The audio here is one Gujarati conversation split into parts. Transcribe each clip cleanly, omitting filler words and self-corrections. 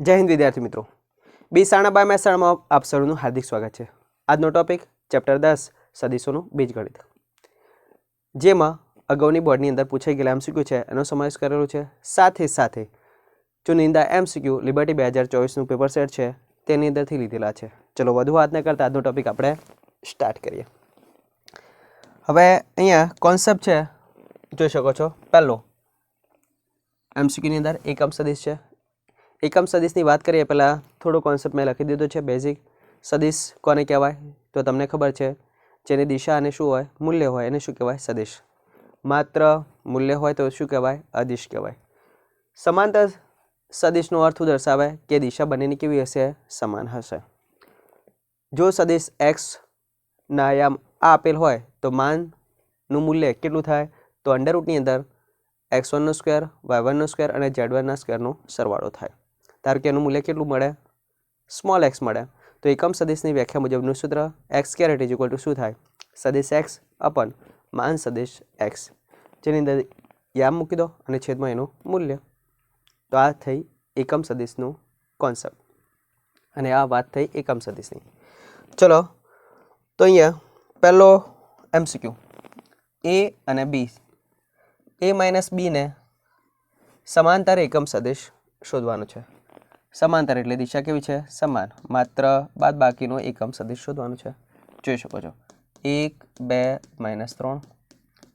જય હિન્દ વિદ્યાર્થી મિત્રો, બી શાળા મહેસાણામાં આપ સૌનું હાર્દિક સ્વાગત છે। આજનો ટોપિક ચેપ્ટર 10 સદીશોનું બીજગણિત, જેમાં અગાઉની બોર્ડની અંદર પૂછાઈ ગયેલા એમસીક્યુ છે એનો સમાવેશ કરેલો છે। સાથે સાથે ચુનિંદા એમસીક્યુ લિબર્ટી 2024નું પેપર સેટ છે તેની અંદરથી લીધેલા છે। ચલો વધુ વાત ન કરતા આજનો ટોપિક આપણે સ્ટાર્ટ કરીએ। હવે અહીંયા કોન્સેપ્ટ છે જોઈ શકો છો। પહેલો એમસીક્યુની અંદર એકમ સદિશ છે। એકમ સદિશની વાત કરીએ પહેલાં થોડો કોન્સેપ્ટ મેં લખી દીધો છે બેઝિક। સદિશ કોને કહેવાય તો તમને ખબર છે, જેની દિશા અને શું હોય મૂલ્ય હોય એને શું કહેવાય સદિશ। માત્ર મૂલ્ય હોય તો શું કહેવાય અદિશ કહેવાય। સમાંતર સદિશનો અર્થ દર્શાવે કે દિશા બંનેની કેવી હશે સમાન હશે। જો સદિશ એક્સ ના આયામ આ આપેલ હોય તો માનનું મૂલ્ય કેટલું થાય તો અંડરરૂટની અંદર x1નો સ્ક્વેર y1નો સ્ક્વેર અને z1ના સ્ક્વેરનો સરવાળો થાય। ધારો કે એનું મૂલ્ય કેટલું મળે સ્મોલ એક્સ મળે તો એકમ સદિશની વ્યાખ્યા મુજબનું સૂત્ર x caret is equal to શું થાય સદિશ એક્સ અપન માન સદિશ એક્સ, જેની અંદર યામ મૂકી દો અને છેદમાં એનું મૂલ્ય। તો આ થઈ એકમ સદિશનું કોન્સેપ્ટ અને આ વાત થઈ એકમ સદિશની। ચલો તો અહીંયા પહેલો એમસીક્યુ એ અને બી, એ માઇનસ બીને સમાંતર એકમ સદિશ શોધવાનું છે। સમાંતર એટલે દિશા કેવી છે સમાન, માત્ર બાદ બાકીનો એકમ સદિશ શોધવાનું છે। જોઈ શકો છો 1 2 -3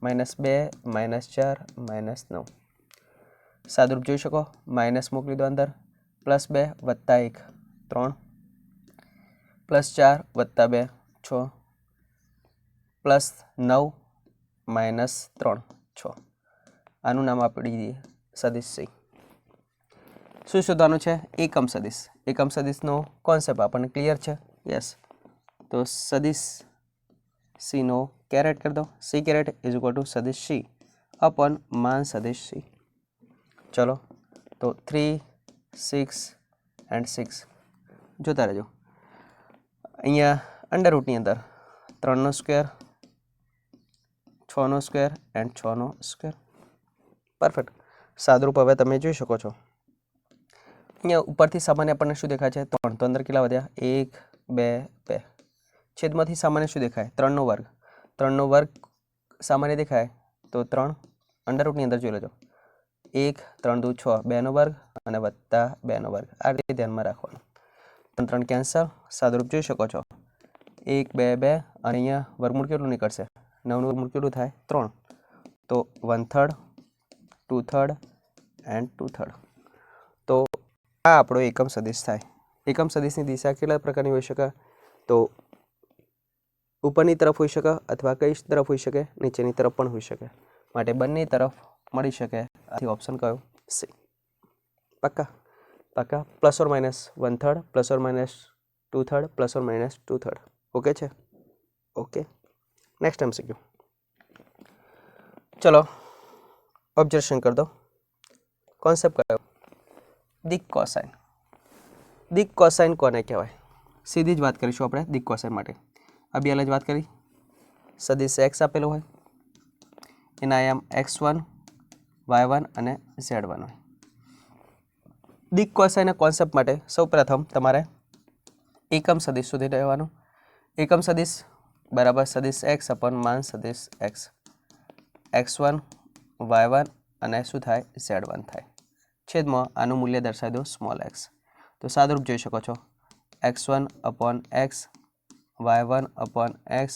-2 -4 -9 સાદુરૂપ જોઈ શકો, માઇનસ મોકલી દો અંદર, +2 + 1 3 +4 + 2 6 +9 -3 6, આનું નામ આપી દઈએ સદિશ સી। શું શોધવાનું છે એકમ સદિશ। એકમ સદિશનો કોન્સેપ્ટ આપણને ક્લિયર છે યસ। તો સદિશ સીનો કેરેટ કરી દો, C caret is equal to સદિશ સી અપન માન સદિશ સી। ચલો તો 3 6 એન્ડ 6 જોતા રહેજો। અહીંયા અંડરરૂટની અંદર 3નો સ્ક્વેર 6નો સ્ક્વેર એન્ડ 6નો સ્ક્વેર, પરફેક્ટ। સાદરૂપ હવે તમે જોઈ શકો છો। અહીંયા ઉપરથી સામાન્ય આપણને શું દેખાય છે 3, તો અંદર કેટલા વધ્યા 1 2 2, છેદમાંથી સામાન્ય શું દેખાય 3નો વર્ગ, 3નો વર્ગ સામાન્ય દેખાય તો 3 અંડરરૂટની અંદર જોઈ લેજો 1 3 2 6 2નો વર્ગ અને વત્તા 2નો વર્ગ, આ રીતે ધ્યાનમાં રાખવાનું। 3 3 કેન્સલ, સાદરૂપ જોઈ શકો છો 1 2 2 અને અહીંયા વર્ગમૂળ કેટલું નીકળશે 9નું વર્ગમૂળ કેટલું થાય 3, તો 1/3 2/3 એન્ડ 2/3, તો આ આપણો એકમ સદિશ થાય। એકમ સદિશની દિશા કેટલા પ્રકારની હોઈ શકે તો ઉપરની તરફ હોઈ શકે અથવા કઈ તરફ હોઈ શકે નીચેની તરફ પણ હોઈ શકે, માટે બંને તરફ મળી શકે, આથી ઓપ્શન કયો સી। પક્કા પક્કા, +or -1/3 +or -2/3 +or -2/3 ઓકે છે ઓકે। નેક્સ્ટ એમસીક્યુ, ચલો ઓબ્ઝર્વેશન कर दो। કોન્સેપ્ટ કયો દિક કોસાઇન। દિક કોસાઇન કોને કહેવાય સીધી જ વાત કરીશું આપણે દિક કોસાઇન માટે। અભી હાલ જ વાત કરી સદિશ એક્સ આપેલો હોય, એના આયામ x1 y1 અને z1 હોય। દિક કોસાઇનના કોન્સેપ્ટ માટે સૌપ્રથમ તમારે એકમ સદિશ શોધી લેવાનું। એકમ સદિશ બરાબર સદિશ એક્સ અપન માન સદિશ એક્સ, x1 y1 અને શું થાય z1 થાય, છેદમાં આનું મૂલ્ય દર્શાવી દો સ્મોલ એક્સ। તો સાદુરૂપ જોઈ શકો છો x1 upon x y1 upon x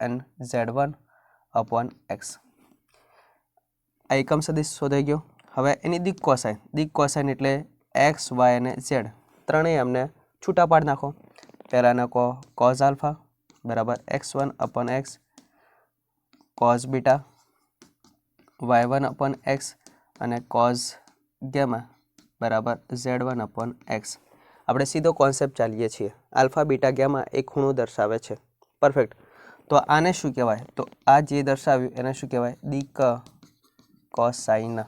and z1 upon x, આ એકમ સદિશ શોધાઈ ગયો। હવે એની દિક કોસાઇન, દિક કોસાઇન એટલે x y અને z ત્રણેય અમને છૂટા પાડ નાખો। પહેલાંના કહો cos આલ્ફા બરાબર x1 upon x cos beta y1 upon x અને cos ગેમા બરાબર z1 અપોન x। આપણે સીધો કોન્સેપ્ટ ચાલીએ છીએ, આલ્ફા બીટા ગેમા એ ખૂણો દર્શાવે છે, પરફેક્ટ। તો આને શું કહેવાય તો આ જે દર્શાવ્યું એને શું કહેવાય દિક કોસાઇન,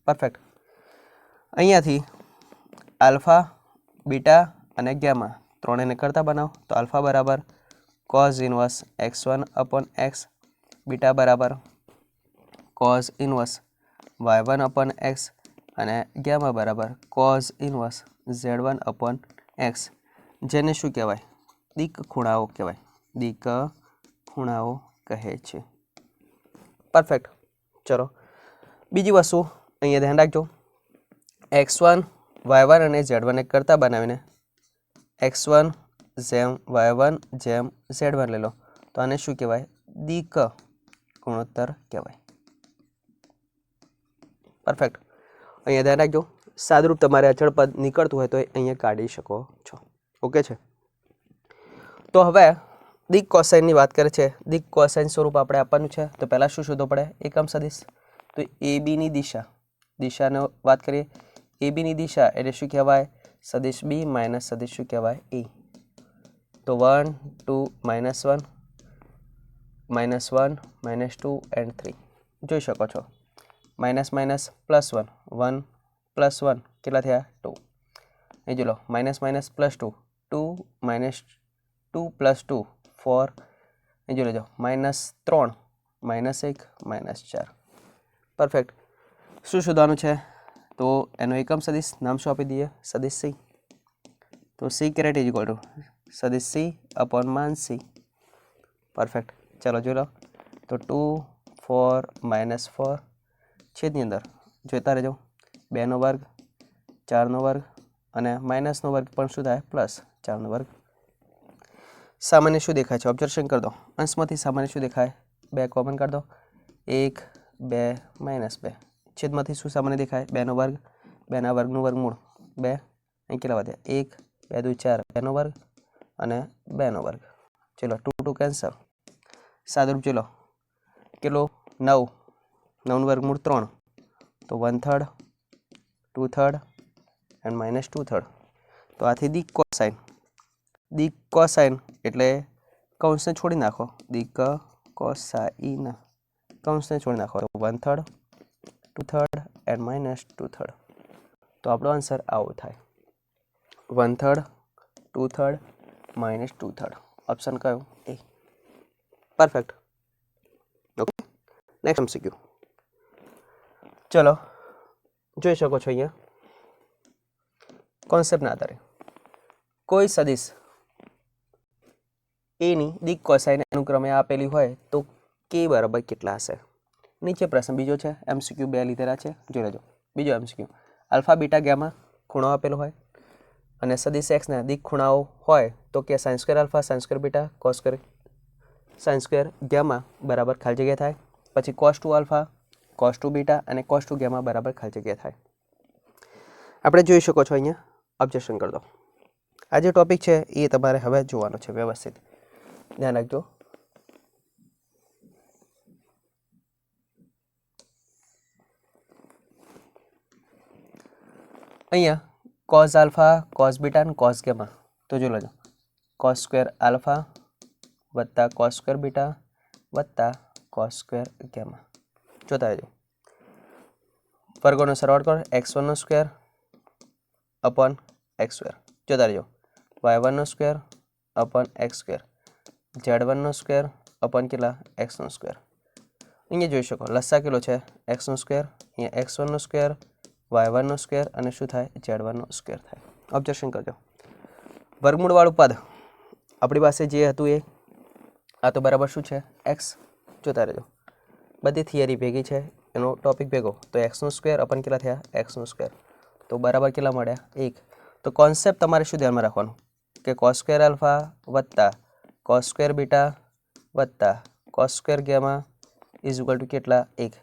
પરફેક્ટ। અહીંયાથી આલ્ફા બીટા અને ગેમા ત્રણેયને કરતા બનાવો તો આલ્ફા બરાબર cos inverse x1 upon x, beta બરાબર cos inverse y1 upon x અને ગેમા બરાબર cos inverse Z1 upon x, જેને શું કહેવાય? દિક ખૂણાઓ કહેવાય. દિક ખૂણાઓ કહે છે. પરફેક્ટ. ચલો બીજી વસ્તુ અહીંયા ધ્યાન રાખજો. x1 y1 અને z1 એક કરતા બનાવીને x1 જેમ y1 જેમ z1 લઈ લો તો આને શું કહેવાય? દિક ગુણોત્તર કહેવાય. પરફેક્ટ. અહીંયા ધ્યાન રાખજો, સાદુરૂપ તમારે અચળ પદ નીકળતું હોય તો અહીંયા કાઢી શકો છો. ઓકે છે. તો હવે દિક કોસાઇનની વાત કરે છે. દિક કોસાઇન સ્વરૂપ આપણે આપવાનું છે તો પહેલાં શું શોધવું પડે? એકમ સદિશ. તો એબીની દિશાનો વાત કરીએ. એબીની દિશા એટલે શું કહેવાય? સદિશ બી માઇનસ સદિશ શું કહેવાય? એ. તો 1 2 -1 -1 -2 એન્ડ 3 જોઈ શકો છો. માઇનસ માઇનસ +1 1 +1 કેટલા થયા? 2. અહીં જો લો માઇનસ માઇનસ +2 2 -2 +2 4. અહીં જો લેજો -3 -1 -4. પરફેક્ટ. શું શોધવાનું છે? તો એનો એકમ સદિશ નામ શું આપી દઈએ? સદિશ સી. તો C caret is equal to સદિશ સી અપોન માન સી. પરફેક્ટ. ચાલો જોઈ લો. તો 2 4 -4 છેદની અંદર જોતા રહેજો. 2નો વર્ગ 4નો વર્ગ અને માઇનસનો વર્ગ પણ શું થાય? +4નો વર્ગ. સામાન્ય શું દેખાય છે? ઓબ્ઝર્વેશન કરી દો. અંશમાંથી સામાન્ય શું દેખાય? 2 કોમન કાઢી દો. 1 2 -2. છેદમાંથી શું સામાન્ય દેખાય? 2નો વર્ગ 2ના વર્ગનું વર્ગમૂળ 2. અહીં કેટલા વધ્યા? 1 2 2 4 2નો વર્ગ અને 2નો વર્ગ. ચલો 2 2 કેન્સલ. સાદુરૂપ ચલો કેટલો? 9 9નું વર્ગમૂળ 3. તો 1/3 2/3 એન્ડ -2/3. તો આથી દિક કોસાઇન. દિક કોસાઇન એટલે કૌંસને છોડી નાખો. દિક કોસાઇન કૌંસને છોડી નાખો. તો 1/3 2/3 એન્ડ -2/3. તો આપણો આન્સર આવો થાય. 1/3 2/3 -2/3. ઓપ્શન કયો? એ. પરફેક્ટ. ઓકે. Next MCQ. ચલો જોઈ શકો છો અહીંયા કોન્સેપ્ટના આધારે કોઈ સદિશ એની દિક કોસાઇન અનુક્રમે આપેલી હોય તો કે બરાબર કેટલા હશે? નીચે પ્રશ્ન બીજો છે. એમસીક્યુ 2 લીધેલા છે, જોઈ લેજો. બીજો એમસીક્યુ. આલ્ફા બીટા ગેમા ખૂણો આપેલો હોય અને સદિશ એક્સના દિક ખૂણાઓ હોય તો કે sine square alpha sine square beta cos square sine square gamma બરાબર ખાલી જગ્યા થાય. પછી cos 2 આલ્ફા cos 2 બીટા અને cos 2 ગેમા બરાબર ખાલી જગ્યા થાય. આપણે જોઈ શકો છો અહીંયા ઓબ્ઝર્વેશન કરી દો. આ જે ટોપિક છે એ તમારે હવે જોવાનો છે વ્યવસ્થિત. ધ્યાન રાખજો. અહીંયા cos આલ્ફા cos બીટા અને cos ગેમા. તો જો લેજો cos સ્ક્વેર આલ્ફા વત્તા cos સ્ક્વેર બીટા વત્તા cos સ્ક્વેર ગેમા. જોતા રહેજો. વર્ગોનો સરવાળો કરો. x1 square upon x square. જોતા રહેજો. y1 square upon x square. z1 square upon કેટલા? x square. અહીંયા જોઈ શકો લસા કેટલો છે? x square. અહીંયા x1 સ્ક્વેર y1 સ્ક્વેર અને શું થાય? z1 સ્ક્વેર થાય. ઓબ્ઝર્વેશન કરજો. વર્ગમૂળવાળું પદ આપણી પાસે જે હતું એ આ તો બરાબર શું છે? x. જોતા રહેજો. બધી થિયરી ભેગી છે, એનો ટોપિક ભેગો. તો x સ્ક્વેર અપન કેટલા થયા? x square. તો બરાબર કેટલા મળ્યા? 1. તો કોન્સેપ્ટ તમારે શું ધ્યાનમાં રાખવાનું કે cos સ્ક્વેર આલ્ફા વત્તા cos સ્ક્વેર બીટા વત્તા cos square gamma is equal to કેટલા? 1.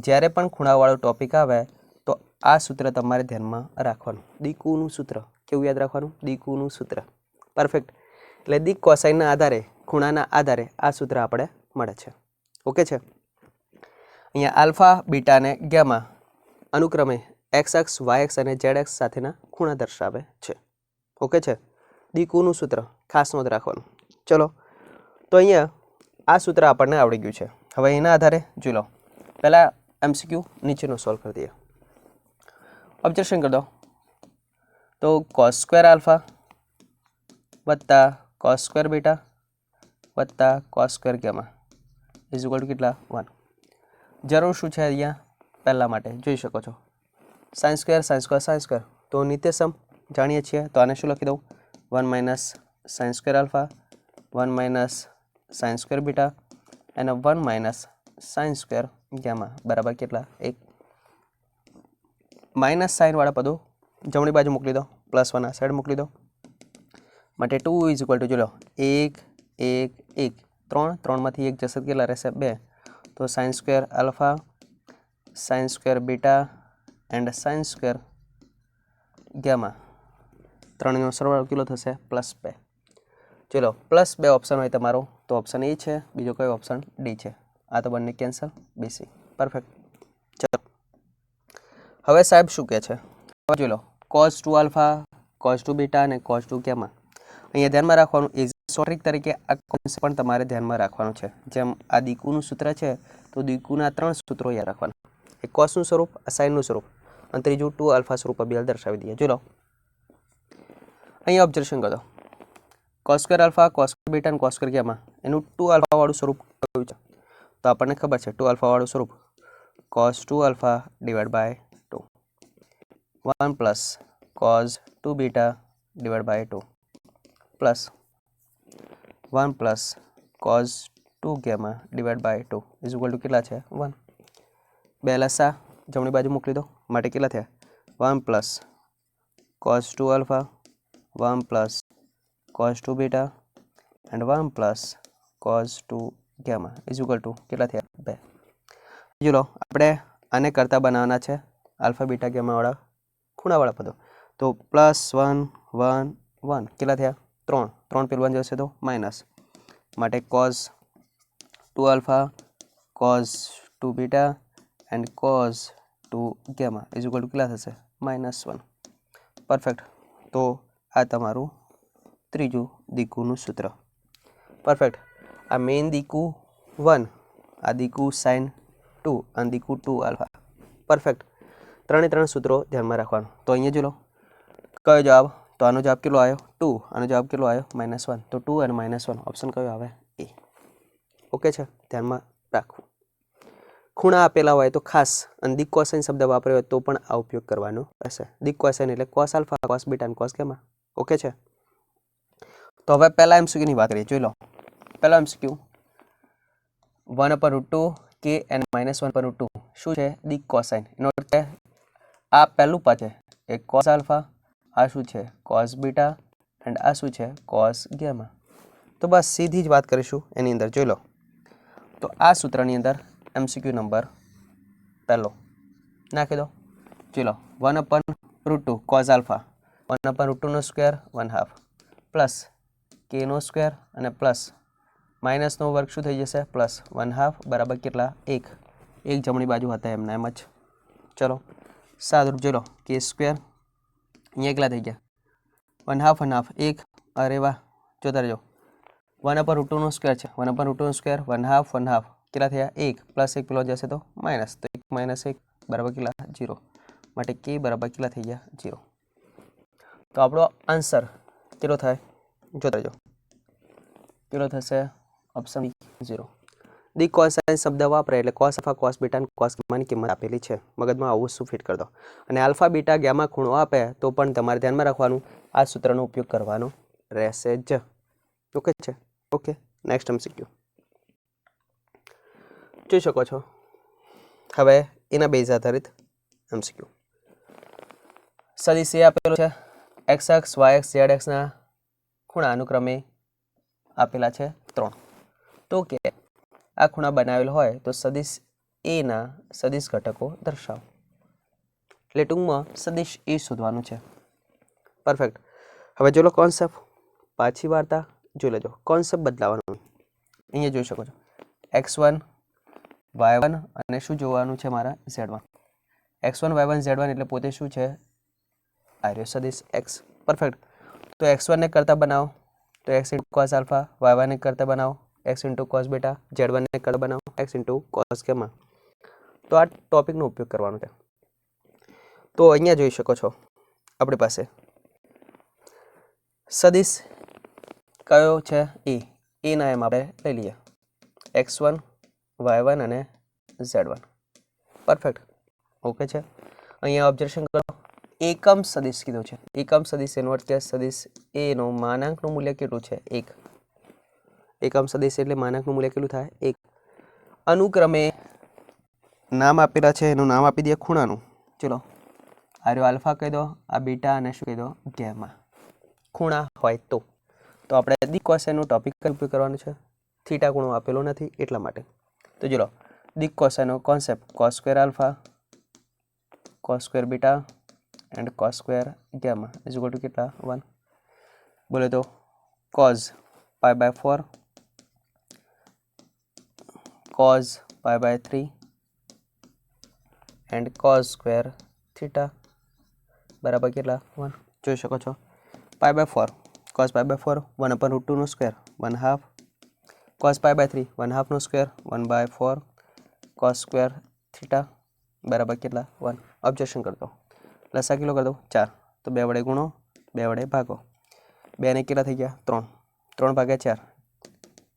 જ્યારે પણ ખૂણાવાળો ટોપિક આવે તો આ સૂત્ર તમારે ધ્યાનમાં રાખવાનું. દિકુનું સૂત્ર કેવું યાદ રાખવાનું? દિકુનું સૂત્ર. પરફેક્ટ. એટલે દિક કોસાઇનના આધારે ખૂણાના આધારે આ સૂત્ર આપણે મળે છે. ઓકે છે. અહીંયા આલ્ફા બીટા અને ગેમા અનુક્રમે એક્સ અક્ષ વાય એક્સ અને ઝેડ એક્સ સાથેના ખૂણા દર્શાવે છે. ઓકે છે. દિકુનું સૂત્ર ખાસ નોંધ રાખવાનું. ચલો તો અહીંયા આ સૂત્ર આપણને આવડી ગયું છે. હવે એના આધારે જોઈ લો. પહેલાં એમસીક્યુ નીચેનો સોલ્વ કરી દઈએ. ઓબ્ઝર્વેશન કરી દો. તો cos સ્ક્વેર આલ્ફા વત્તા cos સ્ક્વેર બીટા વત્તા cos square gamma is equal to કેટલા? 1. જરૂર શું છે અહીંયા? પહેલાં માટે જોઈ શકો છો સાઇન સ્ક્વેર તો નિત્યસમ જાણીએ છીએ તો આને શું લખી દઉં 1 minus sine square alpha 1 minus sine square beta અને 1 માઇનસ સાઇન સ્ક્વેર ગામા બરાબર કેટલા 1 માઇનસ સાઇનવાળા પદો જમણી બાજુ મોકલી દો +1 આ સાઈડ મોકલી દો માટે 2 ઇઝ ઇક્વલ ટુ જો લો 1 1 1 3 3માંથી 1 જશે કેટલા રહેશે 2 તો sine square alpha sine square beta and sine square gamma ત્રણનો સરવાળો કેટલો થશે +2 ચલો +2 ઓપ્શન હોય તમારો તો ઓપ્શન એ છે બીજો કયો ઓપ્શન ડી છે આ તો બંને કેન્સલ બીસી પરફેક્ટ ચલો હવે સાહેબ શું કહે છે હવે જોઈ લો cos 2 આલ્ફા cos 2 બીટા અને cos 2 ગામા અહીંયા ધ્યાનમાં રાખવાનું એક્ઝોટ્રિક તરીકે આ કોન્સેપ્ટ પણ તમારે ધ્યાનમાં રાખવાનું છે જેમ આ દીકુનું સૂત્ર છે તો દીકુના 3 સૂત્રો યાદ રાખવાના એક કોસનું સ્વરૂપ આ સાઇનનું સ્વરૂપ અને ત્રીજું 2 આલ્ફા સ્વરૂપ અભિયાલ દર્શાવી દઈએ જોઈ લો અહીંયા ઓબ્ઝર્વેશન કરો cos square alpha cos square beta અને cos સ્ક્વેર ગામા એનું 2 આલ્ફા વાળું સ્વરૂપ કયું છે તો આપણને ખબર છે 2 આલ્ફા વાળું સ્વરૂપ cos 2 alpha divide by 2 1 plus cos 2 beta divide by 2 plus 1 plus cos 2 gamma divide by 2 is equal to કેટલા છે 1 બે લસા જમણી બાજુ મોકલી દો માટે કેટલા થયા 1 plus cos 2 alpha 1 plus cos 2 beta and 1 plus cos 2 gamma is equal to કેટલા થયા 2 જો લો આપણે આને કરતા બનાવવાના છે આલ્ફા બીટા ગામાવાળા ખૂણાવાળા પદો તો +1 1 1 કેટલા થયા 3 3 પેલું 1 જશે તો માઇનસ માટે cos 2 alpha cos 2 beta and cos 2 gamma is equal to કેટલા થશે -1 પરફેક્ટ તો આ તમારું ત્રીજું દીકુનું સૂત્ર પરફેક્ટ આ મેઇન દીકુ 1 આ દીકુ સાઇન 2 અને દીકુ 2 આલ્ફા પરફેક્ટ ત્રણે ત્રણ સૂત્રો ધ્યાનમાં રાખવાનું તો અહીંયા જો લો કયો જવાબ તો આનો જવાબ કેટલો આવ્યો 2 આનો જવાબ કેટલો આવ્યો -1 તો 2 અને -1 ઓપ્શન કયો આવે એ ઓકે છે ધ્યાનમાં રાખવું ખૂણા આપેલા હોય તો ખાસ અને દિક કોસાઇન શબ્દ વાપર્યો હોય તો પણ આ ઉપયોગ કરવાનો રહેશે દિક કોસાઇન એટલે cos આલ્ફા cos બીટા અને cos ગામા ઓકે છે તો હવે પહેલા MCQ ની વાત કરીએ જોઈ લો પહેલા MCQ 1/√2 k and -1/√2 શું છે દિક કોસાઇન એનો અર્થ છે આ પહેલું પદ છે એ cos આલ્ફા આ શું છે cos બીટા એન્ડ આ શું છે cos ગામા તો બસ સીધી જ વાત કરીશું એની અંદર જોઈ લો તો આ સૂત્રની અંદર MCQ નંબર પહેલો નાખી દો જોઈ લો 1/√2 cos આલ્ફા 1/√2 નો સ્ક્વેર 1/2 પ્લસ k નો સ્ક્વેર અને પ્લસ માઇનસનો વર્ગ શું થઈ જશે +1/2 બરાબર કેટલા 1 જમણી બાજુ હતા એમના એમ જ ચલો સાદુરૂપ જોઈ લો k સ્ક્વેર અહીંયા કેટલા થઈ ગયા 1/2 1 અરે વાહ જોતા રહેજો 1/√2 નો સ્ક્વેર છે 1/√2 નો સ્ક્વેર 1/2 કેટલા થયા 1 પ્લસ 1 પેલો જશે તો માઇનસ તો 1 - 1 બરાબર કેટલા 0 માટે k બરાબર કેટલા થઈ ગયા 0 તો આપણો આન્સર કેટલો થાય જોતા રહેજો કેટલો થશે ઓપ્શન 0 દિક કોસાઇન શબ્દ વાપરે એટલે cos આલ્ફા cos બીટા અને cos ગામાની કિંમત આપેલી છે મગજમાં આવું શું ફિટ કરી દો અને આલ્ફા બીટા ગામા ખૂણો આપે તો પણ તમારે ધ્યાનમાં રાખવાનું આ સૂત્રનો ઉપયોગ કરવાનો રહેશે જ ઓકે છે ઓકે નેક્સ્ટ MCQ જોઈ શકો છો હવે એના બેઝ આધારિત MCQ સદિશ એ આપેલો છે x અક્ષ y અક્ષ z અક્ષના ખૂણા અનુક્રમે આપેલા છે 3 તો કે આ ખૂણા બનાવેલો હોય તો સદિશ એ ના સદિશ ઘટકો દર્શાવો એટલે ટૂંકમાં સદિશ એ શોધવાનું છે પરફેક્ટ હવે જો લો કોન્સેપ્ટ પાછી વાર્તા જોઈ લેજો કોન્સેપ્ટ બદલાવાનો અહીંયા જોઈ શકો છો x1 y1 અને શું જોવાનું છે મારા z1 x1 y1 z1 એટલે પોતે શું છે આર્ય સદિશ x પરફેક્ટ તો x1 ને કરતા બનાવો તો x * cos આલ્ફા y1 ને કરતા બનાવો x * cos બીટા z1 ને કરતા બનાવો x * cos ગામા તો આ ટોપિકનો ઉપયોગ કરવાનો છે તો અહીંયા જોઈ શકો છો આપણી પાસે સદિશ કયો છે એ ના એમ આપણે લઈ લઈએ x1 y1 અને z1 પરફેક્ટ ઓકે છે અહીંયા ઓબ્ઝર્વેશન કરો એકમ સદિશ કીધું છે. એકમ સદિશ એનો અર્થ કે સદિશ એનો માનાંકનું મૂલ્ય કેટલું છે? 1. એકમ સદિશ એટલે માનાંકનું મૂલ્ય કેટલું થાય? 1. અનુક્રમે નામ આપેલા છે, એનું નામ આપી દઈએ ખૂણાનું. ચલો, આ રહ્યો આલ્ફા કહી દો, આ બીટા અને શું કહી દો? ગેમા. ખૂણા હોય તો આપણે દી કોસાઇનનો ટોપિક ઉપયોગ કરવાનો છે. થીટા ખૂણો આપેલો નથી એટલા માટે. તો ચલો, દી કોસાઇનનો concept cos square alpha, cos square beta and cos square gamma is equal to કેટલા? 1. બોલે તો cos π/4, cos π/3 એન્ડ cos સ્ક્વેર થીટા બરાબર કેટલા? 1. જોઈ શકો છો π/4, cos π/4 1/√2 નો સ્ક્વેર 1/2, cos π/3 1/2 નો સ્ક્વેર 1/4, cos સ્ક્વેર થીટા બરાબર કેટલા? 1. ઓબ્જેક્શન કરતો લસા કિલો કરી દો 4, તો 2 વડે ગુણો, 2 વડે ભાગો. 2 ને કેટલા થઈ ગયા? 3. 3/4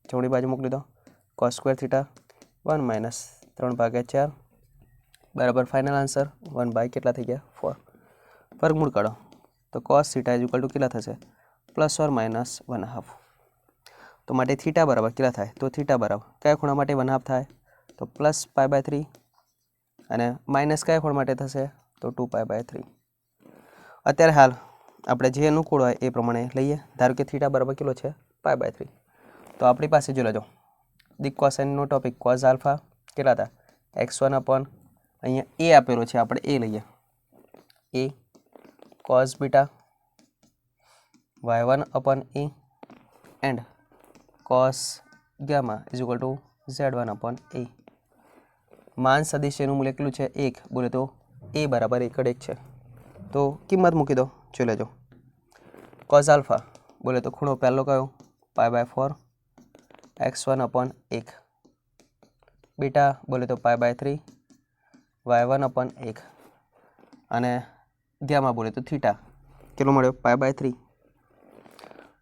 જમણી બાજુ મોકલી દો. cos સ્ક્વેર થીટા 1 - 3/4 બરાબર ફાઇનલ આન્સર 1 કેટલા થઈ ગયા? 4. વર્ગમૂળ કાઢો તો cos theta is equal to કેટલા થશે? ± 1/2. તો માટે થીટા બરાબર કેટલા થાય? તો થીટા બરાબર કયા ખૂણા માટે 1/2 થાય? તો +π/3 અને માઇનસ કયા ખૂણા માટે થશે? તો 2π/3. અત્યારે હાલ આપણે જે અનુકૂળ હોય એ પ્રમાણે લઈએ. ધારો કે થીટા બરાબર કેટલો છે? π/3. તો આપણી પાસે જો લેજો દી કોસાઇનનો ટોપિક cos આલ્ફા કેટલા હતા? x1 અપોન અહીંયા એ આપેલો છે, આપણે એ લઈએ. એ cos beta y1 upon a and cos gamma is equal to z1 upon a. માન સદિશ એનું મૂલ્ય કેટલું છે? 1. બોલે તો એ બરાબર 1 છે. તો કિંમત મૂકી દો. જોઈ લેજો cos આલ્ફા બોલે તો ખૂણો પહેલો કયો? π/4 x1 અપોન 1. બીટા બોલે તો π/3 y1 અપોન 1. અને ગામા બોલે તો થીટા કેટલો મળ્યો? π/3.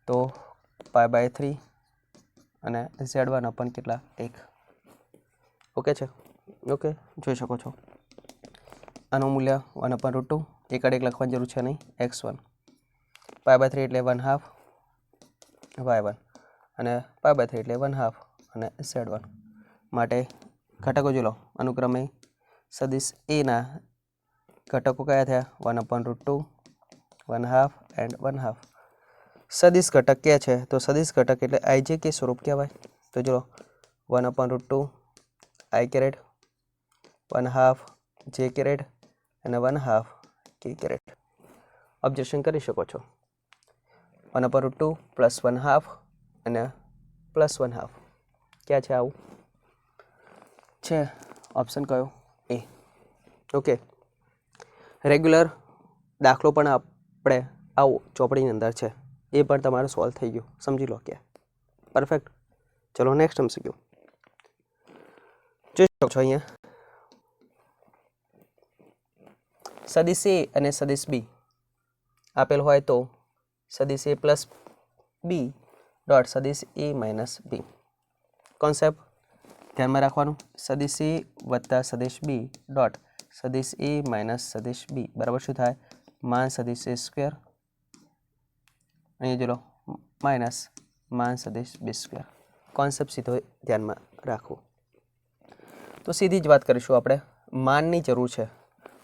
તો π/3 અને z1 અપોન કેટલા? 1. ઓકે છે? ઓકે, જોઈ શકો છો આનું મૂલ્ય 1/√2. એકડ એક લખવાની જરૂર છે નહીં. x1 π/3 એટલે 1/2 y1 અને π/3 એટલે 1/2 અને z1. માટે ઘટકો જો લો અનુક્રમે સદિશ એના ઘટકો કયા થયા? 1/√2, 1/2 એન્ડ 1/2. સદિશ ઘટક ક્યાં છે? તો સદિશ ઘટક એટલે IJK સ્વરૂપ કહેવાય. તો જો 1/√2 I કેરેટ, 1/2 J કેરેટ અને 1/2 K કેરેટ. ઓબ્જેક્શન કરી શકો છો. 1/√2 પ્લસ 1/2 અને પ્લસ 1/2 ક્યાં છે? આવું છે ઓપ્શન કયો? એ. ઓકે, રેગ્યુલર દાખલો પણ આપણે આવો ચોપડીની અંદર છે, એ પણ તમારે સોલ્વ થઈ ગયું. સમજી લો કે પરફેક્ટ. ચલો નેક્સ્ટ MCQ જોઈ શકો છો. અહીંયા સદિશ એ અને સદિશ બી આપેલ હોય તો સદિશ એ પ્લસ બી ડોટ સદિશ એ માઇનસ બી. કોન્સેપ્ટ ધ્યાનમાં રાખવાનું. સદિશ એ વત્તા સદિશ બી ડોટ સદિશ એ માઇનસ સદિશ બી બરાબર શું થાય? માન સદિશ એ સ્ક્વેર, અહીંયા જો માઇનસ માન સદિશ બી સ્ક્વેર. કોન્સેપ્ટ સીધો ધ્યાનમાં રાખવું. તો સીધી જ વાત કરીશું આપણે. માનની જરૂર છે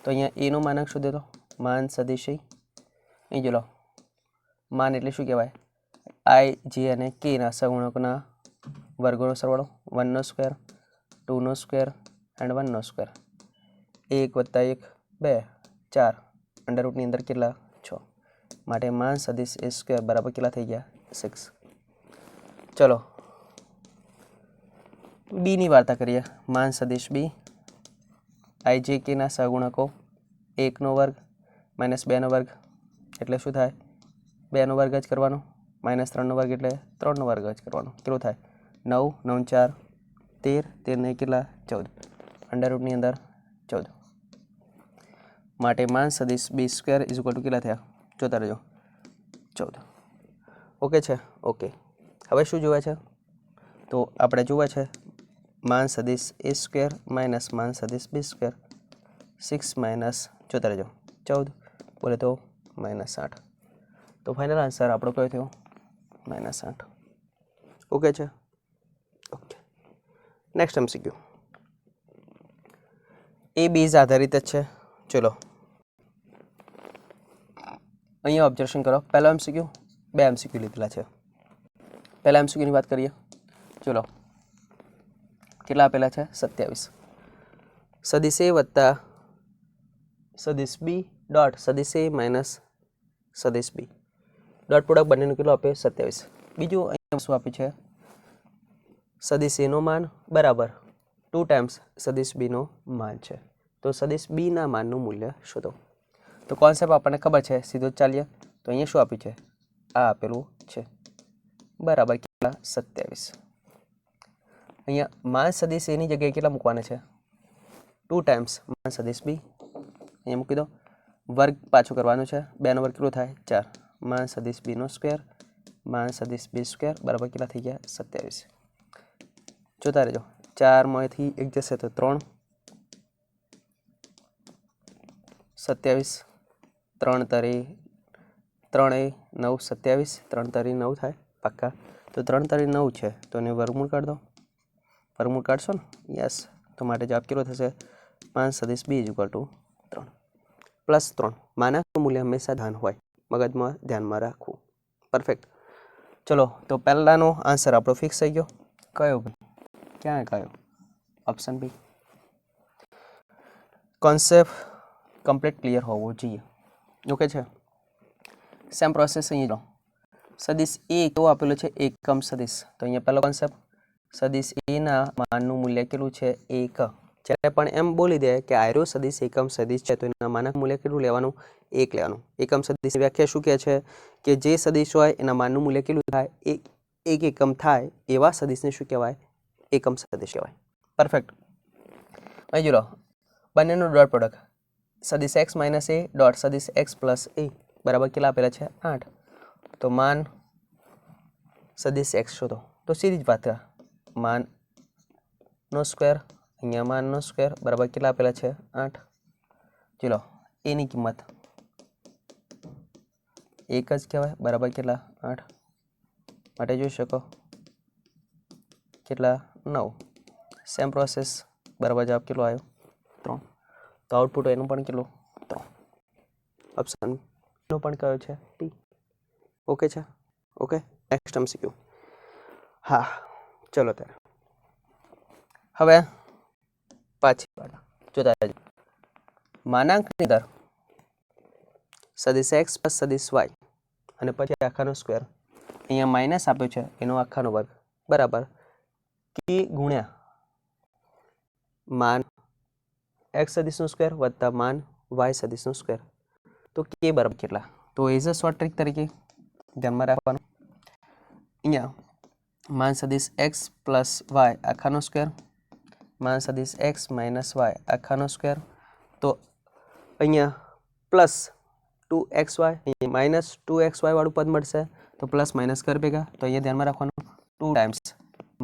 તો અહીંયા એનો માનાંક શોધે તો માન સદિશ અહીં જો લો. માન એટલે શું કહેવાય? I, J અને K ના સહગુણકના વર્ગોનો સરવાળો. 1 નો સ્ક્વેર, 2 નો સ્ક્વેર એન્ડ 1 નો સ્ક્વેર. 1 + 1 2 4 અંડરરૂટની અંદર કેટલા? 6. માટે માન સદિશ એ સ્ક્વેર બરાબર કેટલા થઈ ગયા? 6. ચલો બીની વાર્તા કરીએ. માન સદિશ બી I, J, K ના સહગુણકો 1 નો વર્ગ માઇનસ 2 નો વર્ગ એટલે શું થાય? 2 નો વર્ગ જ કરવાનો. માઇનસ 3 નો વર્ગ એટલે 3 નો વર્ગ જ કરવાનો. કેટલું થાય? 9, 9 × 4 13, 13 ને કેટલા? 14. અંડરરૂટની અંદર 14. માટે માન સદિશ બી સ્ક્વેર ઇઝ ઇક્વલ ટુ કેટલા થયા? જોતા રહેજો 14. ઓકે છે? ઓકે. હવે શું જોવે છે? તો આપણે જોવે છે માન સદિશ એ સ્ક્વેર માઇનસ માન સદિશ બી સ્ક્વેર. 6 માઇનસ જોતા રહેજો 14 બોલે તો -8. તો ફાઇનલ આન્સર આપણો કયો થયો? -8. ઓકે છે? ઓકે. Next MCQ. એ બેઝ આધારિત જ છે. ચલો અહીંયા ઓબ્ઝર્વેશન કરો. પહેલો MCQ, 2 MCQ લીધેલા છે. પહેલા MCQની વાત કરીએ. ચલો કેટલા આપેલા છે? 27. સદિશ A વત્તા સદિશ B ડોટ સદિશ A માઇનસ સદિશ B ડોટ પ્રોડક્ટ બંનેનું કેટલું આપે? 27. બીજું અહીંયા શું આપ્યું છે? સદિશ A નો માન બરાબર 2 ટાઈમ્સ સદિશ B નો માન છે. તો સદિશ B ના માનનું મૂલ્ય શોધો. તો કોન્સેપ્ટ આપણને ખબર છે, સીધું જ ચાલીએ. તો અહીંયા શું આપ્યું છે? આ આપેલું છે બરાબર કેટલા? 27. અહીંયા માન સદિશ એની જગ્યાએ કેટલા મૂકવાના છે? 2 ટાઈમ્સ માન સદિશ B. અહીંયા મૂકી દો. વર્ગ પાછું કરવાનું છે. 2 નો વર્ગ કેટલો થાય? 4. માન સદિશ B નો સ્ક્વેર માન સદિશ B સ્ક્વેર બરાબર કેટલા થઈ ગયા? 27. જોતા રહેજો. 4માંથી 1 જશે તો 3. 27 3 તરી 9 27 3 તરી 9 થાય પાક્કા. તો 3 તરી 9 છે તો એને વર્ગમૂળ કાઢ દો. વર્ગમૂળ કાઢશો ને? યસ. તો માટે જવાબ કેટલો થશે? માન સદિશ B = 3 +3. માનાંકનું મૂલ્ય હંમેશા ધન હોય, મગજમાં ધ્યાનમાં રાખવું. પરફેક્ટ. ચલો તો પહેલાનો આન્સર આપણો ફિક્સ થઈ ગયો. કયો ભાઈ? ક્યાં કયો? Option B. Concept complete clear હોવો જોઈએ. ઓકે છે? સેમ પ્રોસેસ અહીં લો. સદિશ A કેવો આપેલો છે? એકમ સદિશ. તો અહીંયા પહેલો કોન્સેપ્ટ, સદિશ A ના માનનું મૂલ્ય કેટલું છે? 1. જ્યારે પણ એમ બોલી દે કે આયરો સદિશ એકમ સદિશ છે તો એના માનક મૂલ્ય કેટલું લેવાનું? 1 લેવાનું. એકમ સદિશ વ્યાખ્યા શું કહે છે? કે જે સદિશ હોય એના માનનું મૂલ્ય કેટલું થાય? 1 એકમ થાય એવા સદિશને શું કહેવાય? એકમ સદિશ કહેવાય. પરફેક્ટ. અહીં જો લો બંનેનું ડોટ પ્રોડક્ટ. સદિશ x - a ડોટ સદિશ x + a બરાબર કેટલા આપેલા છે? 8. તો માન સદિશ x શોધો. તો સીધી જ વાત કર. માન નો સ્ક્વેર અહીંયા માનનો સ્ક્વેર બરાબર કેટલા આપેલા છે? 8. ચલો એની કિંમત 1 જ કહેવાય બરાબર કેટલા? 8. માટે જોઈ શકો કેટલા? 9. સેમ પ્રોસેસ બરાબર જવાબ કેટલો આવ્યો? 3. તો આઉટપુટ એનું પણ કેટલું? 3. ઓપ્શન નો પણ કયો છે? T. ઓકે છે? ઓકે. Next MCQ. હા ચલો ત્યારે હવે પાછી જોતા રહેજો. માનાંકની અંદર સદિશ x + સદિશ y અને પછી આખાનો સ્ક્વેર. અહીંયા માઇનસ આપ્યો છે એનો આખાનો વર્ગ બરાબર k ગુણ્યા માન x સદિશનો સ્ક્વેર વત્તા માન y સદિશનો સ્ક્વેર. તો k બરાબર કેટલા? તો એઝ અ શોર્ટ ટ્રિક તરીકે ધ્યાનમાં રાખવાનું. અહીંયા માન સદિશ x + y આખાનો સ્ક્વેર માન સદિશ x - y આખાનો સ્ક્વેર. તો અહીંયા પ્લસ 2xy અહીંયા -2xy વાળું પદ મળશે તો પ્લસ માઇનસ કર ભેગા. તો અહીંયા ધ્યાનમાં રાખવાનું 2 ટાઈમ્સ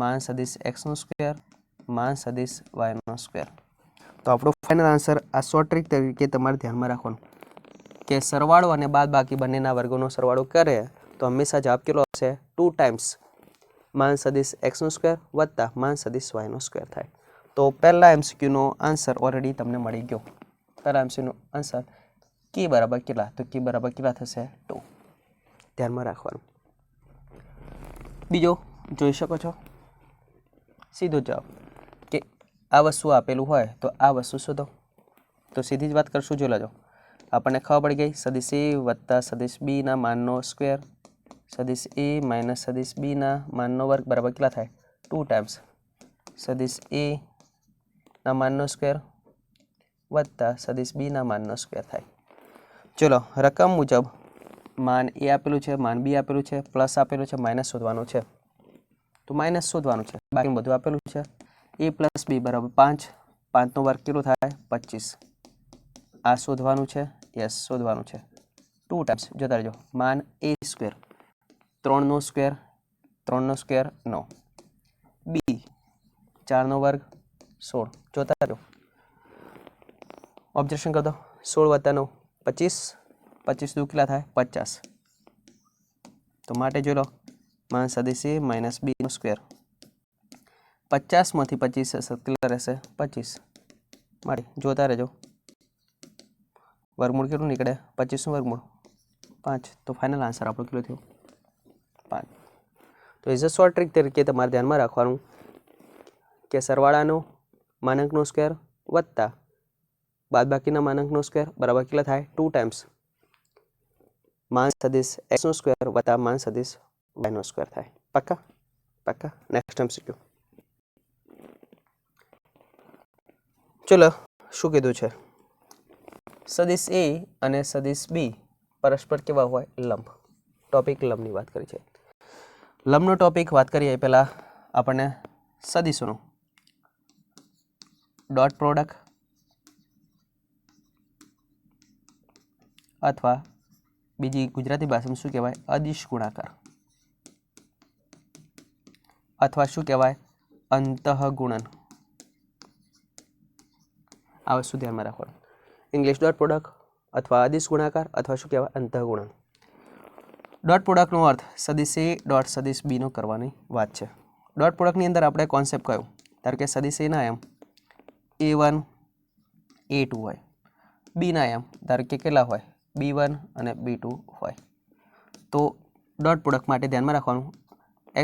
માન સદિશ x નો સ્ક્વેર માન સદિશ y નો સ્ક્વેર. તો આપણો ફાઇનલ આન્સર આ શોર્ટ ટ્રિક તરીકે તમારે ધ્યાનમાં રાખવાનું કે સરવાળો અને બાદબાકી બંનેના વર્ગોનો સરવાળો કરે તો હંમેશા જવાબ કેટલો આવશે? 2 ટાઈમ્સ માન સદિશ x નો સ્ક્વેર વત્તા માન સદિશ y નો સ્ક્વેર થાય. તો પહેલા MCQનો આન્સર ઓલરેડી તમને મળી ગયો. પહેલા MCQનો આન્સર k બરાબર કેટલા? તો k બરાબર કેટલા થશે? 2. ધ્યાનમાં રાખવાનું. બીજો જોઈ શકો છો સીધો જવાબ કે આ વસ્તુ આપેલું હોય તો આ વસ્તુ શોધો. તો સીધી જ વાત કરશું. જો લેજો આપણને ખબર પડી ગઈ. સદિશ A વત્તા સદિશ B ના માનનો સ્ક્વેર સદિશ A માઇનસ સદિશ B ના માનનો વર્ગ બરાબર કેટલા થાય? 2 ટાઈમ્સ સદિશ A ના માનનો સ્ક્વેર વત્તા સદિશ B ના માનનો સ્ક્વેર થાય. ચલો રકમ મુજબ માન A આપેલું છે, માન B આપેલું છે, પ્લસ આપેલું છે, માઇનસ શોધવાનું છે. તો માઇનસ શોધવાનું છે. બાકી બધું આપેલું છે. A + B બરાબર 5. 5નો વર્ગ કેટલો થાય? 25. આ શોધવાનું છે. યસ શોધવાનું છે. 2 ટાઈમ્સ જોતા રહેજો. માન A સ્ક્વેર 3નો સ્ક્વેર 3નો સ્ક્વેર 9. B 4નો વર્ગ 16. જોતા રહેજો. ઓબ્ઝર્વેશન કરી દો. 16 + 9 25 25 દુ કેટલા થાય 50. તો માટે જોઈ લો માન સદિશ a માઇનસ b સ્ક્વેર 50 માંથી 25 કેટલા રહેશે 25. માટે જોતા રહેજો વર્ગમૂળ કેટલું નીકળે 25 નું વર્ગમૂળ 5. તો ફાઇનલ આન્સર આપણો કેટલો થયો 5. તો ઇઝ અ શોર્ટ ટ્રીક તરીકે તમારે ધ્યાનમાં રાખવાનું કે સરવાળાનો માનાંકનો સ્ક્વેર વત્તા બાદબાકીના માનાંકનો સ્ક્વેર બરાબર કેટલા થાય 2 ટાઈમ્સ માન સદિશ x નો સ્ક્વેર વત્તા માન સદિશ y નો સ્ક્વેર થાય. પક્કા પક્કા. Next MCQ. ચલો શું કીધું છે સદિશ a અને સદિશ b પરસ્પર કેવા હોય લંબ. ટોપિક લંબની વાત કરી છે. લંબનો ટોપિક વાત કરીએ પહેલા આપણને સદિશોનો ડોટ પ્રોડક્ટ અથવા બીજી ગુજરાતી ભાષામાં શું કહેવાય અદિશ ગુણાકાર અથવા શું કહેવાય અંતઃગુણન. આ વસ્તુ ધ્યાનમાં રાખવાનું. ઇંગ્લિશ ડોટ પ્રોડક્ટ અથવા અદિશ ગુણાકાર અથવા શું કહેવાય અંતઃગુણન. ડોટ પ્રોડક્ટનો અર્થ સદિશ a ડોટ સદિશ b નો કરવાની વાત છે. ડોટ પ્રોડક્ટની અંદર આપણે કોન્સેપ્ટ કયો ધારો કે સદિશ a ના એમ a1 a2 હોય, b ના એમ ધારો કે કેટલા હોય b1 અને b2 હોય. તો ડોટ પ્રોડક્ટ માટે ધ્યાનમાં રાખવાનું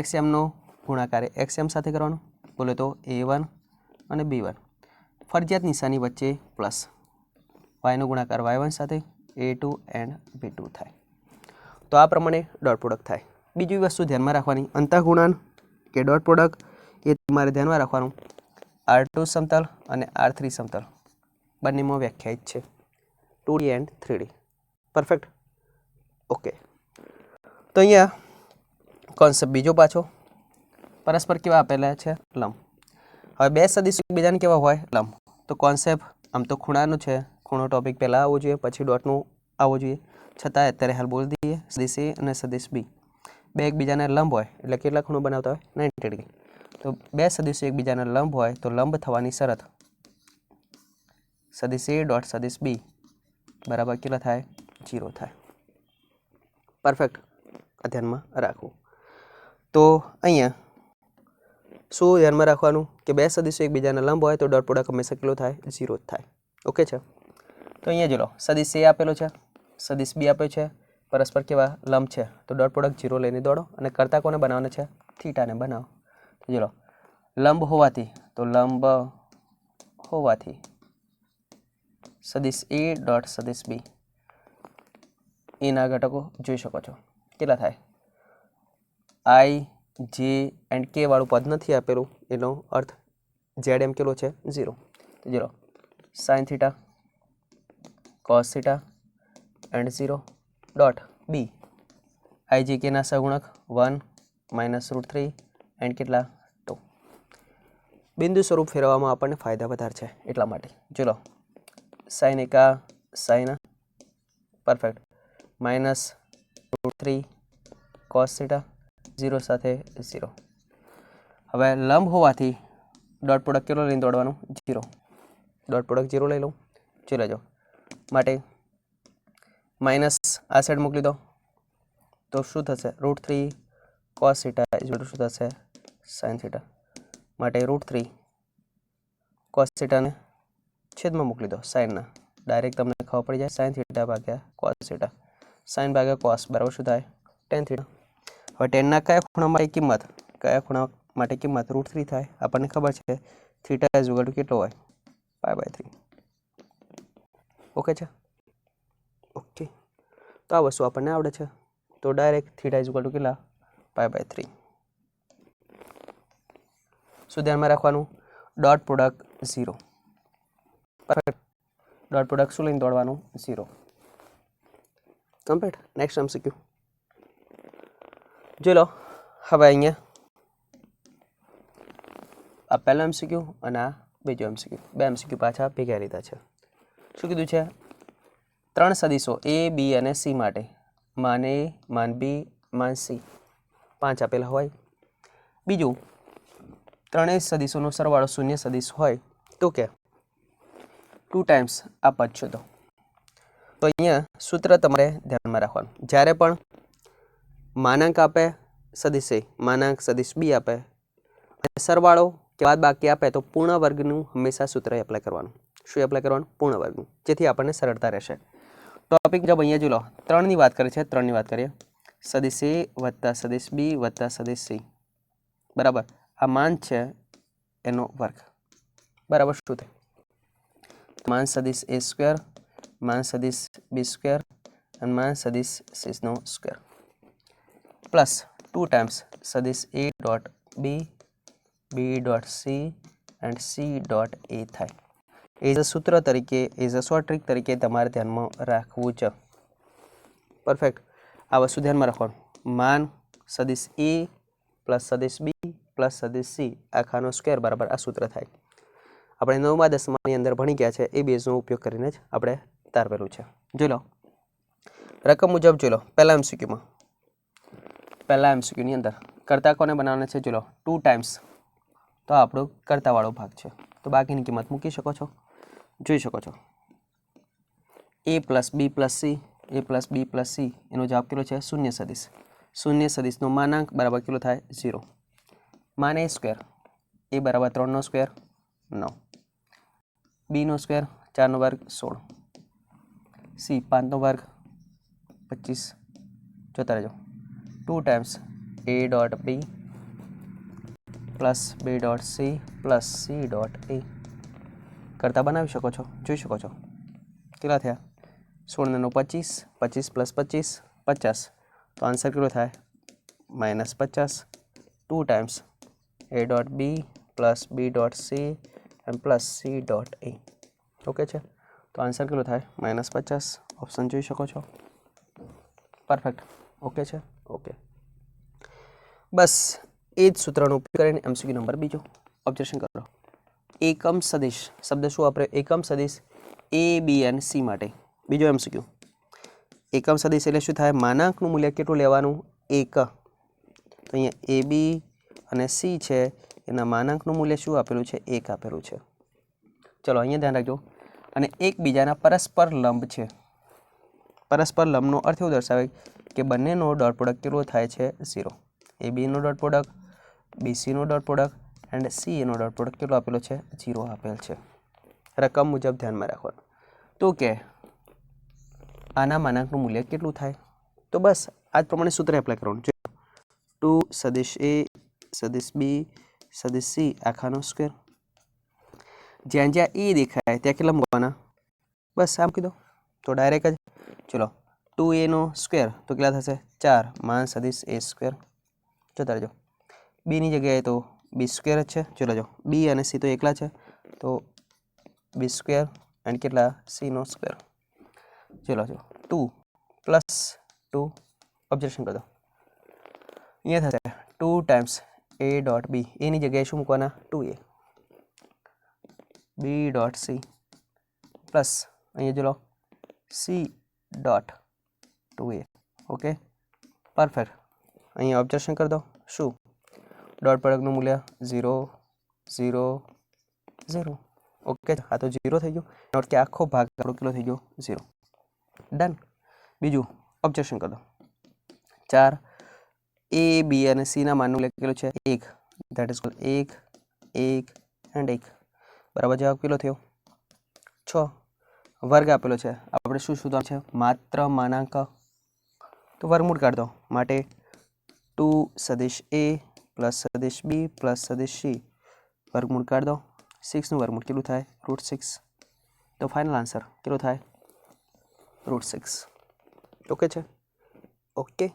xm નો ગુણાકાર xm સાથે કરવાનો બોલે તો a1 અને b1 ફરજિયાત નિશાની વચ્ચે પ્લસ y નો ગુણાકાર y1 સાથે a2 એન્ડ b2 થાય. તો આ પ્રમાણે ડોટ પ્રોડક્ટ થાય. બીજી વસ્તુ ધ્યાનમાં રાખવાની અંતઃગુણન કે ડોટ પ્રોડક્ટ એ તમારે ધ્યાનમાં રાખવાનું R2 સમતલ અને R3 સમતલ બંનેમાં વ્યાખ્યાયિત છે 2D and 3D. Perfect. Okay. તો અહીંયા કોન્સેપ્ટ બીજો પાછો પરસ્પર કેવા આપેલા છે લંબ. હવે બે સદિશ એકબીજાને કેવા હોય લંબ. તો કોન્સેપ્ટ આમ તો ખૂણાનો છે, ખૂણો ટોપિક પહેલાં આવવો જોઈએ પછી ડોટનું આવવો જોઈએ, છતાં અત્યારે હાલ બોલી દઈએ સદિશ a અને સદિશ b બે એકબીજાને લંબ હોય એટલે કેટલા ખૂણો બનાવતા હોય 90 ડિગ્રી. તો બે સદિશો એકબીજાને લંબ હોય તો લંબ થવાની શરત સદિશ a ડોટ સદિશ b બરાબર કેટલા થાય 0 થાય. પરફેક્ટ. ધ્યાનમાં રાખવું. તો અહીંયા શું ધ્યાનમાં રાખવાનું કે બે સદિશો એકબીજાને લંબ હોય તો ડોટ પ્રોડક્ટ હંમેશા કેટલો થાય 0 જ થાય. ઓકે છે. તો અહીંયા જોલો સદિશ a આપેલો છે, સદિશ b આપ્યો છે, પરસ્પર કેવા લંબ છે તો ડોટ પ્રોડક્ટ 0 લઈને દોડો અને કરતા કોને બનાવવાના છે થીટાને બનાવો. તો જોલો લંબ હોવાથી તો લંબ હોવાથી સદિશ a ડોટ સદિશ b એના ઘટકો જોઈ શકો છો કેટલા થાય i j એન્ડ k વાળું પદ નથી આપેલું એનો અર્થ z એમ કેટલો છે 0. તો જોલો sin theta cos theta and 0 dot b i j k ના સહગુણક 1 માઇનસ √3 એન્ડ કેટલા 2. બિંદુ સ્વરૂપ ફેરવવામાં આપણને ફાયદા વધારે છે એટલા માટે. ચલો sin એકા sin perfect minus √3 cos theta 0 સાથે 0. હવે લંબ હોવાથી ડોટ પ્રોડક્ટ કેટલો લઈને દોડવાનું 0. ડોટ પ્રોડક્ટ 0 લઈ લઉં. ચલો જો માટે માઇનસ આ સાઈડ મોકલી દો તો શું થશે √3 cos થીટા શું થશે sin થીટા. માટે √3 cos થીટાને છેદમાં મોકલી દો સાઇનના ડાયરેક્ટ તમને ખબર પડી જાય sin થીટા ભાગ્યા cos થીટા. sin ભાગ્યા cos બરાબર શું થાય tan થીટા. હવે ટેનના કયા ખૂણા માટે કિંમત √3 થાય આપણને ખબર છે થીટા ઇઝ ઇક્વલ ટુ કેટલો હોય π/3. ઓકે છે. ઓકે. તો આ વસ્તુ આપણને આવડે છે તો direct theta is equal to કેટલા π/3. શું ધ્યાનમાં રાખવાનું dot product 0. Perfect. Dot product શું લઈને દોડવાનું 0. કમ્પ્લીટ. નેક્સ્ટ MCQ જોઈ લો. હવે અહીંયા આ પહેલો MCQ અને આ બીજો MCQ બે MCQ પાછા ભેગા લીધા છે. શું કીધું છે 3 સદિશો a b અને c માટે માન a માન b માન c 5 આપેલા હોય. બીજું ત્રણેય સદિશોનો સરવાળો શૂન્ય સદિશ હોય તો કે 2 ટાઈમ્સ આ પદ શોધો. તો અહીંયા સૂત્ર તમારે ધ્યાનમાં રાખવાનું, જ્યારે પણ માનાંક આપે સદિશ એ, માનાંક સદિશ બી આપે અને સરવાળો કે બાદબાકી આપે તો પૂર્ણ વર્ગનું હંમેશા સૂત્ર એપ્લાય કરવાનું. શું એપ્લાય કરવાનું? પૂર્ણ વર્ગનું, જેથી આપણને સરળતા રહેશે. ટોપિક જબ અહીંયા જોઈ લો, 3ની વાત કરે છે. 3ની વાત કરીએ, સદિશ એ વત્તા સદિશ બી વત્તા સદિશ સી બરાબર આ માન છે એનો વર્ગ બરાબર શું થાય? માન સદિશ એ સ્ક્વેર, માન સદિશ બી સ્ક્વેર અને માન સદિશ સી નો સ્ક્વેર પ્લસ 2 ટાઈમ્સ સદિશ a dot b, b dot C and c dot a થાય. એઝ અ સૂત્ર તરીકે, એઝ અ શોર્ટ ટ્રીક તરીકે તમારે ધ્યાનમાં રાખવું છે. પરફેક્ટ. આ વસ્તુ ધ્યાનમાં રાખવાનું. માન સદિશ એ પ્લસ સદિશ બી પ્લસ સદિશ સી આખાનો સ્ક્વેર બરાબર આ સૂત્ર થાય. આપણે 9મા 10માની અંદર ભણી ગયા છે, એ બેઝનો ઉપયોગ કરીને જ આપણે તારવેલું છે. જોઈ લો રકમ મુજબ જોઈ લો. પહેલા એમસીક્યુમાં, પહેલા એમસીક્યુની અંદર કરતા કોને બનાવવાના છે? જોઈ લો 2 ટાઈમ્સ, તો આપણો કરતાવાળો ભાગ છે, તો બાકીની કિંમત મૂકી શકો છો. જોઈ શકો છો એ પ્લસ બી પ્લસ સી, એ પ્લસ બી પ્લસ સી એનો જવાબ કેટલો છે? શૂન્ય સદિશ. શૂન્ય સદિશનો માનાંક બરાબર કેટલો થાય? 0. માન એ સ્ક્વેર, એ બરાબર 3નો સ્ક્વેર 9, બીનો સ્ક્વેર 4નો વર્ગ 16, સી 5નો વર્ગ 25. જોતા રહેજો. 2 times A dot B plus B dot c plus C dot a કરતા બનાવી શકો છો. જોઈ શકો છો કેટલા થયા? 16 નો 25, 25 પ્લસ 25 50, તો આન્સર કેટલો થાય? -50. 2 times A dot B plus B dot C and plus C dot A. Okay છે, તો આન્સર કેટલો થાય? -50. ઓપ્શન જોઈ શકો છો. પરફેક્ટ. ઓકે છે. ઓકે, બસ એ જ સૂત્રનો ઉપયોગ કરીને એમસીક્યુ નંબર બીજો ઓબ્ઝર્વેશન કરો. એકમ સદિશ શબ્દ શું વાપરે? એકમ સદિશ એ બી એન્ડ સી માટે. બીજો એમસીક્યુ, એકમ સદિશ એટલે શું થાય? માનાંકનું મૂલ્ય કેટલું લેવાનું? 1. તો અહીંયા એ બી અને સી છે એના માનાંકનું મૂલ્ય શું આપેલું છે? 1 આપેલું છે. ચલો અહીંયા ધ્યાન રાખજો. અને એકબીજાના પરસ્પર લંબ છે. પરસ્પર લંબનો અર્થ એવું દર્શાવે કે બંનેનો ડોટ પ્રોડક્ટ કેટલો થાય છે? 0. એ બીનો ડોટ પ્રોડક્ટ, બીસીનો ડોટ પ્રોડક્ટ એન્ડ સી એનો ડોટ પ્રોડક્ટ કેટલો આપેલો છે? 0 આપેલ છે. રકમ મુજબ ધ્યાનમાં રાખવાનું. તો કે આના માનાંકનું મૂલ્ય કેટલું થાય? તો બસ આ જ પ્રમાણે સૂત્ર એપ્લાય કરવાનું છે. 2 સદિશ એ સદિશ બી સદિશ સી આખાનો સ્ક્વેર. જ્યાં જ્યાં એ દેખાય ત્યાં કેટલા મૂકવાના? બસ આમ કીધો તો ડાયરેક્ટ જ. ચલો 2a નો સ્ક્વેર તો કેટલા થશે? 4 માન સદિશ એ સ્ક્વેર. જોતા રહેજો. બીની જગ્યાએ તો બી સ્ક્વેર જ છે. ચલો જો બી અને સી તો એકલા છે, તો બી સ્ક્વેર એન્ડ કેટલા? સી નો સ્ક્વેર. ચલો જો 2 પ્લસ 2 ઓબ્ઝર્વેશન કરી દો. અહીંયા થશે 2 ટાઈમ્સ એ ડોટ બી, એની જગ્યાએ શું મૂકવાના? 2a. બી ડોટ સી પ્લસ અહીંયા જો લો c dot 2a. Okay, perfect. અહીંયા ઓબ્ઝર્વેશન કરી દો. શું? ડોટ પ્રોડક્ટનું મૂલ્ય 0 0 0. ઓકે, આ તો 0 થઈ ગયું. નોટ કે આખો ભાગ આપણો કેટલો થઈ ગયો? 0. ડન. બીજું ઓબ્ઝર્વેશન કરી દો. 4 એ બી અને સી ના માનનું મૂલ્ય કેટલું છે? 1. ધેટ ઇઝ 1 1 એન્ડ 1 બરાબર જવાબ કેટલો થયો? 6. વર્ગ આપેલો છે, આપણે શું શોધવાનું છે? માત્ર માનાંક. તો વર્ગમૂળ કાઢ દો. માટે 2 સદિશ એ પ્લસ સદિશ બી પ્લસ સદિશ સી વર્ગમૂળ કાઢ દો. 6નું વર્ગમૂળ કેટલું થાય? √6. તો ફાઇનલ આન્સર કેટલો થાય? √6. ઓકે છે. ઓકે,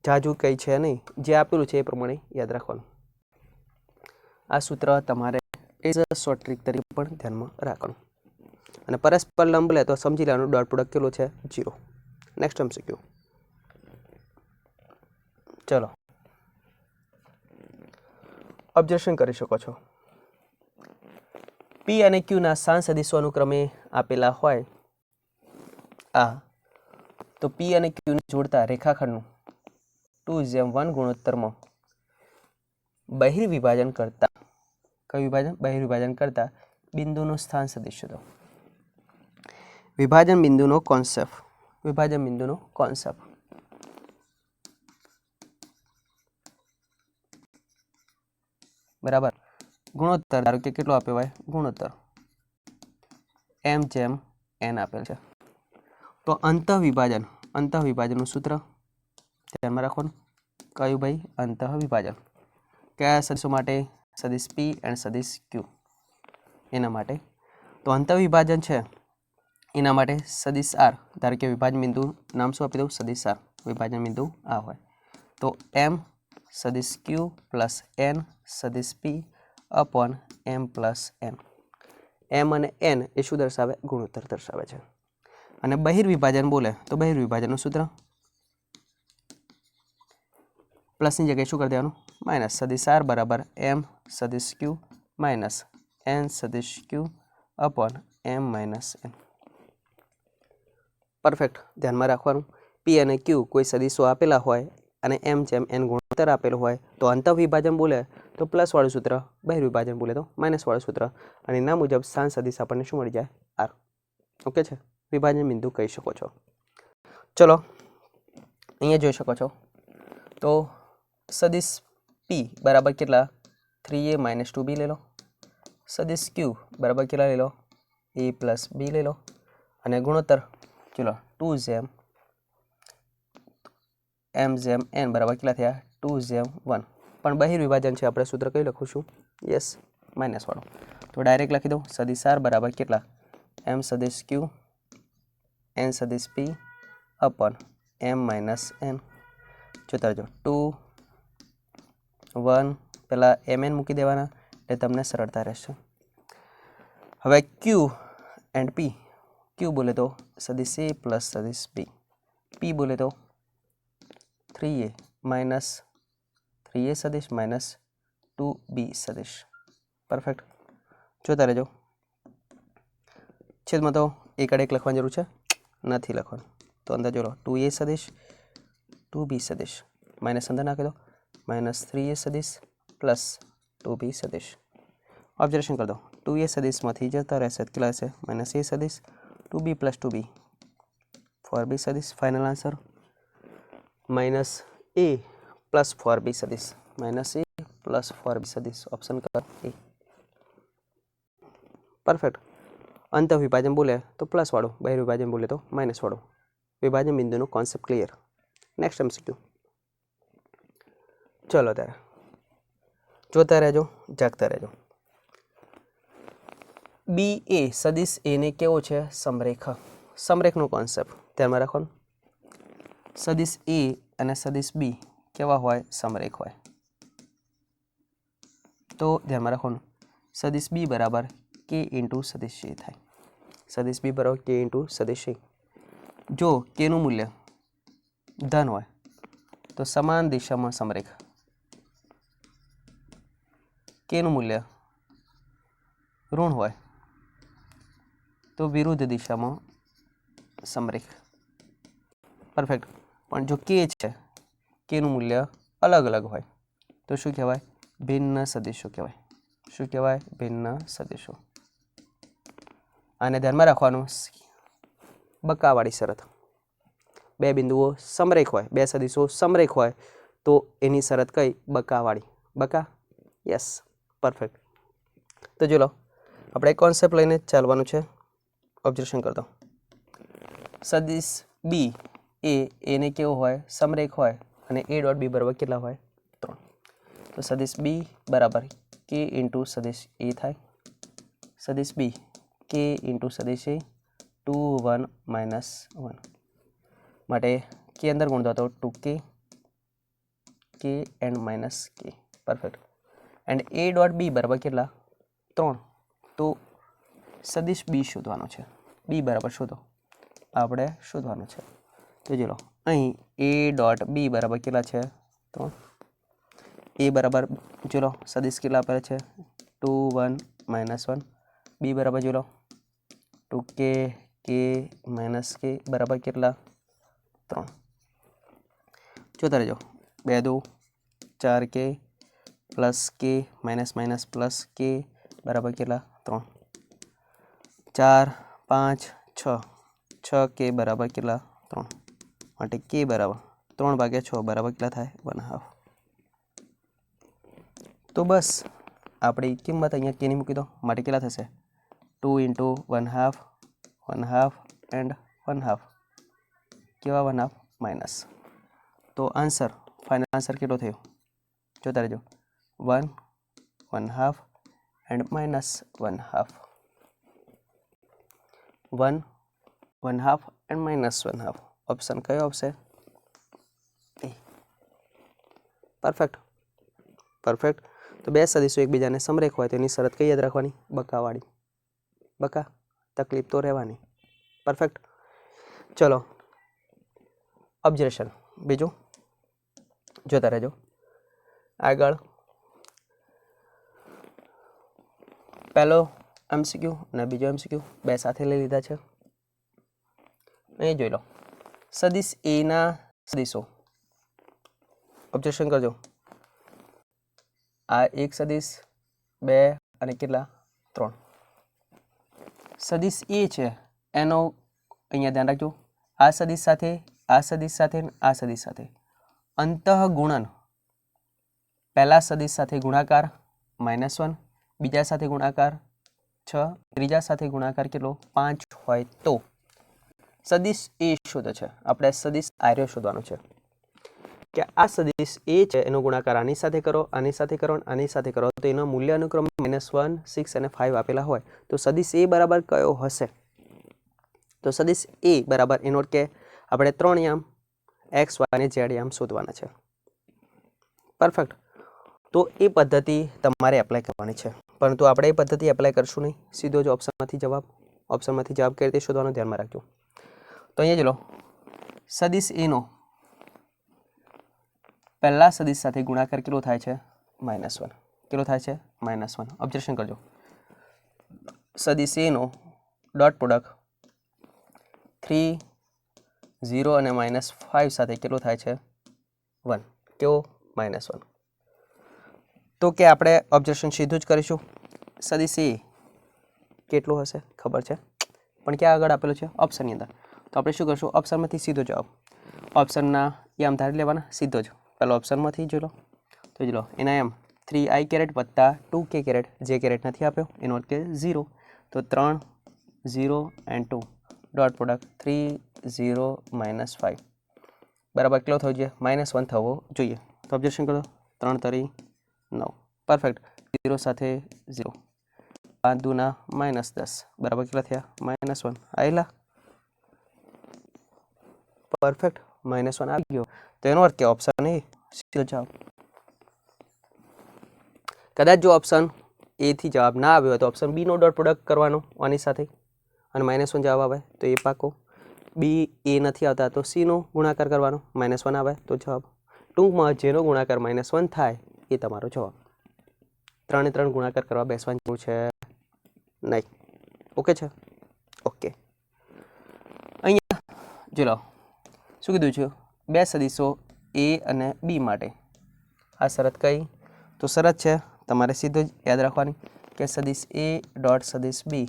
જાજુ કંઈ છે નહીં, જે આપેલું છે એ પ્રમાણે યાદ રાખવાનું. આ સૂત્ર તમારે એઝ અ શોર્ટ ટ્રીક તરીકે પણ ધ્યાનમાં રાખવાનું. અને પરસ્પર લંબ લે તો સમજી લેવાનું ડોટ પ્રોડક્ટ કેટલો છે? 0. Next MCQ. ચલો ઓબ્ઝર્વેશન કરી શકો છો. પી અને ક્યુના સ્થાન સદિશો અનુક્રમે આપેલા હોય આ, તો પી અને ક્યુને જોડતા રેખાખંડનું 2:1 ગુણોત્તરમાં બહિર્વિભાજન કરતા, કયું વિભાજન? બહિર્વિભાજન કરતા બિંદુનું સ્થાન સદિશ શોધો. વિભાજન બિંદુનો કોન્સેપ્ટ, વિભાજન બિંદુનો કોન્સેપ્ટ. બરાબર. ગુણોત્તર ધારો કે કેટલો આપ્યો હોય, ગુણોત્તર m/n આપેલ છે. તો અંતઃવિભાજનનું સૂત્ર ધ્યાનમાં રાખવાનું. કયું ભાઈ? અંતઃવિભાજન. કયા સદિશો માટે? સદિશ p એન્ડ સદિશ q, એના માટે. તો અંતઃવિભાજન છે એના માટે સદિશ r, ધારો કે વિભાજન બિંદુ નામ શું આપી દઉં? સદિશ r. વિભાજન બિંદુ આ હોય તો m સદિશ q પ્લસ n સદિશ p upon m plus n. m અને n એ શું દર્શાવે? ગુણોત્તર દર્શાવે છે. અને બહિર્વિભાજન બોલે તો બહિર્વિભાજનનું સૂત્ર પ્લસની જગ્યાએ શું કરી દેવાનું? માઇનસ. સદિશ r બરાબર m સદિશ q માઇનસ n સદિશ q upon m minus n. Perfect. ધ્યાનમાં રાખવાનું, p અને q કોઈ સદિશો આપેલા હોય અને m/n ગુણોત્તર આપેલો હોય તો અંતઃવિભાજન બોલે તો પ્લસવાળું સૂત્ર, બહિર્વિભાજન બોલે તો માઇનસવાળું સૂત્ર. અને એના મુજબ સ્થાન સદિશ આપણને શું મળી જાય? r. ઓકે છે? વિભાજન બિંદુ કહી શકો છો. ચલો અહીંયા જોઈ શકો છો તો સદિશ p બરાબર કેટલા? 3a - 2b લઈ લો. સદિશ q બરાબર કેટલા લઈ લો? a પ્લસ b લઈ લો. અને ગુણોત્તર ચલો 2 m/n બરાબર કેટલા થયા? 2/1. પણ બહિર્વિભાજન છે, આપણે સૂત્ર કઈ લખું છું? યસ, માઇનસવાળું. તો ડાયરેક્ટ લખી દઉં. સદિશ r બરાબર કેટલા? m સદિશ q n સદિશ p upon m minus n. જોતા રહેજો. 2 1 પહેલાં mn મૂકી દેવાના એટલે તમને સરળતા રહેશે. હવે q એન્ડ p. q બોલે તો સદિશ a પ્લસ સદિશ b. p બોલે તો 3a માઇનસ 3a સદિશ માઇનસ 2b સદિશ. પરફેક્ટ. જોતા રહેજો. છેદમાં તો એક આડે એક લખવાની જરૂર છે? નથી લખવાનું. તો અંદર જોડો 2a સદિશ 2b સદિશ માઇનસ અંદર નાખી દો માઇનસ 3a સદિશ પ્લસ 2b સદિશ. ઓબ્ઝર્વેશન કરી દો. 2a સદિશમાંથી જતા રહેશે કેટલા હશે? માઇનસ a સદિશ 2b પ્લસ 2b 4b સદિશ. Final answer minus a plus 4b સદિશ. માઇનસ a પ્લસ 4b સદિશ. ઓપ્શન કર એ. પરફેક્ટ. અંતઃવિભાજન બોલે તો પ્લસવાળું, બહિર્વિભાજન બોલે તો માઇનસવાળું. વિભાજન બિંદુનો કોન્સેપ્ટ ક્લિયર. Next MCQ. ચલો ત્યારે જોતા રહેજો, જાગતા રહેજો. BA સદિશ A ને કેવો છે? સમરેખ. સમરેખનો કોન્સેપ્ટ ધ્યાનમાં રાખવાનું. સદિશ A અને સદિશ B કેવા હોય? સમરેખ હોય. તો ધ્યાનમાં રાખવાનું, સદિશ B બરાબર k ઇન્ટુ સદિશ A થાય. સદિશ B બરાબર k ઇન્ટુ સદિશ A. જો k નું મૂલ્ય ધન હોય તો સમાન દિશામાં સમરેખ, k નું મૂલ્ય ઋણ હોય તો વિરુદ્ધ દિશામાં સમરેખ. પરફેક્ટ. પણ જો k છે, k નું મૂલ્ય અલગ અલગ હોય તો શું કહેવાય? ભિન્ન સદિશો કહેવાય. શું કહેવાય? ભિન્ન સદિશો. આને ધ્યાનમાં રાખવાનું. બકાવાળી શરત. બે બિંદુઓ સમરેખ હોય, બે સદિશો સમરેખ હોય તો એની શરત કઈ? બકાવાળી. બકા. Yes, perfect. તો જો લો, આપણે કોન્સેપ્ટ લઈને ચાલવાનું છે. ઓબ્ઝર્વેશન કરતો. સદિશ b એને કેવો હોય? સમરેખ હોય. અને a ડોટ b બરાબર કેટલા હોય? 3. તો સદિશ b બરાબર k ઇન્ટુ સદિશ a થાય. સદિશ b k ઇન્ટુ સદિશ a 2 1 માઇનસ 1 માટે k અંદર ગુણતો તો 2k k and minus k. Perfect. And a dot b બરાબર કેટલા? 3. તો સદિશ b શોધવાનો છે. b બરાબર શોધો, આપણે શોધવાનું છે. તો જો લો, અહીં a ડોટ b બરાબર કેટલા છે? 3. a બરાબર જો લો સદિશ કેટલા આપેલા છે? 2 1 માઇનસ 1. b બરાબર જો લો 2k k માઇનસ k બરાબર કેટલા? 3. જોતા રહેજો. 2 2 4k plus k minus minus plus k બરાબર કેટલા? 3. 4 5 6 6k બરાબર કેટલા 3 માટે k બરાબર 3/6 બરાબર કેટલા થાય 1/2. તો બસ આપણી કિંમત અહીંયા k ની મૂકી દો માટે કેટલા થશે 2 × 1/2 1/2 એન્ડ 1/2 કેવા 1/2 માઇનસ. તો આન્સર ફાઇનલ આન્સર કેટલો થયો જોતા રહેજો 1 1/2 and minus 1/2 1 1/2 and minus 1/2 option કયો આવશે એ. Perfect perfect. તો બે સદીશો એકબીજાને સમરેખ હોય તો એની શરત કઈ યાદ રાખવાની બકાવાળી. બકા તકલીફ તો રહેવાની. પરફેક્ટ. ચલો ઓબ્ઝર્વેશન બીજું જોતા રહેજો આગળ. પહેલો એમસીક્યુ અને બીજો એમસીક્યુ બે સાથે લઈ લીધા છે. અહીં જોઈ લો સદીશ એના સદીશો ઓબ્ઝર્વેશન કરજો. આ એક સદીશ બે અને કેટલા 3. સદીશ એ છે એનો અહીંયા ધ્યાન રાખજો આ સદીશ સાથે આ સદીશ સાથે આ સદીશ સાથે અંતઃગુણન પહેલા સદીશ સાથે ગુણાકાર -1 બીજા સાથે ગુણાકાર 6 ત્રીજા સાથે ગુણાકાર કેટલો 5 હોય તો સદીશ એ શોધો છે. આપણે સદીશ આર્ય શોધવાનું છે કે આ સદીશ એ છે એનો ગુણાકાર આની સાથે કરો આની સાથે કરો આની સાથે કરો તો એનો મૂલ્ય અનુક્રમે -1 6 અને 5 આપેલા હોય તો સદીશ એ બરાબર કયો હશે. તો સદીશ એ બરાબર એનો અર્થ કે આપણે 3 યામ x y અને z યામ શોધવાના છે. પરફેક્ટ. તો એ પદ્ધતિ તમારે એપ્લાય કરવાની છે પરંતુ આપણે એ પદ્ધતિ એપ્લાય કરશું નહીં સીધો જ ઓપ્શનમાંથી જવાબ કઈ રીતે શોધવાનું ધ્યાનમાં રાખજો. તો અહીંયા જ લો સદીશ એનો પહેલા સદીશ સાથે ગુણાકાર કેટલો થાય છે -1 કેટલો થાય છે -1. ઓબ્ઝર્વેશન કરજો સદીશ એનો ડોટ પ્રોડક્ટ 3 0 અને -5 સાથે કેટલો થાય છે 1 કેવો -1. તો કે આપણે ઓબ્ઝર્વેશન સીધું જ કરીશું સદીશ એ કેટલું હશે ખબર છે પણ ક્યાં આગળ આપેલું છે ઓપ્શનની અંદર. તો આપણે શું કરશું ઓપ્શનમાંથી સીધો જવાબ ઓપ્શનના એમ ધારી લેવાના સીધો જ પહેલો ઓપ્શનમાંથી જોઈ લો તો જોઈ લો એના એમ 3i કેરેટ વત્તા 2k કેરેટ જે કેરેટ નથી આપ્યો એનો અર્થ કે 0 તો 3 0 એન્ડ 2 ડોટ પ્રોડક્ટ 3 0 -5 બરાબર કેટલો થવો જોઈએ -1 થવો જોઈએ. તો ઓબ્ઝર્વેશન કરો 3 તરી 9 પરફેક્ટ 0 સાથે 0 5 દુના -10 બરાબર કેટલા થયા -1 આવેલા પરફેક્ટ -1 આવી ગયો. તો એનો અર્થ કે ઓપ્શન એ સીધો જવાબ. કદાચ જો ઓપ્શન એ થી જવાબ ના આવ્યો હોય તો ઓપ્શન બી નો ડોટ પ્રોડક્ટ કરવાનો આની સાથે અને -1 જવાબ આવે તો એ પાકો. બી એ નથી આવતા તો સી નો ગુણાકાર કરવાનો -1 આવે તો જવાબ. ટૂંકમાં જેનો ગુણાકાર -1 થાય એ તમારો જવાબ. 3 ને 3 ગુણાકાર કરવા બેસવાની જરૂર છે નહીં. ઓકે છે ઓકે. અહીંયા જો લો શું કીધું છે બે સદીશો એ અને બી માટે આ શરત કઈ તો શરત છે તમારે સીધું જ યાદ રાખવાની કે સદીશ એ ડોટ સદીશ બી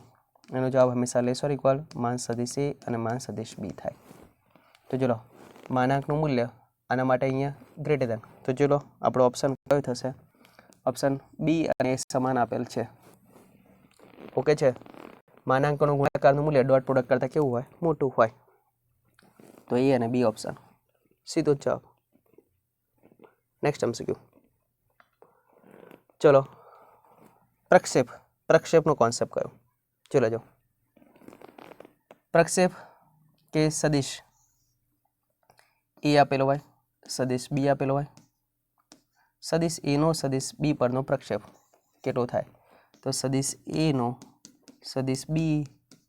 એનો જવાબ હંમેશા લેસ ઓર ઇક્વલ માન સદીશ એ અને માન સદીશ બી થાય. તો ચલો માનાંકનું મૂલ્ય આના માટે અહીંયા ગ્રેટર ધેન તો ચલો આપણો ઓપ્શન કયો થશે ઓપ્શન બી અને એ સમાન આપેલ છે. ઓકે છે માનાંકોનું ગુણાકારનું મૂલ્ય ડોટ પ્રોડક્ટ કરતાં કેવું હોય મોટું હોય તો એ અને બી ઓપ્શન સીધો જ જવાબ. નેક્સ્ટ એમસીક્યુ ચલો પ્રક્ષેપનો કોન્સેપ્ટ કયો ચલો જો પ્રક્ષેપ કે સદિશ એ આપેલો હોય સદિશ બી આપેલો હોય સદિશ એ નો સદિશ બી પરનો પ્રક્ષેપ કેટલો થાય તો સદિશ એ નો સદિશ બી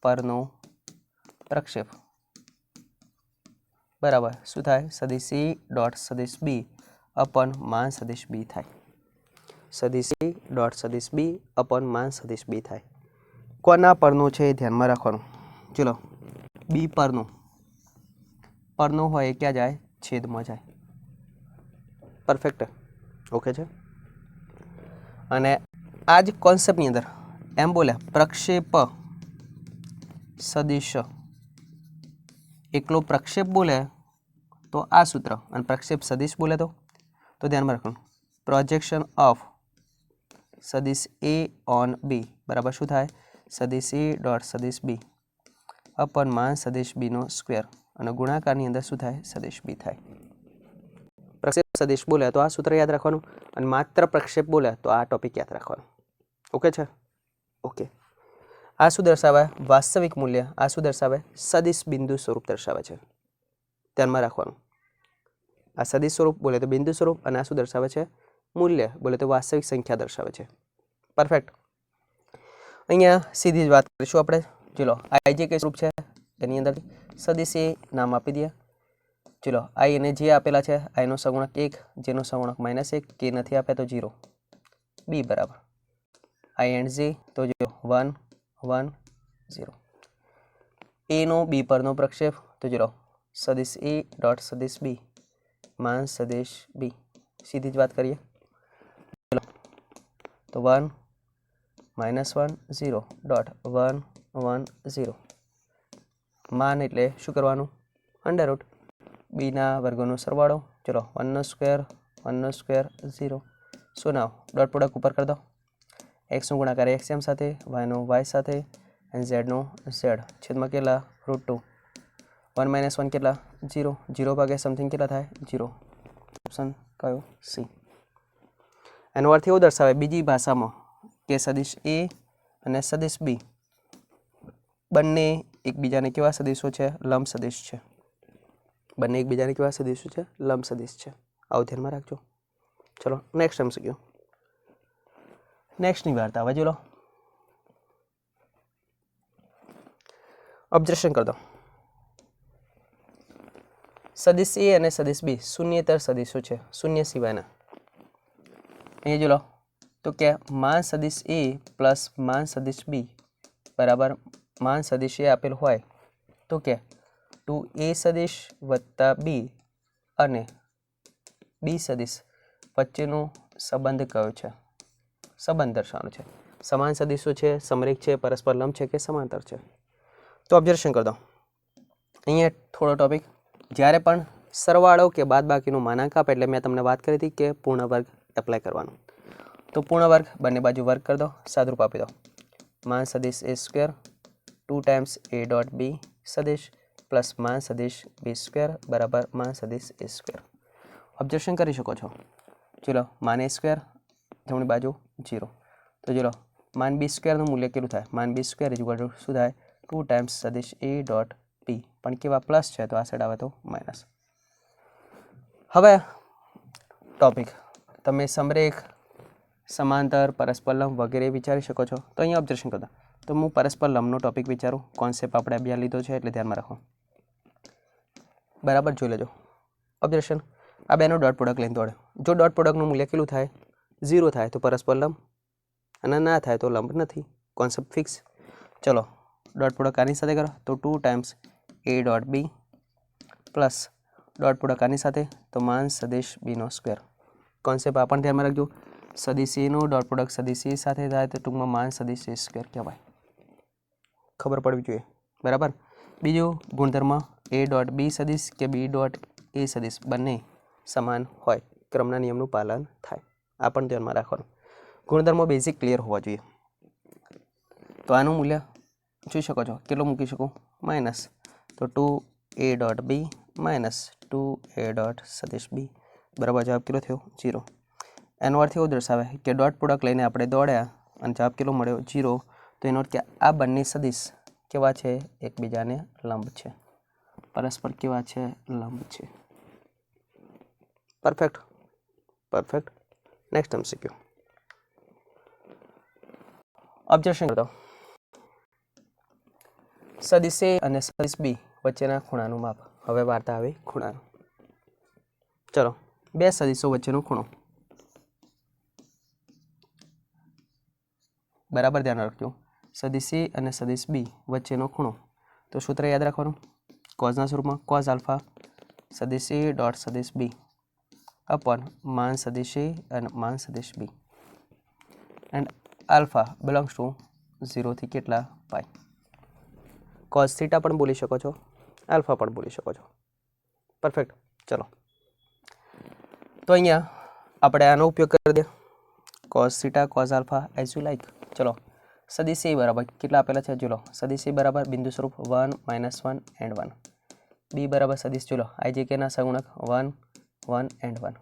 પરનો પ્રક્ષેપ બરાબર શું થાય સદિશ એ ડોટ સદિશ બી અપન માન સદિશ બી થાય. સદિશ એ ડોટ સદિશ બી અપન માન સદિશ બી થાય. કોના પરનું છે એ ધ્યાનમાં રાખવાનું. ચલો બી પરનું હોય એ ક્યાં જાય છેદમાં જાય. પરફેક્ટ ઓકે છે. અને આ જ કોન્સેપ્ટની અંદર એમ બોલ્યા પ્રક્ષેપ સદિશ એકલો પ્રક્ષેપ બોલે તો આ સૂત્ર, અને પ્રક્ષેપ સદિશ બોલે તો ધ્યાનમાં રાખવાનું પ્રોજેક્શન ઓફ સદિશ એ ઓન બી બરાબર શું થાય, સદિશ એ ડોટ સદિશ બી અપન માન સદિશ બીનો સ્ક્વેર, અને ગુણાકારની અંદર શું થાય, સદિશ બી થાય. પ્રક્ષેપ સદિશ બોલે તો આ સૂત્ર યાદ રાખવાનું, અને માત્ર પ્રક્ષેપ બોલે તો આ ટોપિક યાદ રાખવાનું. ઓકે છે? ઓકે. આ શું દર્શાવે, વાસ્તવિક મૂલ્ય. આ શું દર્શાવે, સદિશ બિંદુ સ્વરૂપ દર્શાવે છે. ધ્યાનમાં રાખવાનું. આ સદિશ સ્વરૂપ બોલે તો બિંદુ સ્વરૂપ, અને આ શું દર્શાવે છે, મૂલ્ય બોલે તો વાસ્તવિક સંખ્યા દર્શાવે છે. પરફેક્ટ. અહીંયા સીધી જ વાત કરીશું આપણે. ચલો આઈ જે કઈ સ્વરૂપ છે એની અંદર સદિશ એ નામ આપી દઈએ. ચલો આઈ અને જે આપેલા છે, આઈનો સગુણક 1, જેનો સગુણક -1, કે નથી આપ્યા તો 0, બી બરાબર આઈ એન્ડ જે તો જો 1 1 0. એ નો બી પરનો પ્રક્ષેપ તો ચલો સદિશ એ ડોટ સદિશ બી માન સદિશ બી, સીધી જ વાત કરીએ. ચલો તો 1 -1 0 ડોટ 1 1 0. માન એટલે શું કરવાનું, અંડર રૂટ બીના વર્ગોનો સરવાળો. ચલો 1 નો સ્ક્વેર 0. શું નાવ ડોટ પ્રોડક્ટ ઉપર કરી દો. એક્સનો ગુણાકાર એક્સએમ સાથે, વાયનો વાય સાથે, અને ઝેડનો ઝેડ. છેદમાં કેટલા, √2. 1 - 1 કેટલા, 0. 0 ભાગે સમથિંગ કેટલા થાય, 0. ઓપ્શન કયો, સી. એનો અર્થ એવો દર્શાવે બીજી ભાષામાં કે સદિશ એ અને સદિશ બી બંને એકબીજાને કેવા સદિશો છે, લંબ સદિશ છે. બંને એકબીજાને કેવા સદિશો છે, લંબ સદિશ છે. આવું ધ્યાનમાં રાખજો. ચલો નેક્સ્ટ MCQ. નેક્સ્ટની વાર્તા હવે જોલો. ઓબ્ઝર્વેશન કરી દો. સદિશ એ અને સદિશ બી શૂન્યેતર સદિશો છે, શૂન્ય સિવાયના. અહીંયા જોલો તો કે માન સદિશ એ પ્લસ માન સદિશ બી બરાબર માન સદિશ એ આપેલ હોય તો કે 2a સદિશ વત્તા બી અને બી સદિશ વચ્ચેનો સંબંધ કયો છે, સંબંધ દર્શાવવાનો છે. સમાન સદિશો છે, સમરેખ છે, પરસ્પર લંબ છે કે સમાંતર છે. તો ઓબ્ઝર્વેશન કરી દો. અહીંયા થોડો ટોપિક, જ્યારે પણ સરવાળો કે બાદબાકીનું માનાંક આપે એટલે મેં તમને વાત કરી હતી કે પૂર્ણ વર્ગ એપ્લાય કરવાનું. તો પૂર્ણ વર્ગ બંને બાજુ વર્ગ કરી દો, સાદરૂપ આપી દો. માન સદિશ a square 2 times A dot b સદિશ પ્લસ માન સદિશ બી સ્ક્વેર બરાબર માન સદિશ એ સ્ક્વેર. ઓબ્ઝર્વેશન કરી શકો છો. ચલો માન એ સ્ક્વેર જમણી બાજુ 0. તો ચલો માન બી સ્ક્વેરનું મૂલ્ય કેટલું થાય, માન બી સ્ક્વેર ઇઝ શું થાય, 2 ટાઈમ્સ સદિશ એ ડોટ બી, પણ કેવા પ્લસ છે તો આ સાઈડ આવે તો માઇનસ. હવે ટોપિક તમે સમરેખ, સમાંતર, પરસ્પર લંબ વગેરે વિચારી શકો છો. તો અહીંયા ઓબ્ઝર્વેશન કરતા તો હું પરસ્પર લંબનો ટોપિક વિચારું. કોન્સેપ્ટ આપણે અભ્યાસ લીધો છે એટલે ધ્યાનમાં રાખો. બરાબર જોઈ લેજો. ઓબ્ઝર્વેશન આ બેનો ડોટ પ્રોડક્ટ લઈને દોડે. જો ડોટ પ્રોડક્ટનું મૂલ્ય કેટલું થાય, 0 થાય તો પરસ્પર લંબ, અને ના થાય તો લંબ નથી. Concept fix. ચલો ડોટ પ્રોડક્ટ આની સાથે કરો તો 2 ટાઈમ્સ એ ડોટ બી પ્લસ ડોટ પ્રોડક્ટ આની સાથે તો માન સદિશ બીનો સ્ક્વેર. કોન્સેપ્ટ આ પણ ધ્યાનમાં રાખજો. સદિશ એનો ડોટ પ્રોડક્ટ સદિશ એ સાથે થાય તો ટૂંકમાં માન સદિશ એ સ્ક્વેર કહેવાય. ખબર પડવી જોઈએ. બરાબર. બીજું ગુણધર્મ એ ડોટ બી સદિશ કે બી ડોટ એ સદિશ બંને સમાન હોય, ક્રમના નિયમનું પાલન થાય. આ પણ ધ્યાનમાં રાખવાનું. ગુણધર્મો બેઝિક ક્લિયર હોવા જોઈએ. તો આનું મૂલ્ય જોઈ શકો છો, કેટલું મૂકી શકું, માઇનસ. તો 2a dot B minus 2a dot સદિશ બી બરાબર જવાબ કેટલો થયો, 0. એનો અર્થ એવો દર્શાવે કે ડોટ પ્રોડક્ટ લઈને આપણે દોડ્યા અને જવાબ કેટલો મળ્યો, 0. તો એનો અર્થ કે આ બંને સદિશ કેવા છે, એકબીજાને લંબ છે, પરસ્પર કેવા છે, લંબ છે. Perfect. Perfect. Next MCQ. Observation કરો. સદિશ એ અને સદિશ બી વચ્ચેના ખૂણાનું માપ. હવે વાર્તા આવી ખૂણાનું. ચલો બે સદિશો વચ્ચેનો ખૂણો. બરાબર ધ્યાન રાખજો. સદિશ એ અને સદિશ બી વચ્ચેનો ખૂણો. તો સૂત્ર યાદ રાખવાનું, કોઝના સ્વરૂપમાં કોઝ આલ્ફા સદિશ એ ડોટ સદિશ બી અપોન માન સદિશ એ અને માન સદિશ બી, એન્ડ આલ્ફા બિલોંગ્સ ટુ 0 થી કેટલા પાઈ. કોઝ થીટા પણ બોલી શકો છો. આલ્ફા પણ બોલી શકો છો. પરફેક્ટ. ચલો તો અહીંયા આપણે આનો ઉપયોગ કરી દે cos theta cos alpha as you like. ચલો સદિશ એ બરાબર કેટલા આપેલા છે ચલો સદિશ એ બરાબર બિંદુ સ્વરૂપ 1 -1 એન્ડ 1. બી બરાબર સદિશ ચલો આઈ જે કેના સહગુણક 1 1 એન્ડ 1.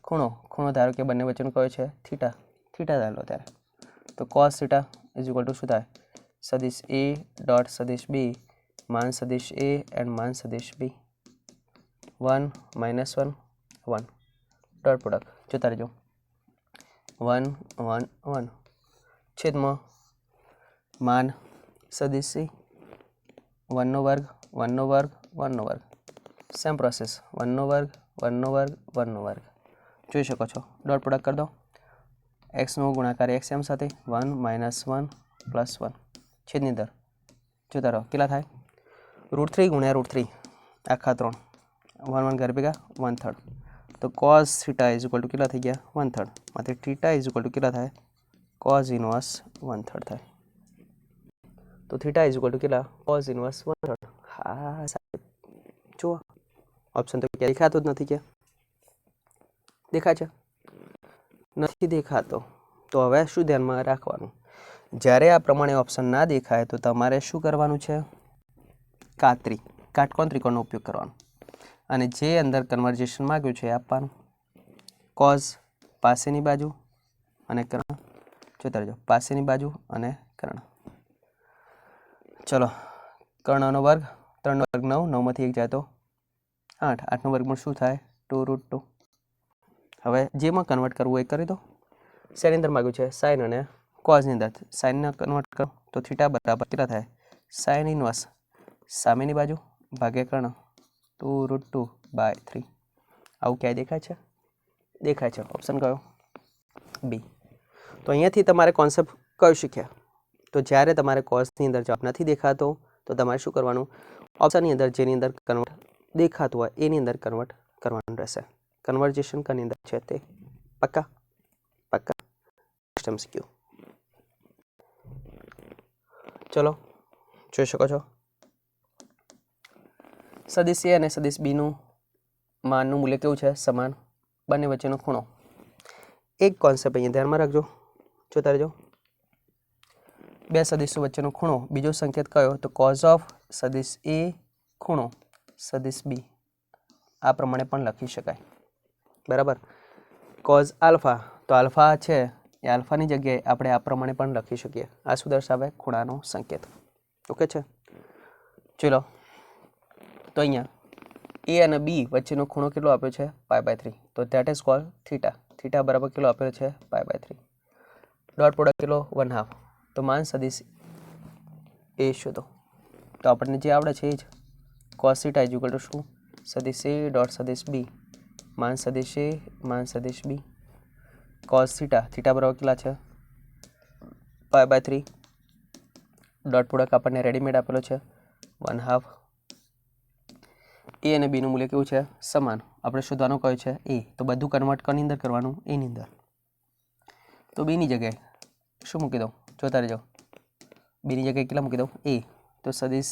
ખૂણો ધારો કે બંને વચ્ચેનો કયો છે થીટા. થીટા ધારો ત્યારે તો cos theta is equal to શું થાય સદિશ એ ડોટ સદિશ બી માન સદિશ એ એન્ડ માન સદિશ બી 1 -1 1 ડોટ પ્રોડક્ટ જોતા રહેજો 1 1 1 છેદમાં માન સદિશ સી 1 નો વર્ગ 1 નો વર્ગ 1 નો વર્ગ. સેમ પ્રોસેસ 1 નો વર્ગ 1 નો વર્ગ 1 નો વર્ગ જોઈ શકો છો. ડોટ પ્રોડક્ટ કરી દો એક્સનો ગુણાકાર એક્સ એમ સાથે 1 -1 +1 છેદની અંદર જોતા રહો કેટલા થાય √3 ગુણ્યા √3 આખા 3 1 1 ઘર ભેગા 1/3. તો cos theta is equal to કેટલા થઈ ગયા 1/3 માંથી થીટા ઇઝ ઇક્વલ ટુ કેટલા થાય cos ઇનવર્સ 1/3 થાય. તો થીટા ઇઝ ઇક્વલ ટુ કેટલા cos ઇનવર્સ 1/3. હા સાહેબ જુઓ ઓપ્શન તો ક્યાં દેખાતો જ નથી કે દેખાય છે નથી દેખાતો. તો હવે શું ધ્યાનમાં રાખવાનું જ્યારે આ પ્રમાણે ઓપ્શન ના દેખાય તો તમારે શું કરવાનું છે કાટકોણ ત્રિકોણનો ઉપયોગ કરવાનો અને જે અંદર કન્વર્જેશન માંગ્યું છે આપવાનું. કોઝ પાસેની બાજુ અને કર્ણ જોતા રહેજો પાસેની બાજુ અને કર્ણ. ચલો કર્ણનો વર્ગ 3 નો વર્ગ 9 9 માંથી 1 જાય તો 8 8 નો વર્ગમૂળ શું થાય 2√2. હવે જેમાં કન્વર્ટ કરવું એ કરી દો. શેની અંદર માંગ્યું છે સાઇન અને કોઝની અંદર સાઇનને કન્વર્ટ કરો તો થીટા બરાબર કેટલા થાય સાઇન ઇનવર્સ સામેની બાજુ ભાગ્યા કર્ણ 2√2/3. આવું ક્યાંય દેખાય છે દેખાય છે ઓપ્શન કયો બી. તો અહીંયાથી તમારે કોન્સેપ્ટ કયો શીખ્યા તો જ્યારે તમારે કોઝની અંદર જવાબ નથી દેખાતો તો તમારે શું કરવાનું ઓપ્શનની અંદર જેની અંદર કન્વર્ટ દેખાતું હોય એની અંદર કન્વર્ટ કરવાનું રહેશે. કન્વર્જેશન કની અંદર છે તે પક્કા પક્કા MCQ. ચલો જોઈ શકો છો સદિશ એ અને સદિશ બીનું માનનું મૂલ્ય કેવું છે સમાન બંને વચ્ચેનો ખૂણો. એક કોન્સેપ્ટ અહીંયા ધ્યાનમાં રાખજો જોતા રહેજો બે સદિશો વચ્ચેનો ખૂણો બીજો સંકેત કયો તો કોઝ ઓફ સદિશ એ ખૂણો સદિશ બી આ પ્રમાણે પણ લખી શકાય બરાબર. કોઝ આલ્ફા તો આલ્ફા છે એ આલ્ફાની જગ્યાએ આપણે આ પ્રમાણે પણ લખી શકીએ. આ શું દર્શાવે ખૂણાનો સંકેત. ઓકે છે ચલો તો અહીંયા એ અને બી વચ્ચેનો ખૂણો કેટલો આપ્યો છે π/3 તો that is called theta. Theta બરાબર કેટલો આપ્યો છે π/3. ડોટ પ્રોડક્ટ કેટલો 1/2 તો માન સદિશ એ શોધો તો આપણને જે આવડે છે એ જ cos theta is equal to શું સદિશ એ ડોટ સદિશ બી માન સદિશ એ માન સદિશ બી cos થીટા થીટા બરાબર કેટલા છે π/3. ડોટ પ્રોડક્ટ આપણને રેડીમેડ આપેલો છે 1/2. એ અને બીનું મૂલ્ય કેવું છે સમાન આપણે શોધવાનું કયું છે એ તો બધું કન્વર્ટ કોની અંદર કરવાનું એની અંદર. તો બીની જગ્યાએ શું મૂકી દઉં જોતા રહેજો બીની જગ્યાએ કેટલા મૂકી દઉં એ તો સદિશ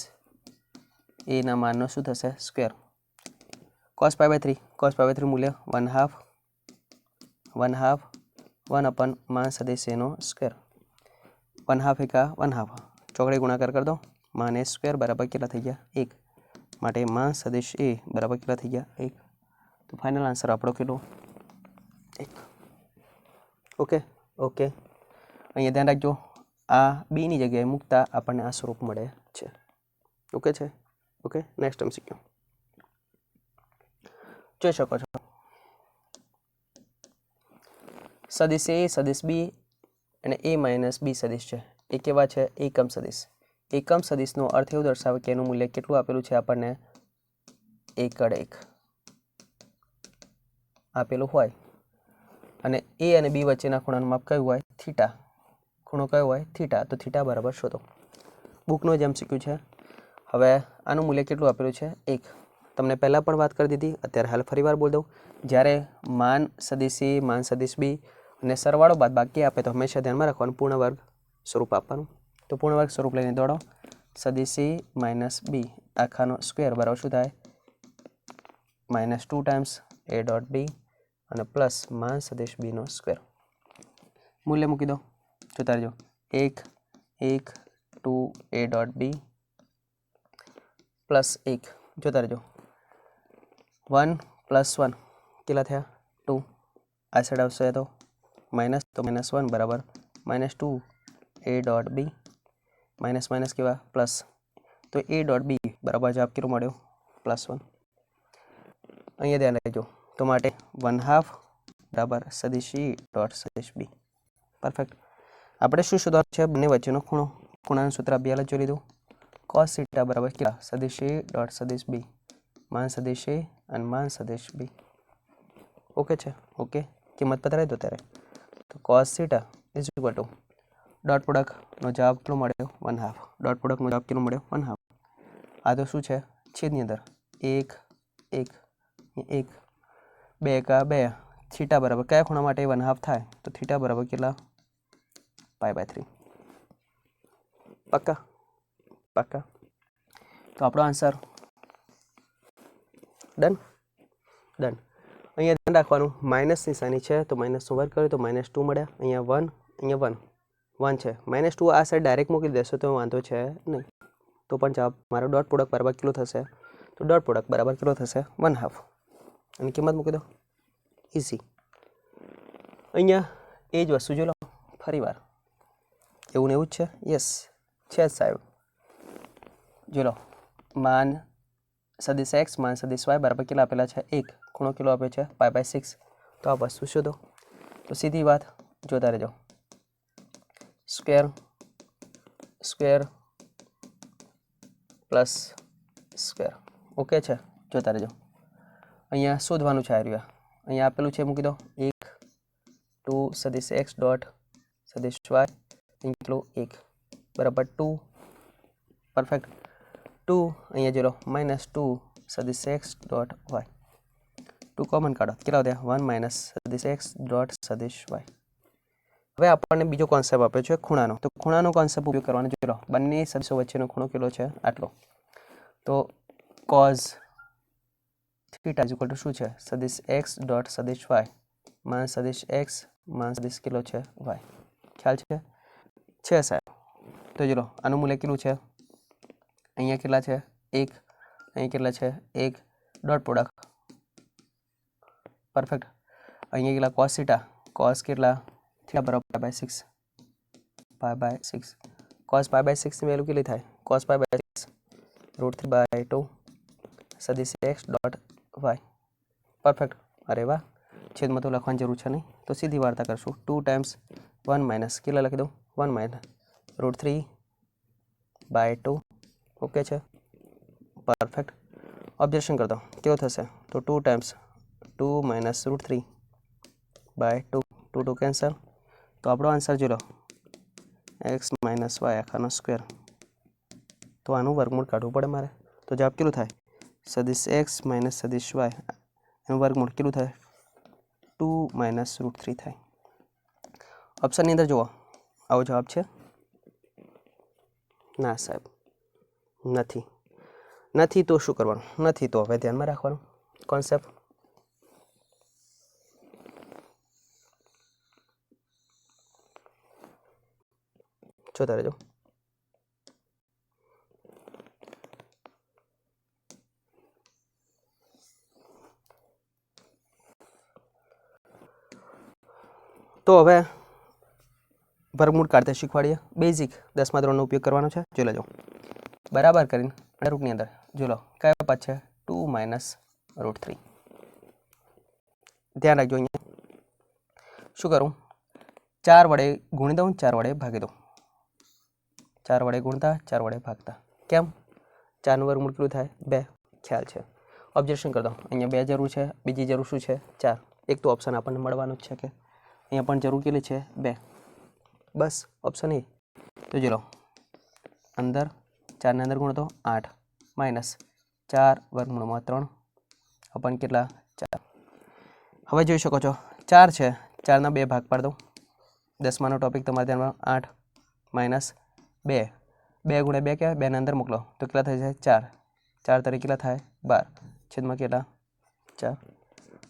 એના માનનો શું થશે સ્ક્વેર cos π/3 cos π/3 મૂલ્ય 1/2 1/2 માન સદિશ એનો સ્ક્વેર 1/2 એકા 1/2 ચોકડે ગુણાકાર કરી દો માન એ સ્ક્વેર બરાબર કેટલા થઈ ગયા 1 માટે માન સદિશ એ બરાબર કેટલા થઈ ગયા 1. તો ફાઇનલ આન્સર આપણો કેટલો 1. ઓકે ઓકે અહીંયા ધ્યાન રાખજો આ બીની જગ્યાએ મૂકતા આપણને આ સ્વરૂપ મળે છે. ઓકે છે ઓકે નેક્સ્ટ MCQ જોઈ શકો છો સદિશ એ સદિશ બી અને a - b સદિશ છે એ કેવા છે એકમ સદિશ. એકમ સદિશનો અર્થ એવું દર્શાવે કે એનું મૂલ્ય કેટલું આપેલું છે આપણને 1/1 આપેલું હોય અને a અને b વચ્ચેના ખૂણાનું માપ કયું હોય થીટા. ખૂણો કયો હોય થીટા તો થીટા બરાબર શોધો. બુકનો જ MCQ છે. હવે આનું મૂલ્ય કેટલું આપેલું છે 1. તમને પહેલાં પણ વાત કરી દીધી અત્યારે હાલ ફરીવાર બોલ દઉં જ્યારે માન સદિશ એ માન સદિશ બી અને સરવાળો બાદ બાકી આપે તો હંમેશા ધ્યાનમાં રાખવાનું પૂર્ણ વર્ગ સ્વરૂપ આપવાનું. તો પૂર્ણ વર્ગ સ્વરૂપ લઈને દોડો સદિશ એ - બી આખાનો સ્ક્વેર બરાબર શું થાય -2 ટાઈમ્સ a ડોટ b અને પ્લસ માન સદિશ b નો સ્ક્વેર. મૂલ્ય મૂકી દો, જોતા રહેજો. 1 1 2 a ડોટ b પ્લસ 1, જોતા રહેજો. 1 પ્લસ 1 કેટલા થયા 2, આ સાઈડ આવશે તો માઇનસ, તો -1 બરાબર -2 a dot b minus minus કેવા પ્લસ, તો a ડોટ b બરાબર જવાબ કેટલો મળ્યો +1. અહીંયા ધ્યાન રાખજો, તો માટે 1/2 બરાબર સદિશ e ડોટ સદિશ b. પરફેક્ટ. આપણે શું શોધવાનું છે? બંને વચ્ચેનો ખૂણો. ખૂણાનું સૂત્ર આપણે જોઈ લીધું. cos θ બરાબર કેટલા સદિશ a ડોટ સદિશ b, માન સદિશ a અને માન સદિશ b. ઓકે છે? ઓકે, કિંમત પતાવી દો ત્યારે. તો cos θ is equal to dot પ્રોડક્ટનો જવાબ કેટલો મળ્યો 1/2. ડોટ પ્રોડક્ટનો જવાબ કેટલો મળ્યો 1/2. આ તો શું છે? છેદની અંદર 1 1 1 2 કા 2. થીટા બરાબર કયા ખૂણા માટે 1/2 થાય? તો થીટા બરાબર કેટલા π/3. પક્કા? પક્કા. તો આપણો આન્સર ડન. ડન. અહીંયા ધ્યાન રાખવાનું, માઇનસ નિશાની છે તો માઇનસનો વર્ગ કર્યો તો -2 મળ્યા. અહીંયા 1, અહીંયા 1 1 છે. -2 આ સાઈડ ડાયરેક્ટ મૂકી દેશો તો વાંધો છે નહીં. તો પણ જવાબ મારો ડોટ પ્રોડક્ટ બરાબર કેટલો થશે? તો ડોટ પ્રોડક્ટ બરાબર કેટલો થશે 1/2. અને કિંમત મૂકી દો. ઇઝી. અહીંયા એ જ વસ્તુ જો લો ફરી વાર. એવું ને એવું જ છે? યસ છે સાહેબ. જો લો, માન સદિશ x માન સદિશ y બરાબર કેટલા આપેલા છે 1, ખૂણો કેટલો આપ્યો છે π/6. તો આ વસ્તુ શોધો. તો સીધી વાત, જોતા રહેજો. Square square plus square. Okay છે? જોતા રહેજો. અહીંયા શોધવાનું છે. અહીંયા આપેલું છે, મૂકી દો. 1 2 સદિશ x ડોટ સદિશ y કેટલું 1 બરાબર 2. પરફેક્ટ. 2 અહીંયા જોડો -2 સદિશ x ડોટ y. 2 કોમન કાઢો, કેટલા થયા 1 સદિશ x ડોટ સદિશ y. હવે આપણને બીજો કોન્સેપ્ટ આપ્યો છે ખૂણાનો. તો ખૂણાનો કોન્સેપ્ટ ઉપયોગ કરવાનો. જોડો બંને સદિશો વચ્ચેનો ખૂણો કેટલો છે? આટલો. તો cos θ ઇઝ ઇક્વલ ટુ શું છે? સદિશ x ડોટ સદિશ y માન સદિશ x માન સદિશ કેટલો છે y. ખ્યાલ છે? છે સાહેબ. તો ચલો આનું મૂલ્ય કેટલું છે? અહીંયા કેટલા છે 1, અહીંયા કેટલા છે 1. Dot product. પરફેક્ટ. અહીંયા કેટલા cos θ, cos કેટલા θ બરાબર π/6 π/6. cos π/6 ની વેલ્યુ કેટલી થાય? cos π/6 √3/2 સદિશ x ડોટ y. પરફેક્ટ. અરે વાહ, છેદમાં તો લખવાની જરૂર છે નહીં, તો સીધી વાર્તા કરશું. 2 ટાઈમ્સ 1 માઇનસ કેટલા લખી દઉં 1 માઇનસ √3/2. ઓકે છે? પરફેક્ટ. ઓબ્ઝર્વેશન કરતો કેવો થશે? તો 2 ટાઈમ્સ 2 માઇનસ √3/2, 2 2 કેન્સલ. તો આપણો આન્સર જોઈ લો x માઇનસ y આખાનો સ્ક્વેર. તો આનું વર્ગમૂળ કાઢવું પડે મારે. તો જવાબ કેટલું થાય? સદિશ x માઇનસ સદિશ y એનું વર્ગમૂળ કેટલું થાય? 2 માઇનસ √3 થાય. ઓપ્શનની અંદર જુઓ, આવો જવાબ છે? ના સાહેબ, નથી. નથી તો શું કરવાનું? નથી તો હવે ધ્યાનમાં રાખવાનું કોન્સેપ્ટ. જોતા રહેજો. તો હવે વર્ગમૂળ કાઢતા શીખવાડીએ. બેઝિક 10મા ધોરણનો ઉપયોગ કરવાનો છે. જોઈ લેજો. બરાબર કરીને રૂટની અંદર જોઈ લો કયા પદ છે 2 માઇનસ √3. ધ્યાન રાખજો. અહીંયા શું કરું? 4 વડે ગુણી દઉં, 4 વડે ભાગી દઉં. 4 વડે ગુણતા, 4 વડે ભાગતા. કેમ? 4નું વર્ગમૂળ કેટલું થાય? 2. ખ્યાલ છે? ઓબ્ઝર્વેશન કરી દો. અહીંયા 2 જરૂર છે, બીજી જરૂર શું છે? 4. એક તો ઓપ્શન આપણને મળવાનું જ છે કે અહીંયા પણ જરૂર કેટલી છે? 2. બસ ઓપ્શન એ. તો જો લો અંદર 4 ને અંદર ગુણો તો 8 માઇનસ 4 વર્ગમૂળમાં 3 अपन કેટલા 4. હવે જોઈ શકો છો 4 છે, 4 ના 2 ભાગ પાડ દો. 10માનો ટોપિક તમારા ધ્યાનમાં 8 માઇનસ 2 2 ગુણ્યા 2 क्या 2 ને અંદર મોકલો તો કેટલા થઈ જાય 4. 4 તરીકે કેટલા થાય 12 છેદમાં કેટલા 4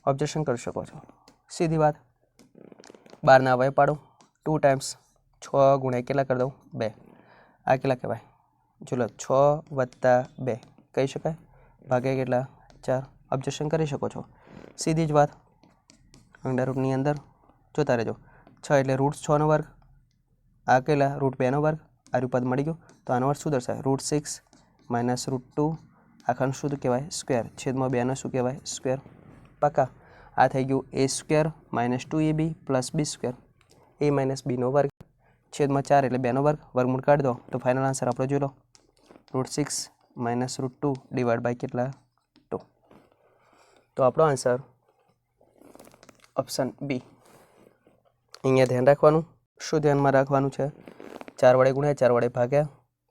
ઓબ્જેક્શન કરી શકો છો સીધી વાત 12 ના અવયવ પાડો 2 ટાઈમ્સ 6 ગુણ્યા કેટલા કરી દઉં 2 આ કેટલા કહેવાય ચલો 6 વત્તા 2 કહી શકાય ભાગ્યા કેટલા 4 ઓબ્જેક્શન કરી શકો છો સીધી જ વાત અંડર રૂટની અંદર જોતા રહેજો 6 એટલે રૂટ 6 નો વર્ગ આ કેટલા રૂટ 2 નો વર્ગ આ રૂપદ મળી ગયું તો આનો અર્થ શું દર્શાવે રૂટ 6 માઇનસ રૂટ 2 આખાનું શું કહેવાય સ્ક્વેર છેદમાં 2 નો શું કહેવાય સ્ક્વેર પાકા આ થઈ ગયું a સ્ક્વેર minus 2ab plus b square a minus b નો વર્ગ છેદમાં 4 એટલે 2 નો વર્ગ વર્ગમૂળ કાઢી દો તો ફાઇનલ આન્સર આપણો જોઈ લો root 6 minus root 2 divide by કેટલા 2 તો આપણો આન્સર ઓપ્શન બી અહીંયા ધ્યાન રાખવાનું શું ધ્યાનમાં રાખવાનું છે 4 વડે ગુણ્યા 4 વડે ભાગ્યા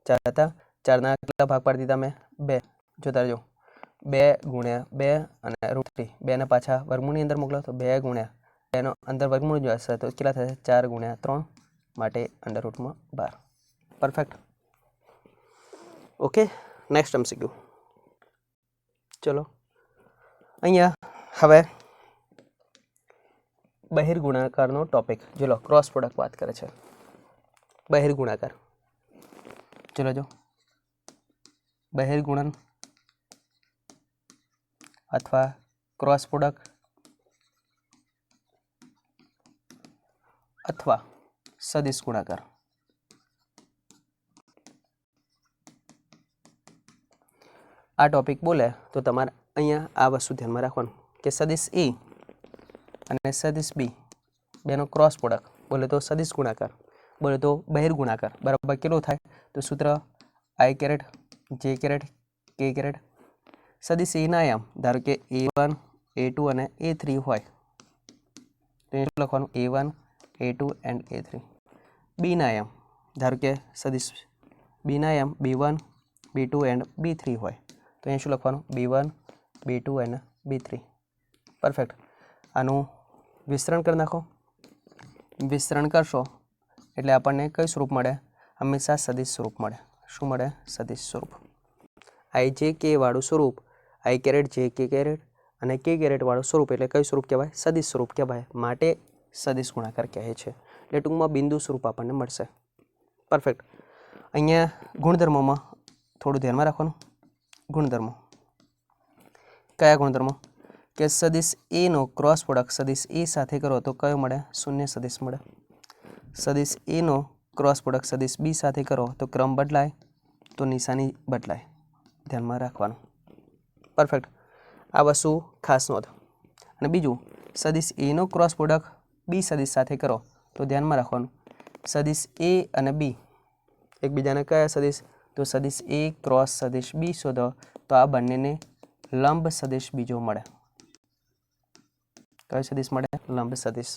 4 હતા 4 ના કેટલા ભાગ પાડી દીધા મેં 2 જોતા રહેજો 2 ગુણ્યા 2 અને રૂટ 3 2 ને પાછા વર્ગમૂળની અંદર મોકલો તો 2 ગુણ્યા 2 નો અંદર વર્ગમૂળ જો હશે તો કેટલા થશે 4 ગુણ્યા 3 માટે અંડર રૂટમાં 12 પરફેક્ટ ઓકે નેક્સ્ટ MCQ ચલો અહીંયા હવે બહિર્ગુણાકારનો ટોપિક ચલો ક્રોસ પ્રોડક્ટ વાત કરે છે બહિર્ગુણાકાર ચલો જો બહિર્ગુણન અથવા ક્રોસ પ્રોડક્ટ અથવા સદિશ ગુણાકાર આ ટોપિક બોલે તો તમારે અહીંયા આ વસ્તુ ધ્યાનમાં રાખવાનું કે સદિશ એ અને સદિશ બી બેનો ક્રોસ પ્રોડક્ટ બોલે તો સદિશ ગુણાકાર બોલે તો બહિર્ગુણાકાર બરાબર કેટલો થાય તો સૂત્ર i caret j caret k caret સદિશ એ ના આયામ ધારો કે a1 a2 અને a3 હોય તો એ લખવાનું a1 a2 and a3 b ના આયામ ધારો કે સદિશ b ના આયામ b1 b2 and b3 હોય તો અહીં શું લખવાનું b1 b2 and b3 perfect આનું વિસ્તરણ કરી નાખો વિસ્તરણ કરશો એટલે આપણને કયું સ્વરૂપ મળે હંમેશા સદિશ સ્વરૂપ મળે શું મળે સદિશ સ્વરૂપ i j k વાળું સ્વરૂપ i caret j k caret અને k કેરેટ વાળું સ્વરૂપ એટલે કયું સ્વરૂપ કહેવાય સદિશ સ્વરૂપ કહેવાય માટે સદિશ ગુણાકાર કહે છે એટલે ટૂંકમાં બિંદુ સ્વરૂપ આપણને મળશે પરફેક્ટ અહીંયા ગુણધર્મોમાં થોડું ધ્યાનમાં રાખવાનું ગુણધર્મો કયા ગુણધર્મો કે સદિશ a નો ક્રોસ પ્રોડક્ટ સદિશ a સાથે કરો તો કયો મળે શૂન્ય સદિશ મળે સદિશ a નો ક્રોસ પ્રોડક્ટ સદિશ b સાથે કરો તો ક્રમ બદલાય તો નિશાની બદલાય ધ્યાનમાં રાખવાનું પરફેક્ટ આ વસ્તુ ખાસ નોંધ અને બીજું સદિશ a નો ક્રોસ પ્રોડક્ટ b સદિશ સાથે કરો તો ધ્યાનમાં રાખવાનું સદિશ a અને b એકબીજાને કયા સદિશ તો સદિશ a ક્રોસ સદિશ b શોધો તો આ બંનેને લંબ સદિશ બીજો મળે કયો સદિશ મળે લંબ સદિશ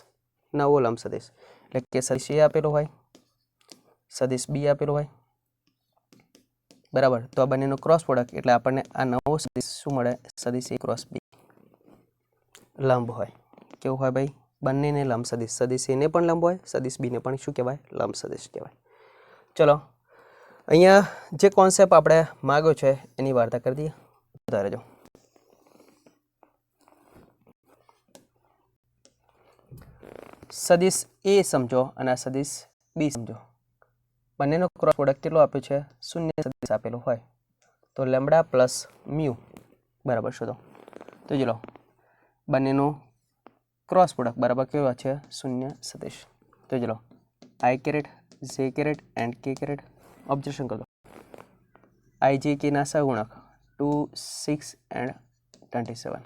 નવો લંબ સદિશ એટલે કે સદિશ a આપેલો હોય સદિશ b આપેલો હોય બરાબર તો આ બંનેનો ક્રોસ પ્રોડક્ટ એટલે આપણને આ નવો સદિશ શું મળે સદિશ a ક્રોસ b લંબ હોય કેવું હોય ભાઈ બંનેને લંબ સદિશ સદિશ a ને પણ લંબ હોય સદિશ b ને પણ શું કહેવાય લંબ સદિશ કહેવાય ચલો અહીંયા જે કોન્સેપ્ટ આપણે માગ્યો છે એની વાર્તા કરી દઈએ વધારે જો સદિશ a સમજો અને આ સદિશ b સમજો બંનેનો ક્રોસ પ્રોડક્ટ કેટલો આપ્યો છે શૂન્ય સદિશ આપેલો હોય તો લેમ્બડા પ્લસ મ્યુ બરાબર શોધો તો ચલો બંનેનો ક્રોસ પ્રોડક્ટ બરાબર કેવો છે શૂન્ય સદિશ તો ચલો i caret j caret and k caret observation કરો i j k ના સહગુણક 2 6 એન્ડ 27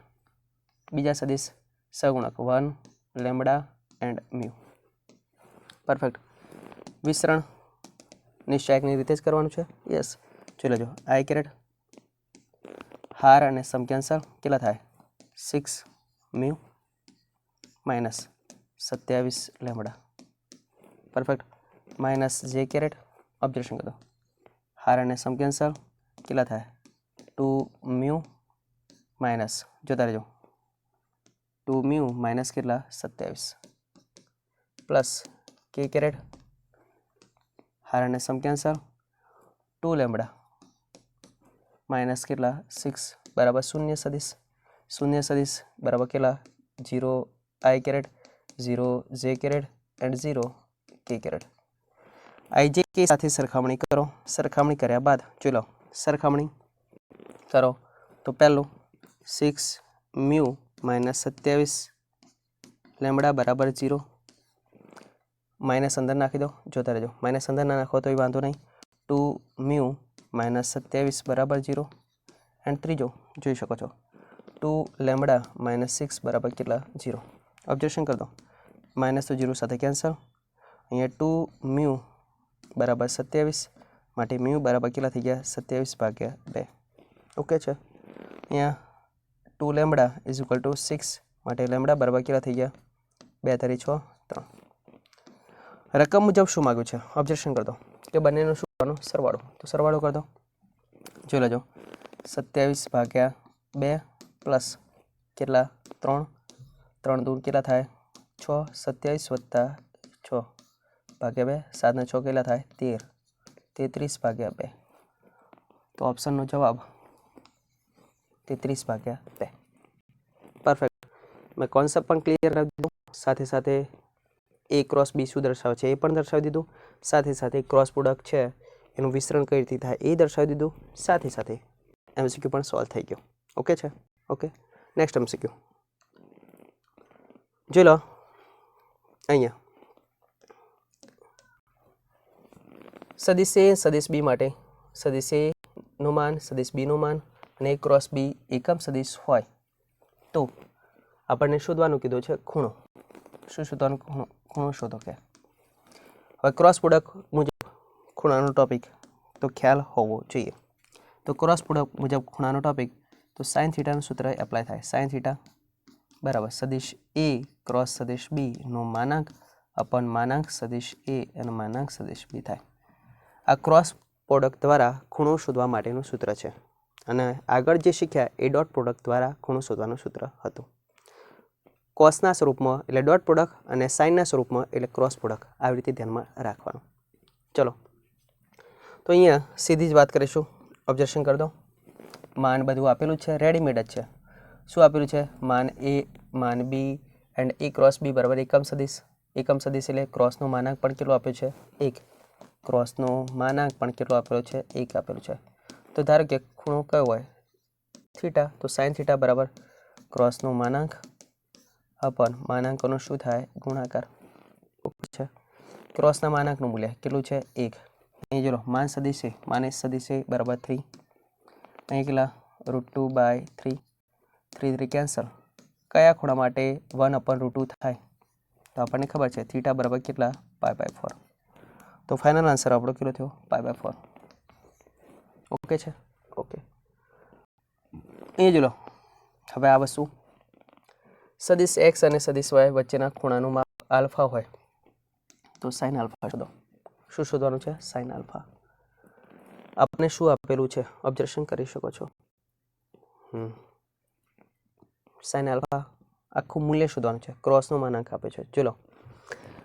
બીજા સદિશ સહગુણક 1 લેમ્બડા એન્ડ મ્યુ પરફેક્ટ વિસ્તરણ નિશ્ચયકની રીતે જ કરવાનું છે યસ ચલો જો i કેરેટ હાર અને સમક્યાંસર કેટલા થાય 6 mu minus 27 lambda perfect minus j caret observation કરો હાર અને સમક્યાંસર કેટલા થાય 2 મ્યુ માઇનસ જોતા રહેજો 2 મ્યુ માઇનસ કેટલા 27 પ્લસ k કેરેટ હાર અને સમક્યાંસર 2 લેમ્બડા માઇનસ કેટલા 6 બરાબર શૂન્ય સદિશ બરાબર કેટલા 0 i caret 0 j caret and 0 k caret. i j k સાથે સરખામણી કરો. સરખામણી કર્યા બાદ જોઈ લો સરખામણી કરો તો પહેલું 6 મ્યુ માઇનસ 27 લેમડા બરાબર 0 માઇનસ અંદર નાખી દો. જોતા રહેજો, માઇનસ અંદર ના નાખો તો એ વાંધો નહીં. 2 મ્યુ માઇનસ 27 બરાબર 0 એન્ડ ત્રીજો જોઈ શકો છો 2 લેમડા માઇનસ 6 બરાબર કેટલા 0. ઓબ્ઝર્વેશન કરી દો, માઇનસ તો 0 સાથે કેન્સલ. અહીંયા 2 મ્યુ બરાબર 27 માટે મ્યુ બરાબર કેટલા થઈ ગયા 27/2. ઓકે છે. અહીંયા 2 લેમડા ઇઝ ઇક્વલ ટુ 6 માટે લેમડા બરાબર કેટલા થઈ ગયા 2 તારી 6 3. રકમ મુજબ શું માગ્યું છે ઓબ્ઝર્વેશન કરી દો કે બંનેનું શું કરવાનું સરવાળો. તો સરવાળો કરી દો, જોઈ લેજો 27/2 પ્લસ કેટલા 3 3 દૂર કેટલા થાય 6 27 + 6 ભાગ્યા 2 7 ને 6 કેટલા થાય 13 33/2. તો ઓપ્શનનો જવાબ 33/2. પરફેક્ટ. મેં કોન્સેપ્ટ પણ ક્લિયર કરી દીધું, સાથે સાથે a ક્રોસ b શું દર્શાવે છે એ પણ દર્શાવી દીધું, સાથે સાથે ક્રોસ પ્રોડક્ટ છે એનું વિસ્તરણ કઈ રીતે થાય એ દર્શાવી દીધું, સાથે સાથે MCQ પણ સોલ્વ થઈ ગયો. ઓકે છે. ઓકે, નેક્સ્ટ MCQ જોઈ લો. અહીંયા સદિશ a સદિશ b માટે સદિશ a નું માન સદિશ b નું માન અને a ક્રોસ b એકમ સદિશ હોય તો આપણને શોધવાનું કીધું છે ખૂણો. શું શોધવાનું? ખૂણો શોધો. કે હવે ક્રોસ પ્રોડક્ટ મુજબ ખૂણાનો ટોપિક તો ખ્યાલ હોવો જોઈએ. તો ક્રોસ પ્રોડક્ટ મુજબ ખૂણાનો ટોપિક તો સાઇન થીટાનું સૂત્ર એપ્લાય થાય. સાઇન થીટા બરાબર સદિશ a ક્રોસ સદિશ b નો માનાંક અપન માનાંક સદિશ a અને માનાંક સદિશ b થાય. આ ક્રોસ પ્રોડક્ટ દ્વારા ખૂણો શોધવા માટેનું સૂત્ર છે અને આગળ જે શીખ્યા એ ડોટ પ્રોડક્ટ દ્વારા ખૂણો શોધવાનું સૂત્ર હતું. કોસના સ્વરૂપમાં એટલે ડોટ પ્રોડક્ટ અને સાઇનના સ્વરૂપમાં એટલે ક્રોસ પ્રોડક્ટ, આવી રીતે ધ્યાનમાં રાખવાનું. ચલો, તો અહીંયા સીધી જ વાત કરીશું. ઓબ્ઝર્વેશન કરી દો. માન બધું આપેલું છે, રેડીમેડ જ છે. શું આપેલું છે? માન a માન b and a cross b બરાબર એકમ સદિશ. એકમ સદિશ એટલે ક્રોસનો માનાંક પણ કેટલો આપ્યો છે 1. ક્રોસનો માનાંક પણ કેટલો આપેલો છે 1 આપેલું છે. તો ધારો કે ખૂણો કયો હોય થીટા, તો સાઇન થીટા બરાબર ક્રોસનો માનાંક અપન માનાંકોનો શું થાય ગુણાકાર. છે ક્રોસના માનાંકનું મૂલ્ય કેટલું છે 1. અહીં જો માન સદિશ છે, માન સદિશ છે બરાબર 3. અહીં કેટલા √2/3 3 કેન્સલ. કયા ખૂણા માટે 1/√2 થાય? તો આપણને ખબર છે થીટા બરાબર કેટલા π/4. તો ફાઇનલ આન્સર આપણો કેટલો થયો π/4. ઓકે છે. ઓકે, અહીં જો લો. હવે આ વસ્તુ સદિશ x અને સદિશ y વચ્ચેના ખૂણાનું માપ આલ્ફા હોય તો સાઇન આલ્ફા શોધો. શું શોધવાનું છે? Sine alpha. આપણે શું આપેલું છે ઓબ્ઝર્વેશન કરી શકો છો. સાઇન આલ્ફા આખું મૂલ્ય શોધવાનું છે, ક્રોસનો માનાંક આપે છે. ચલો,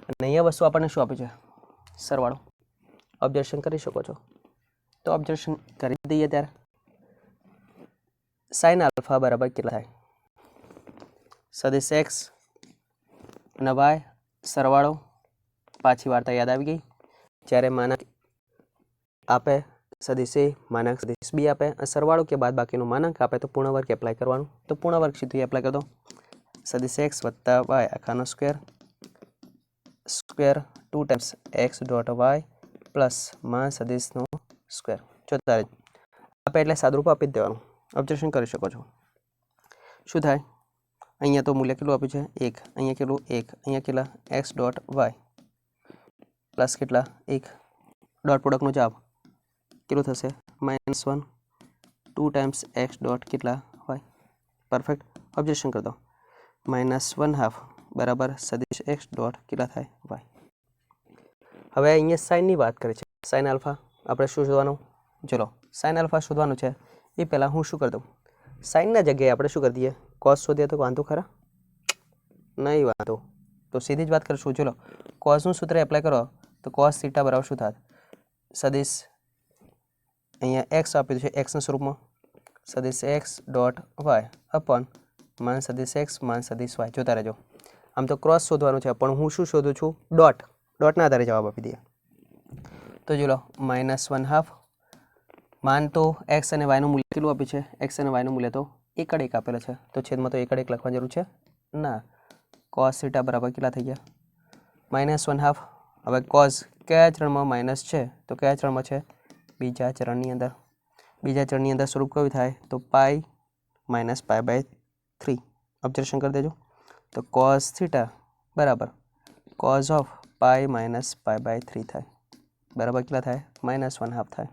અને અહીંયા વસ્તુ આપણને શું આપે છે? સરવાળો. ઓબ્ઝર્વેશન કરી શકો છો. તો ઓબ્ઝર્વેશન કરી દઈએ ત્યારે સાઇન આલ્ફા બરાબર કેટલા થાય? સદિશ x અને y સરવાળો. પાછી વાર્તા યાદ આવી ગઈ. જ્યારે માનાંક આપે સદિશ a માનાંક સદિશ b આપે અને સરવાળો કે બાદ બાકીનું માનાંક આપે તો પૂર્ણ વર્ગ એપ્લાય કરવાનું. તો પૂર્ણ વર્ગ સીધું એપ્લાય કરી દો. સદિશ x વત્તા y આખાનો square 2 times x dot y plus માન સદિશનો સ્ક્વેર. જોતા રહેજો, આપે એટલે સાદુરૂપ આપી જ દેવાનું. ઓબ્ઝર્વેશન કરી શકો છો. શું થાય? અહીંયા તો મૂલ્ય કેટલું આપ્યું છે 1, અહીંયા કેટલું 1, અહીંયા કેટલા x ડોટ y પ્લસ કેટલા 1. ડોટ પ્રોડક્ટનો જવાબ કેટલું થશે? -1 2 ટાઈમ્સ x ડોટ કેટલા y. પરફેક્ટ. ઓબ્ઝર્વેશન કરી દો. -1/2 બરાબર સદિશ x ડોટ કેટલા થાય y. હવે અહીંયા સાઇનની વાત કરે છે. સાઇન આલ્ફા આપણે શું શોધવાનું? ચલો, સાઇન આલ્ફા શોધવાનું છે. એ પહેલાં હું શું કરી દઉં? સાઇનના જગ્યાએ આપણે શું કરી દઈએ? કોસ શોધીએ તો વાંધો ખરા? નહીં વાંધો. તો સીધી જ વાત કરીશું. ચલો, કોસનું સૂત્ર એપ્લાય કરો તો કોસ થીટા બરાબર શું થાય? સદિશ અહીંયા x આપ્યું છે, એક્સના સ્વરૂપમાં સદિશ એક્સ ડોટ વાય અપોન માન સદિશ એક્સ માન સદિશ વાય. જોતા રહેજો. આમ તો ક્રોસ શોધવાનું છે પણ હું શું શોધું છું? ડોટના આધારે જવાબ આપી દઈએ. તો જો લો -1/2 માન તો એક્સ અને વાયનું મૂલ્ય કેટલું આપ્યું છે? એક્સ અને વાયનું મૂલ્ય તો 1 આપેલો છે. તો છેદમાં તો 1 લખવાની જરૂર છે ના. cos થીટા બરાબર કેટલા થઈ ગયા? -1/2. હવે cos કયા ચરણમાં માઇનસ છે? તો કયા ચરણમાં છે? બીજા ચરણની અંદર. બીજા ચરણની અંદર સ્વરૂપ કયું થાય? તો પાઈ માઇનસ π/3. ઓબ્ઝર્વેશન કરી દેજો. તો cos થીટા બરાબર cos ઓફ પાઈ માઇનસ π/3 થાય. બરાબર કેટલા થાય? -1/2 થાય.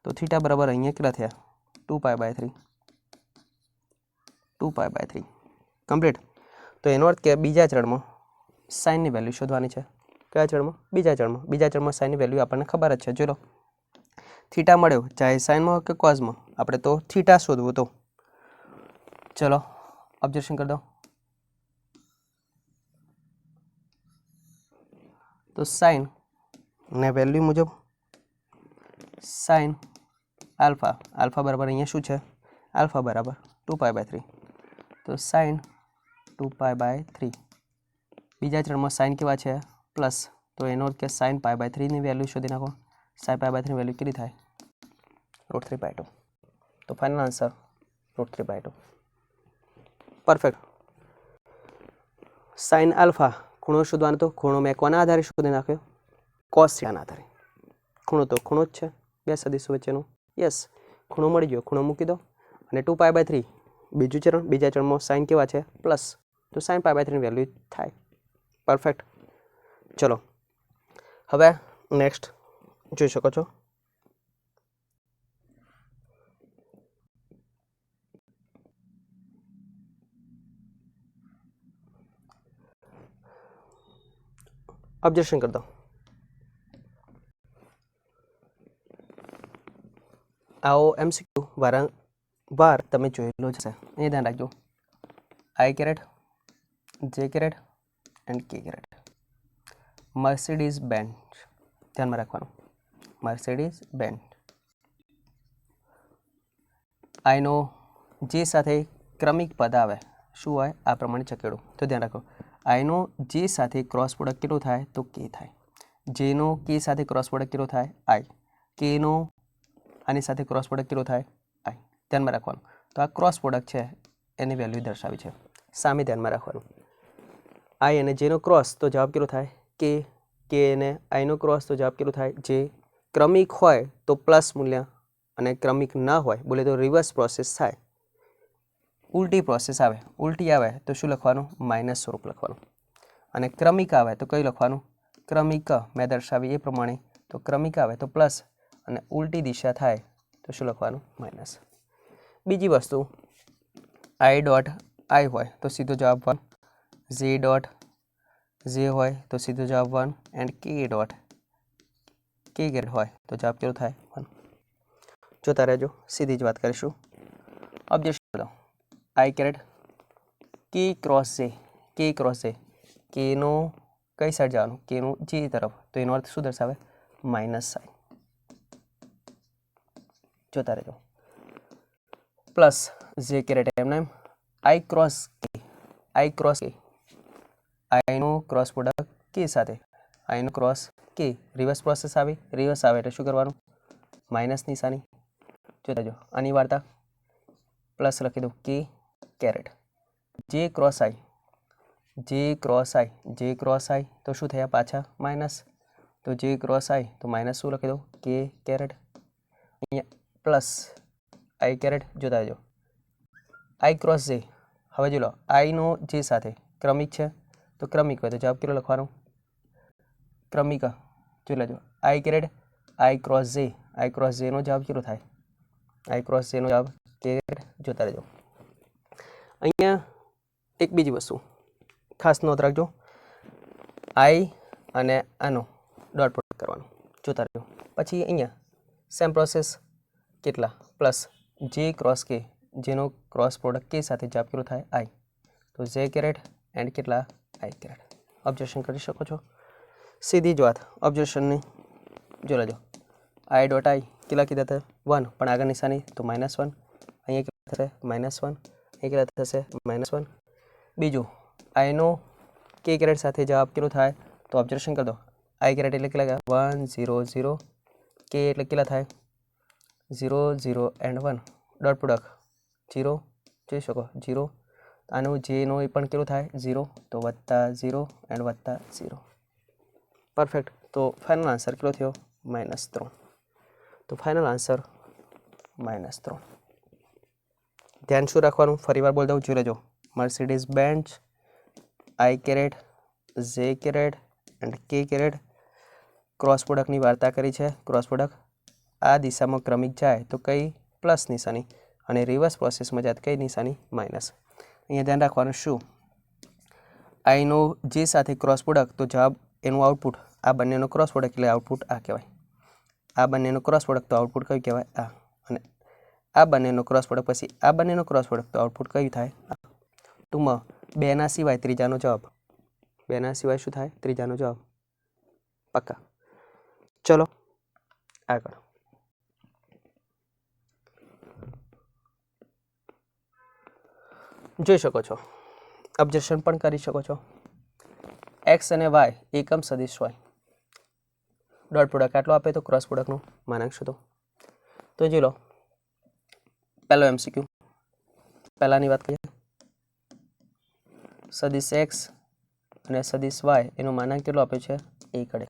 તો થીટા બરાબર અહીંયા કેટલા થયા? 2π/3. 2π/3 કમ્પ્લીટ. તો એનો અર્થ કે બીજા ચરણમાં સાઇનની વેલ્યુ શોધવાની છે. કયા ચરણમાં? બીજા ચરણમાં. બીજા ચરણમાં સાઇનની વેલ્યુ આપણને ખબર જ છે. જો લો થીટા મળ્યો ચાહે સાઇનમાં કે કોઝમાં, આપણે તો થીટા શોધવું તો ચલો ઓબ્ઝર્વેશન કરી દો. તો સાઇન ને વેલ્યુ મુજબ સાઇન આલ્ફા બરાબર અહીંયા શું છે? આલ્ફા બરાબર 2π/3. તો સાઇન 2π/3. બીજા ચરણમાં સાઇન કેવા છે? પ્લસ. તો એનો અર્થ કે સાઇન π/3ની વેલ્યુ શોધી નાખો. સાઇન π/3ની વેલ્યુ કેટલી થાય? √3/2. તો final answer √3/2. Perfect. Sine alpha ખૂણો શોધવાનો તો ખૂણો મેં કોના આધારે શોધી નાખ્યો? કોસ થીટાના આધારે. ખૂણો તો ખૂણો જ છે બે સદિશો વચ્ચેનો. યસ, ખૂણો મળી ગયો. ખૂણો મૂકી દો. અને 2π/3 બીજું ચરણ. બીજા ચરણમાં સાઇન કેવા છે? પ્લસ. તો સાઇન π/3ની વેલ્યુ થાય. પરફેક્ટ. ચલો હવે નેક્સ્ટ જોઈ શકો છો. ઓબ્ઝર્વેશન કરી દો. આવો MCQ વારંવાર તમે જોયેલો જ હશે. એ ધ્યાન રાખજો. I J and K. Mercedes Benz ધ્યાનમાં રાખવાનું. Mercedes Benz. આઈનો જે સાથે ક્રમિક પદ આવે શું હોય? આ પ્રમાણે ચકેડું. તો ધ્યાન રાખો. આઈનો જે સાથે ક્રોસ પ્રોડક્ટ કેટલો થાય? તો કે થાય. જેનો કે સાથે ક્રોસ પ્રોડક્ટ કેટલો થાય? આઈ. કેનો આની સાથે ક્રોસ પ્રોડક્ટ કેટલો થાય? આઈ. ધ્યાનમાં રાખવાનું. તો આ ક્રોસ પ્રોડક્ટ છે એની વેલ્યુ દર્શાવી છે. સામે ધ્યાનમાં રાખવાનું. આઈ અને જેનો ક્રોસ તો જવાબ કેટલો થાય? કે અને આઈનો ક્રોસ તો જવાબ કેટલો થાય? જે ક્રમિક હોય તો પ્લસ મૂલ્ય અને ક્રમિક ના હોય બોલે તો રિવર્સ પ્રોસેસ થાય. ઉલટી પ્રોસેસ આવે. ઉલટી આવે તો શું લખવાનું? માઇનસ સ્વરૂપ લખવાનું. અને ક્રમિક આવે તો કયું લખવાનું? ક્રમિક. મેં દર્શાવી એ પ્રમાણે. તો ક્રમિક આવે તો પ્લસ અને ઉલટી દિશા થાય તો શું લખવાનું? માઇનસ. બીજી વસ્તુ I.I હોય તો સીધો જવાબ 1. J હોય તો સીધો જવાબ 1. એન્ડ K હોય તો જવાબ કેવો થાય? 1. જોતા રહેજો. સીધી જ વાત કરીશું. ઓબ્જેક્શન કરો. I K cross J. કેનો કઈ સાઈડ જવાનું? કેનું જે તરફ. તો એનો અર્થ શું દર્શાવે? Minus sign. જોતા રહેજો. પ્લસ J એમ I ક્રોસ K. આઈનો ક્રોસ પ્રોડક્ટ કે સાથે. આઈનો ક્રોસ કે રિવર્સ પ્રોસેસ આવે. રિવર્સ આવે એટલે શું કરવાનું? માઇનસ નિશાની. જોતા જો આની વાર્તા પ્લસ લખી દો K. જે ક્રોસ આઈ તો શું થયા? પાછા માઇનસ. તો જે ક્રોસ આઈ તો માઇનસ શું લખી દો? K. અહીંયા પ્લસ I. જોતા જો I ક્રોસ J. હવે જો લો આઈનો જે સાથે ક્રમિક છે તો ક્રમિક હોય તો જવાબ કેટલો લખવાનો? ક્રમિક. જોઈ લેજો I ક્રોસ J નો જવાબ કેટલો થાય? I ક્રોસ J નો જવાબ K. જોતા રહેજો. અહીંયા એક બીજી વસ્તુ ખાસ નોંધ રાખજો. I અને આનો ડોટ પ્રોડક્ટ કરવાનું. જોતા રહેજો. પછી અહીંયા સેમ પ્રોસેસ કેટલા? Plus J cross K. જેનો ક્રોસ પ્રોડક્ટ કે સાથે જવાબ કેટલો થાય? I. તો J એન્ડ કેટલા? I. ઓબ્ઝર્વેશન કરી શકો છો. સીધી જ વાત ઓબ્ઝર્વેશનની જો લેજો. I.I કેટલા કીધા હતા? 1. પણ આગળ નિશાની તો -1. અહીંયા થશે -1, એ કેટલા થશે -1. બીજું આઈનો કે કેરેટ સાથે જવાબ કેટલો થાય તો ઓબ્ઝર્વેશન કરી દો. આઈ કેરેટ એટલે કેટલા 1 0 0, કે એટલે કેટલા થાય 0 0 એન્ડ 1, ડોટ પ્રોડક્ટ 0 જોઈ શકો 0. આનું જેનો એ પણ કેટલું થાય 0, તો +0 એન્ડ +0. પરફેક્ટ. તો ફાઇનલ આન્સર કેટલો થયો -3. તો ફાઇનલ આન્સર -3. ધ્યાન શું રાખવાનું ફરીવાર બોલ દઉં જોઈ લેજો. મર્સિડીઝ બેન્ઝ આઈ કેરેટ જે કેરેટ એન્ડ કે કેરેટ ક્રોસ પ્રોડક્ટની વાર્તા કરી છે. ક્રોસ પ્રોડક્ટ આ દિશામાં ક્રમિક જાય તો કઈ પ્લસ નિશાની અને રિવર્સ પ્રોસેસમાં જાય તો કઈ નિશાની માઇનસ. અહીંયા ધ્યાન રાખવાનું શું આઈનો જે સાથે ક્રોસ પ્રોડક્ટ તો જવાબ એનું આઉટપુટ આ બંનેનો ક્રોસ પ્રોડક્ટ એટલે આઉટપુટ આ કહેવાય. આ બંનેનો ક્રોસ પ્રોડક્ટ તો આઉટપુટ કયું કહેવાય આ. અને આ બંનેનો ક્રોસ પ્રોડક્ટ પછી આ બંનેનો ક્રોસ પ્રોડક્ટ તો આઉટપુટ કયું થાય આ. ટૂંકમાં બેના સિવાય ત્રીજાનો જવાબ. બેના સિવાય શું થાય ત્રીજાનો જવાબ. પક્કા. ચલો આગળ. જોઈ શકો છો ઓબ્ઝર્વેશન પણ કરી શકો છો. એક્સ અને વાય એકમ સદિશ હોય. ડોટ પ્રોડક્ટ આટલો આપે તો ક્રોસ પ્રોડક્ટનો માનાંક શોધો. તો જોઈ લો પહેલો MCQ. પહેલાની વાત કરીએ. સદિશ એક્સ અને સદિશ વાય એનો માનાંક કેટલો આપ્યો છે 1/1.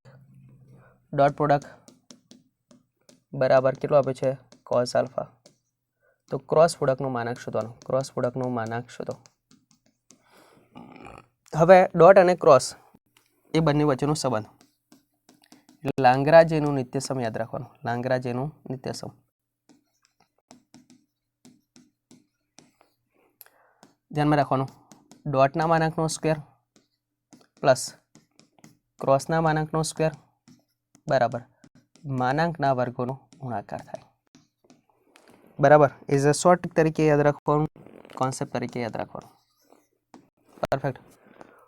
ડોટ પ્રોડક્ટ બરાબર કેટલો આપ્યો છે cos આલ્ફા. તો ક્રોસ પ્રોડક્ટનો માનાંક શોધવાનો. ક્રોસ પ્રોડક્ટનો માનાંક શોધો. હવે ડોટ અને ક્રોસ એ બંને વચ્ચેનો સંબંધ એટલે લાંગરાજેનું નિત્યસમ યાદ રાખવાનું. લાંગરાજેનું નિત્યસમ. ધ્યાનમાં રાખવાનું ડોટના માનાંકનો સ્ક્વેર પ્લસ ક્રોસના માનાંકનો સ્ક્વેર બરાબર માનાંકના વર્ગોનો ગુણાકાર થાય. બરાબર. ઇઝ અ શોર્ટ તરીકે યાદ રાખવાનું, કોન્સેપ્ટ તરીકે યાદ રાખવાનું. પરફેક્ટ.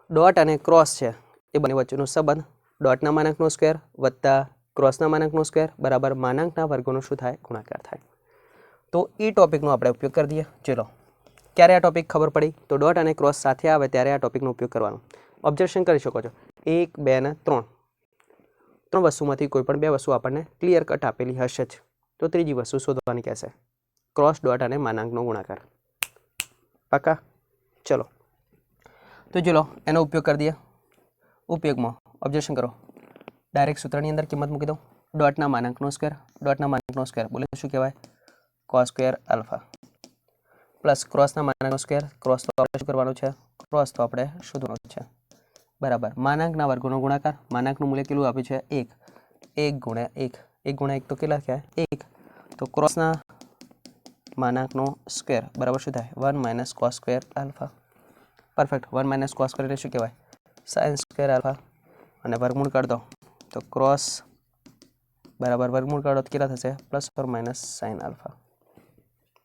ડોટ અને ક્રોસ છે એ બંને વચ્ચેનો સંબંધ ડોટના માનાંકનો સ્ક્વેર વત્તા ક્રોસના માનાંકનો સ્ક્વેર બરાબર માનાંકના વર્ગોનો શું થાય ગુણાકાર થાય. તો એ ટોપિકનો આપણે ઉપયોગ કરી દઈએ. ચલો ક્યારે આ ટોપિક ખબર પડી તો ડોટ અને ક્રોસ સાથે આવે ત્યારે આ ટોપિકનો ઉપયોગ કરવાનો. ઓબ્ઝર્વેશન કરી શકો છો 1 2 અને 3. 3 વસ્તુમાંથી કોઈ પણ 2 વસ્તુ આપણને ક્લિયર કટ આપેલી હશે જ. તો ત્રીજી વસ્તુ શોધવાની કહેશે ક્રોસ ડોટ અને માનાંકનો ગુણાકાર. પાકા. ચલો તો ચલો એનો ઉપયોગ કરી દઈએ. ઉપયોગમાં ઓબ્ઝર્વેશન કરો ડાયરેક્ટ સૂત્રની અંદર કિંમત મૂકી દો. ડોટના માનાંકનો સ્ક્વેર. ડોટના માનાંકનો સ્ક્વેર બોલે શું કહેવાય cos સ્ક્વેર આલ્ફા પ્લસ ક્રોસના માનાંકનો સ્ક્વેર. ક્રોસ તો આપણે શું કરવાનો છે ક્રોસ તો આપણે શોધવાનો છે બરાબર માનાંકના વર્ગોનો ગુણાકાર. માનાંકનું મૂલ્ય કેટલું આપ્યું છે 1. 1 ગુણ્યા 1. 1 ગુણ્યા 1 તો કેટલા થયા 1. તો ક્રોસના માનાંકનો સ્ક્વેર બરાબર શું થાય 1 - cos square alpha. Perfect. 1 - cos square એટલે શું કહેવાય sin સ્ક્વેર આલ્ફા અને વર્ગમૂળ કરી દો તો ક્રોસ બરાબર વર્ગમૂળ કાઢો તો કેટલા થશે +or - sin આલ્ફા.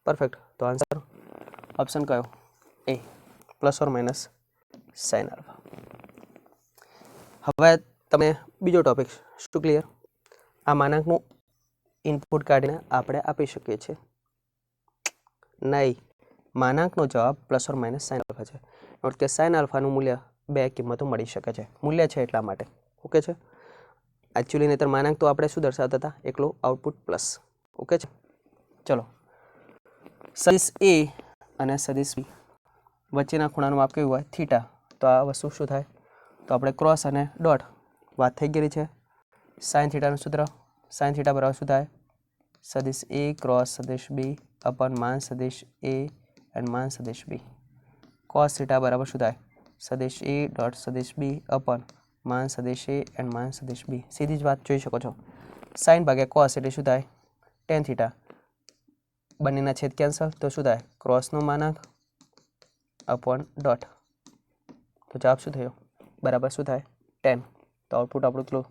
પરફેક્ટ. તો આન્સર ઓપ્શન કયો એ +or - sin આલ્ફા. હવે તમે બીજો ટોપિક શું ક્લિયર. આ માનાંકનું ઇનપુટ કાઢીને આપણે આપી શકીએ છીએ. નહીં માનાંકનો જવાબ +or - sin આલ્ફા છે. નોટ કે sin આલ્ફાનું મૂલ્ય 2 કિંમતો મળી શકે છે. મૂલ્ય છે એટલા માટે. ઓકે છે. એકચ્યુઅલી નહીતર માનાંક તો આપણે શું દર્શાવતા હતા એકલો આઉટપુટ પ્લસ. ઓકે છે. ચલો સદિશ એ અને સદિશ બી વચ્ચેના ખૂણાનું માપ કેવું હોય થીટા. તો આ વસ્તુ શું થાય તો આપણે ક્રોસ અને ડોટ વાત થઈ ગયેલી છે. સાઇન થીટાનું સૂત્ર. સાઇન થીટા બરાબર શું થાય સદિશ એ ક્રોસ સદિશ બી અપન માન સદિશ એ એન્ડ માન સદિશ બી. કોસ થીટા બરાબર શું થાય સદિશ એ ડોટ સદિશ બી અપન માન સદિશ એ એન્ડ માન સદિશ બી. સીધી જ વાત જોઈ શકો છો. સાઇન ભાગ્યા કોસ એટલે શું થાય ટેન થીટા. બંનેના છેદ કેન્સલ તો શું થાય ક્રોસનો માનાંક અપોન ડોટ. તો જવાબ શું થયો બરાબર શું થાય 10. તો આઉટપુટ આપણું કેટલું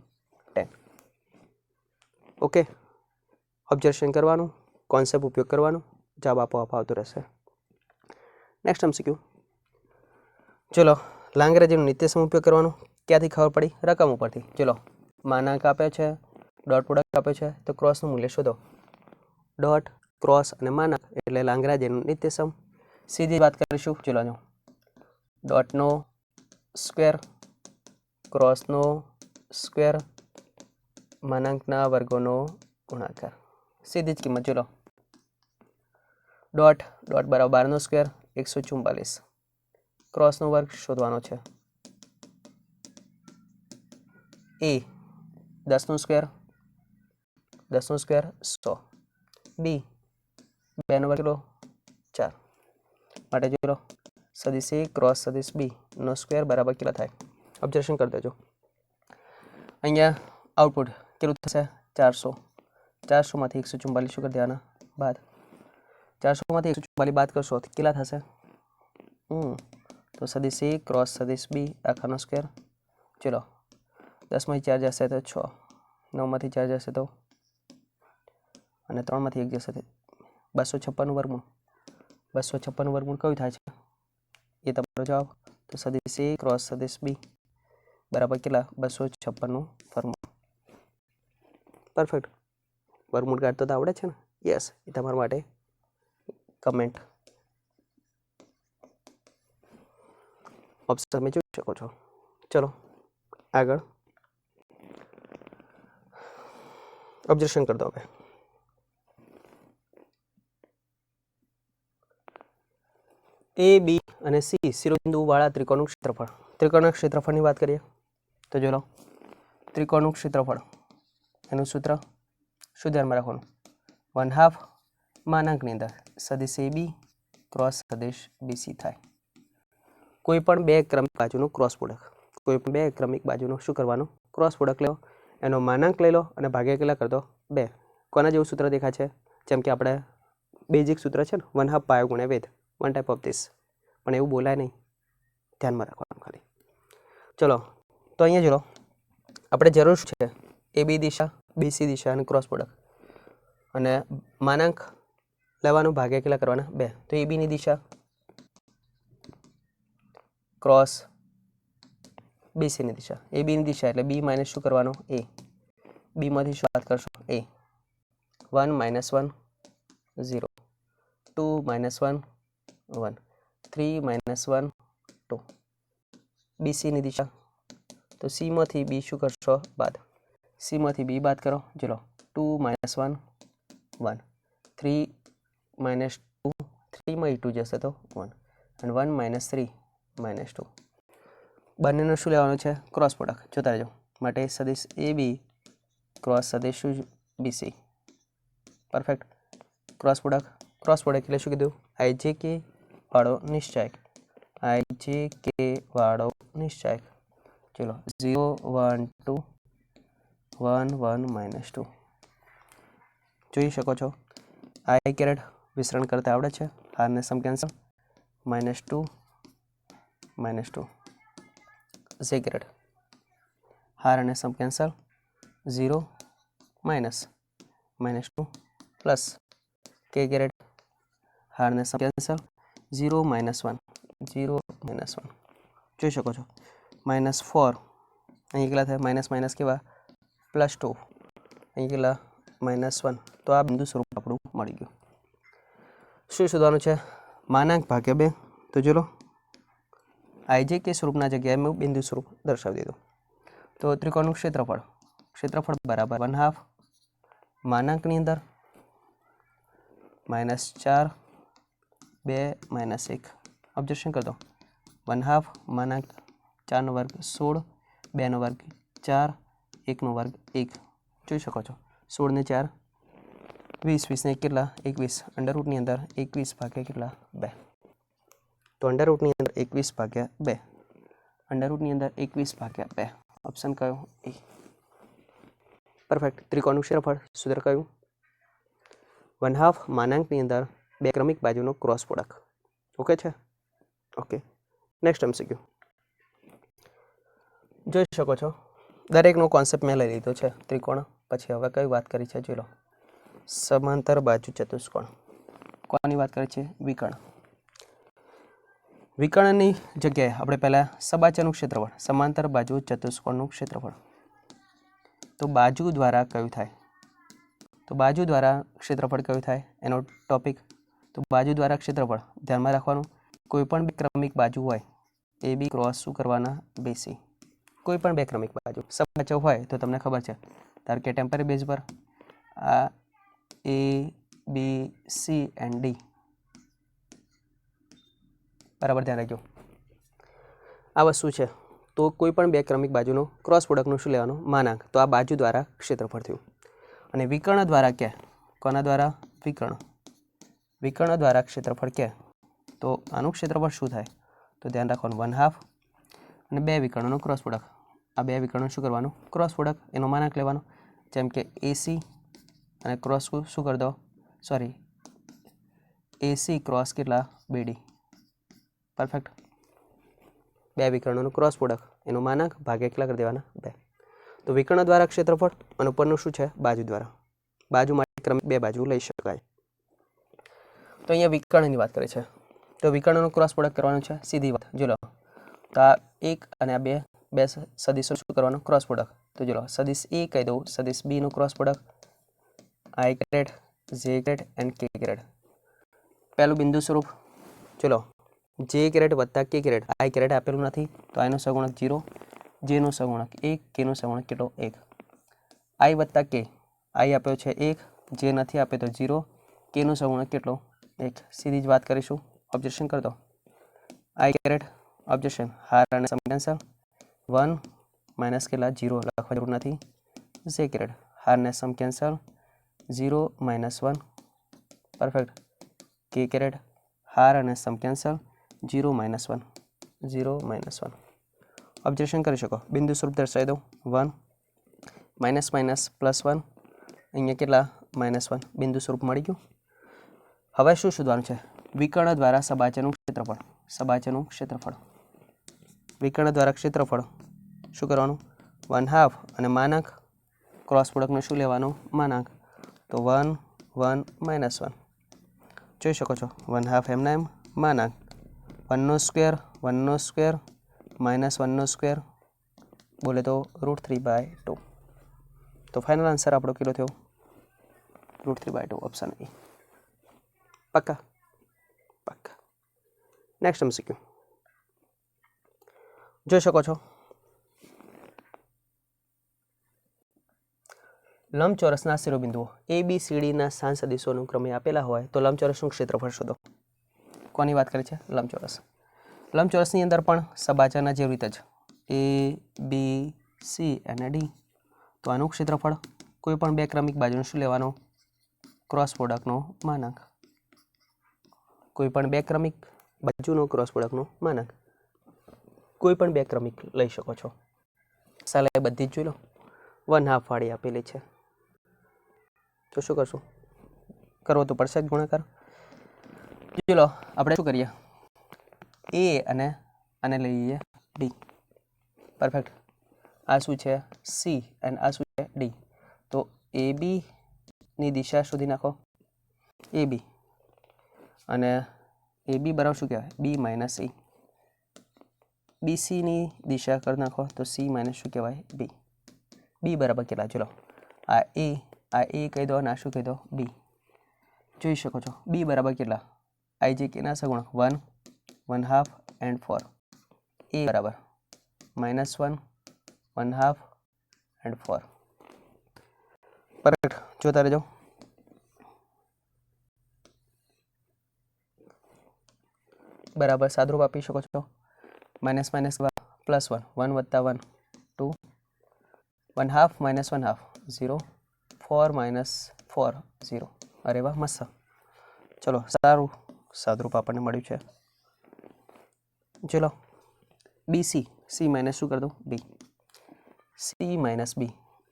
10. ઓકે. ઓબ્ઝર્વેશન કરવાનું, કોન્સેપ્ટ ઉપયોગ કરવાનું, જવાબ આપોઆપ આવતો રહેશે. Next MCQ. ચલો લાંગરેજીનો નિત્યસમ ઉપયોગ કરવાનો. ક્યાંથી ખબર પડી રકમ ઉપરથી. ચલો માનાંક આપે છે ડોટ પ્રોડક્ટ આપે છે તો ક્રોસનું મૂલ્ય શોધો. ડોટ ક્રોસ અને માનાંક એટલે લાંગરા જેનું નિત્યસમ. સીધી વાત કરીશું. ચલો જો ડોટનો સ્ક્વેર, ક્રોસનો સ્ક્વેર, માનાંકના વર્ગોનો ગુણાકાર. સીધી જ કિંમત. ચલો ડોટ બરાબર 12નો સ્ક્વેર 144, ક્રોસનો વર્ગ શોધવાનો છે. એ 10નો સ્ક્વેર 100, બી 2નો વર્ગ કેટલો 4. માટે ચલો સદિશ એ ક્રોસ સદિશ બી નો સ્ક્વેર બરાબર કેટલા થાય? ઓબ્ઝર્વેશન કરી દેજો. અહીંયા આઉટપુટ કેટલું થશે? 400. 400માંથી 144 શું કરી દેવાના? બાદ. 400માંથી 144 બાદ કરશો તો કેટલા થશે? તો સદિશ એ ક્રોસ સદિશ બી આખાનો સ્ક્વેર. ચલો 10માંથી 4 જશે તો 6, 9માંથી 4 જશે તો, અને 3માંથી 1 જશે તો 256નું વર્ગમૂળ. 256નું વર્ગમૂળ કયું થાય છે? એ તમારો જવાબ. તો સદિશ એ ક્રોસ સદિશ બી બરાબર કેટલા? 256નું વર્ગમૂળ. પરફેક્ટ. વર્ગમૂળ કાઢતો તો આવડે છે ને? યસ. એ તમારા માટે કમેન્ટ ઓપ્શન તમે જોઈ શકો છો. ચલો આગળ ઓબ્ઝર્વેશન કરી દો. હવે એ બી અને સી શિરોબિંદુ વાળા ત્રિકોણનું ક્ષેત્રફળ. ત્રિકોણના ક્ષેત્રફળની વાત કરીએ તો જો લો ત્રિકોણનું ક્ષેત્રફળ એનું સૂત્ર શું ધ્યાનમાં રાખવાનું? 1/2 માનાંકની અંદર સદિશ એ બી ક્રોસ સદિશ બીસી થાય. કોઈ પણ બે ક્રમિક બાજુનું ક્રોસ પ્રોડક્ટ. કોઈ પણ બે ક્રમિક બાજુનું શું કરવાનું? ક્રોસ પ્રોડક્ટ લેવો, એનો માનાંક લઈ લો અને ભાગ્યા કેટલા કરી દો? 2. કોના જેવું સૂત્ર દેખાય છે? જેમ કે આપણે બેઝિક સૂત્ર છે ને 1/2 પાયો ગુણ્યા વેધ, વન ટાઈપ ઓફ ધીસ. પણ એવું બોલાય નહીં, ધ્યાનમાં રાખવાનું ખાલી. ચલો તો અહીંયા જો આપણે જરૂર શું છે? એ બી દિશા, બીસી દિશા અને ક્રોસ પ્રોડક્ટ, અને માનાંક લેવાનું, ભાગ્યા કેટલા કરવાના? 2. તો એ બીની દિશા ક્રોસ બીસીની દિશા. એ બીની દિશા એટલે બી માઇનસ શું કરવાનું? એ. બીમાંથી શું વાત કરશો? એ. 1 - 1 0, 2 - 1 1, 3 - 1 2. બીસીની દિશા તો સીમાંથી બી શું કરશો? બાદ. સીમાંથી બી બાદ કરો. ચલો 2 - 1 1, 3 - 2, 3 - 2 જશે તો 1, અને 1 - 3 - 2. બંનેનું શું લેવાનું છે? Cross product. જોતા રહેજો. માટે સદિશ એ બી ક્રોસ સદિશ બીસી. પરફેક્ટ. ક્રોસ પ્રોડક્ટ એટલે શું કીધું? IJK વાળો નિશ્ચાયક. IJK વાળો નિશ્ચાયક. ચલો 0 1 2 1 1 - 2 જોઈ શકો છો. I કેરેટ વિસ્તરણ કરતા આવડે છે. હારને સમ કેન્સલ -2 -2. J કેરેટ હાર અને સમ કેન્સલ 0 -2 પ્લસ K કેરેટ હાર ને સમ કેન્સલ 0 - 1 0 - 1 જોઈ શકો છો. -4 અહીં કેટલા થાય? માઇનસ કેવા? +2. અહીં કેટલા? -1. તો આ બિંદુ સ્વરૂપ આપણું મળી ગયું. શું શોધવાનું છે? માનાંક ભાગ્યા 2. તો ચલો IJK સ્વરૂપના જગ્યાએ મેં બિંદુ સ્વરૂપ દર્શાવી દીધું. તો ત્રિકોણનું ક્ષેત્રફળ બરાબર 1/2 માનાંકની અંદર -4 2 - 1. ઓબ્ઝર્વેશન કરી દો. 1/2 માનાંક 4નો વર્ગ 16, 2નો વર્ગ 4, 1નો વર્ગ 1. જોઈ શકો છો. 16 ને 4 20, 20 ને કેટલા? 21. અંડરરૂટની અંદર 21 ભાગ્યા કેટલા? 2. તો અંડરરૂટની અંદર 21 ભાગ્યા 2. અંડરરૂટની અંદર 21 ભાગ્યા 2. ઓપ્શન કયો? એ. પરફેક્ટ. ત્રિકોણનું ક્ષેત્રફળ સૂત્ર કયું? 1/2 માનાંકની અંદર બે ક્રમિક બાજુનો ક્રોસ પ્રોડક્ટ. ઓકે છે? ઓકે. નેક્સ્ટ MCQ જોઈ શકો છો. દરેકનો કોન્સેપ્ટ મેં લઈ લીધો છે. ત્રિકોણ પછી હવે કઈ વાત કરી છે? જોઈ લો. સમાંતર બાજુ ચતુષ્કોણ. કોની વાત કરી છે? વિકર્ણ. વિકર્ણની જગ્યાએ આપણે પહેલા સબાચરનું ક્ષેત્રફળ, સમાંતર બાજુ ચતુષ્કોણનું ક્ષેત્રફળ. તો બાજુ દ્વારા કયું થાય? તો બાજુ દ્વારા ક્ષેત્રફળ કયું થાય એનો ટોપિક. તો બાજુ દ્વારા ક્ષેત્રફળ ધ્યાનમાં રાખવાનું, કોઈ પણ બે ક્રમિક બાજુ હોય એ બી ક્રોસ શું કરવાના BC. કોઈ પણ બે ક્રમિક બાજુ સબાચવ હોય તો તમને ખબર છે, ધારો કે ટેમ્પરરી બેઝ પર આ ABC એન્ડ D, બરાબર ધ્યાન રાખજો. આ વસ્તુ છે. તો કોઈ પણ બે ક્રમિક બાજુનો ક્રોસ પ્રોડક્ટનું શું લેવાનું માનાંક. તો આ બાજુ દ્વારા ક્ષેત્રફળ થયું. અને વિકર્ણ દ્વારા ક્યાં, કોના દ્વારા વિકર્ણ, વિકર્ણ દ્વારા ક્ષેત્રફળ ક્યાં, તો આનું ક્ષેત્રફળ શું થાય તો ધ્યાન રાખવાનું 1/2 અને બે વિકર્ણોનો ક્રોસ પ્રોડક્ટ. આ બે વિકર્ણો શું કરવાનું ક્રોસ પ્રોડક્ટ, એનો માનાંક લેવાનો. જેમ કે AC અને ક્રોસ શું કરી દો, સોરી AC ક્રોસ કેટલા BD. પરફેક્ટ. બે વિકર્ણોનું ક્રોસ પ્રોડક્ટ, એનો માનાંક ભાગે કેટલા કરી દેવાના 2. તો વિકર્ણ દ્વારા ક્ષેત્રફળ અને ઉપરનું શું છે બાજુ દ્વારા. બાજુ માટે ક્રમિક બે બાજુ લઈ શકાય. તો અહીંયા વિકર્ણની વાત કરે છે. તો વિકર્ણનું ક્રોસ પ્રોડક્ટ કરવાનું છે, સીધી વાત. જો લો, તો આ 1 અને આ બે સદિશો શું કરવાનું ક્રોસ પ્રોડક્ટ. તો જો લો, સદિશ A કહી દઉં, સદિશ B નું cross product I grade J grade and K grade. પહેલું બિંદુ સ્વરૂપ, ચલો J ગ્રેડ વત્તા K ગ્રેડ, I ગ્રેડ આપેલું નથી તો I નો સહગુણક 0, J નો સહગુણક 1, K નો સહગુણક કેટલો 1. I વત્તા K, I આપ્યો છે 1, J નથી આપ્યો તો 0, K નો સહગુણક કેટલો 1. સીધી જ વાત કરીશું, ઓબ્ઝર્વેશન કરી દો. I ગ્રેડ ઓબ્ઝર્વેશન હાર અને સમ કેન્સલ, 1 માઇનસ કેટલા 0 લખવા જરૂર નથી. J ગ્રેડ હાર ને સમ કેન્સલ, 0 માઇનસ 1. પરફેક્ટ. K ગ્રેડ હાર અને સમ કેન્સલ, 0 માઇનસ 1, 0 માઇનસ 1. ઓબ્ઝર્વેશન કરી શકો, બિંદુ સ્વરૂપ દર્શાવી દઉં. 1 માઇનસ માઇનસ પ્લસ 1, અહીંયા કેટલા -1, બિંદુ સ્વરૂપ મળી ગયું. હવે શું શોધવાનું છે, વિકર્ણ દ્વારા સબાચનું ક્ષેત્રફળ. સબાચનું ક્ષેત્રફળ, વિકર્ણ દ્વારા ક્ષેત્રફળ શું કરવાનું 1/2 અને માનાંક ક્રોસ પ્રોડક્ટનું શું લેવાનું માનાંક. તો 1 1 -1 જોઈ શકો છો. 1/2 એમના એમ, માનાંક 1 સ્ક્વેર 1 સ્ક્વેર -1 સ્ક્વેર બોલે તો √3/2. તો ફાઇનલ આન્સર આપણો કેટલો થયો √3/2, ઓપ્શન એ. પક્કા પક્કા. નેક્સ્ટ MCQ જોઈ શકો છો. લંબચોરસના શિરોબિંદુઓ ABCD ના સ્થાન સદિશોનું ક્રમે આપેલા હોય તો લંબચોરસનું ક્ષેત્રફળ શોધો. કોની વાત કરી છે, લંબચોરસ. લંબચોરસની અંદર પણ સબાચાના જેવી રીતે જ ABC અને D. તો આનું ક્ષેત્રફળ કોઈ પણ બે ક્રમિક બાજુનું શું લેવાનું ક્રોસ પ્રોડક્ટનો માનાંક. કોઈ પણ બે ક્રમિક બાજુનો ક્રોસ પ્રોડક્ટનો માનાંક. કોઈ પણ બે ક્રમિક લઈ શકો છો. સાલા એ બધી જ જોઈ લો, 1/2 વાળી આપેલી છે તો શું કરશું, કરવો તો પડશે જ ગુણાકાર. ચલો આપણે શું કરીએ, A અને લઈએ D. પરફેક્ટ. આ શું છે C અને આ શું છે D. તો AB ની દિશા શોધી નાખો, AB અને AB બરાબર શું કહેવાય B માઇનસ E. BC ની દિશા કરી નાખો તો C માઇનસ શું કહેવાય B. B બરાબર કેટલા, ચલો આ A કહી દો અને આ શું કહી દો B. જોઈ શકો છો B બરાબર કેટલા, I જે કેના સગુણક 1 1/2 એન્ડ 4. A બરાબર -1 1/2 એન્ડ 4. પરફેક્ટ. જોતા રહેજો. બરાબર સાદરૂપ આપી શકો છો. માઇનસ માઇનસ +1, 1 વત્તા 1 2, 1/2 -1/2 0, 4 - 4 0. અરે વાહ, મસ્ત. ચલો સારું સાદરૂપ આપણને મળ્યું છે. ચલો BC, C માઇનસ શું કરી દઉં B, C minus B,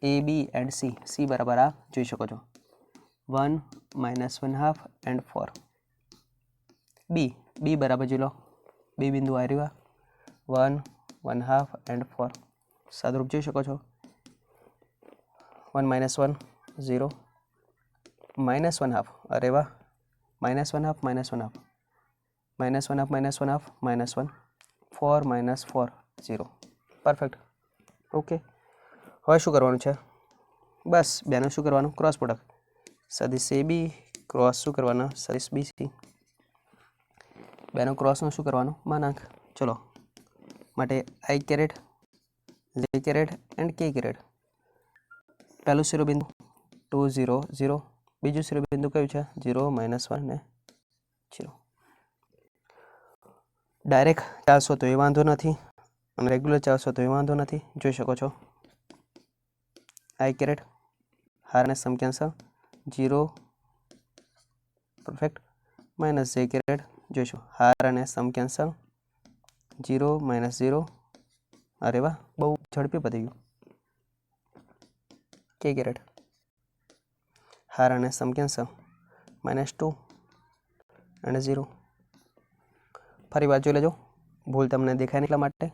AB and C. C બરાબર આ જોઈ શકો છો 1 -1/2 એન્ડ 4. B બરાબર જોઈ લો, B બિંદુ આવી રહ્યું 1 1/2 એન્ડ 4. સાદરૂપ જોઈ શકો છો. 1 - 1 0, -1/2 અરે વાહ, -1/2 -1/2 -1/2 -1/2 -1 4 -4 0. પરફેક્ટ. ઓકે. હવે શું કરવાનું છે, બસ બેનું શું કરવાનું ક્રોસ પ્રોડક્ટ. સદિશ એ બી ક્રોસ શું કરવાનો સદિશ બી સી, બેનો ક્રોસનો શું કરવાનો માનાંક. ચલો માટે આઈ કેરેટ જે કેરેટ એન્ડ કે કેરેટ. પહેલું શિરોબિંદુ 2 0 0, બીજું શિરોબિંદુ કયું છે 0 -1 ને 0. ડાયરેક્ટ ચાલશો તો એ વાંધો નથી અને રેગ્યુલર ચાલશો તો એ વાંધો નથી. જોઈ શકો છો આઈ કેરેટ હાર અને સમ કેન્સલ 0 પરફેક્ટ માઇનસ જે કેરેટ જોઈશું હાર અને સમ કેન્સલ 0 -0. અરે વાહ બહુ ઝડપી પતી ગયું. કે કેરેટ હાર અને સમ કેન્સલ -2 અને 0. ફરી વાર જોઈ લેજો, ભૂલ તમને દેખાય નહીં એટલા માટે.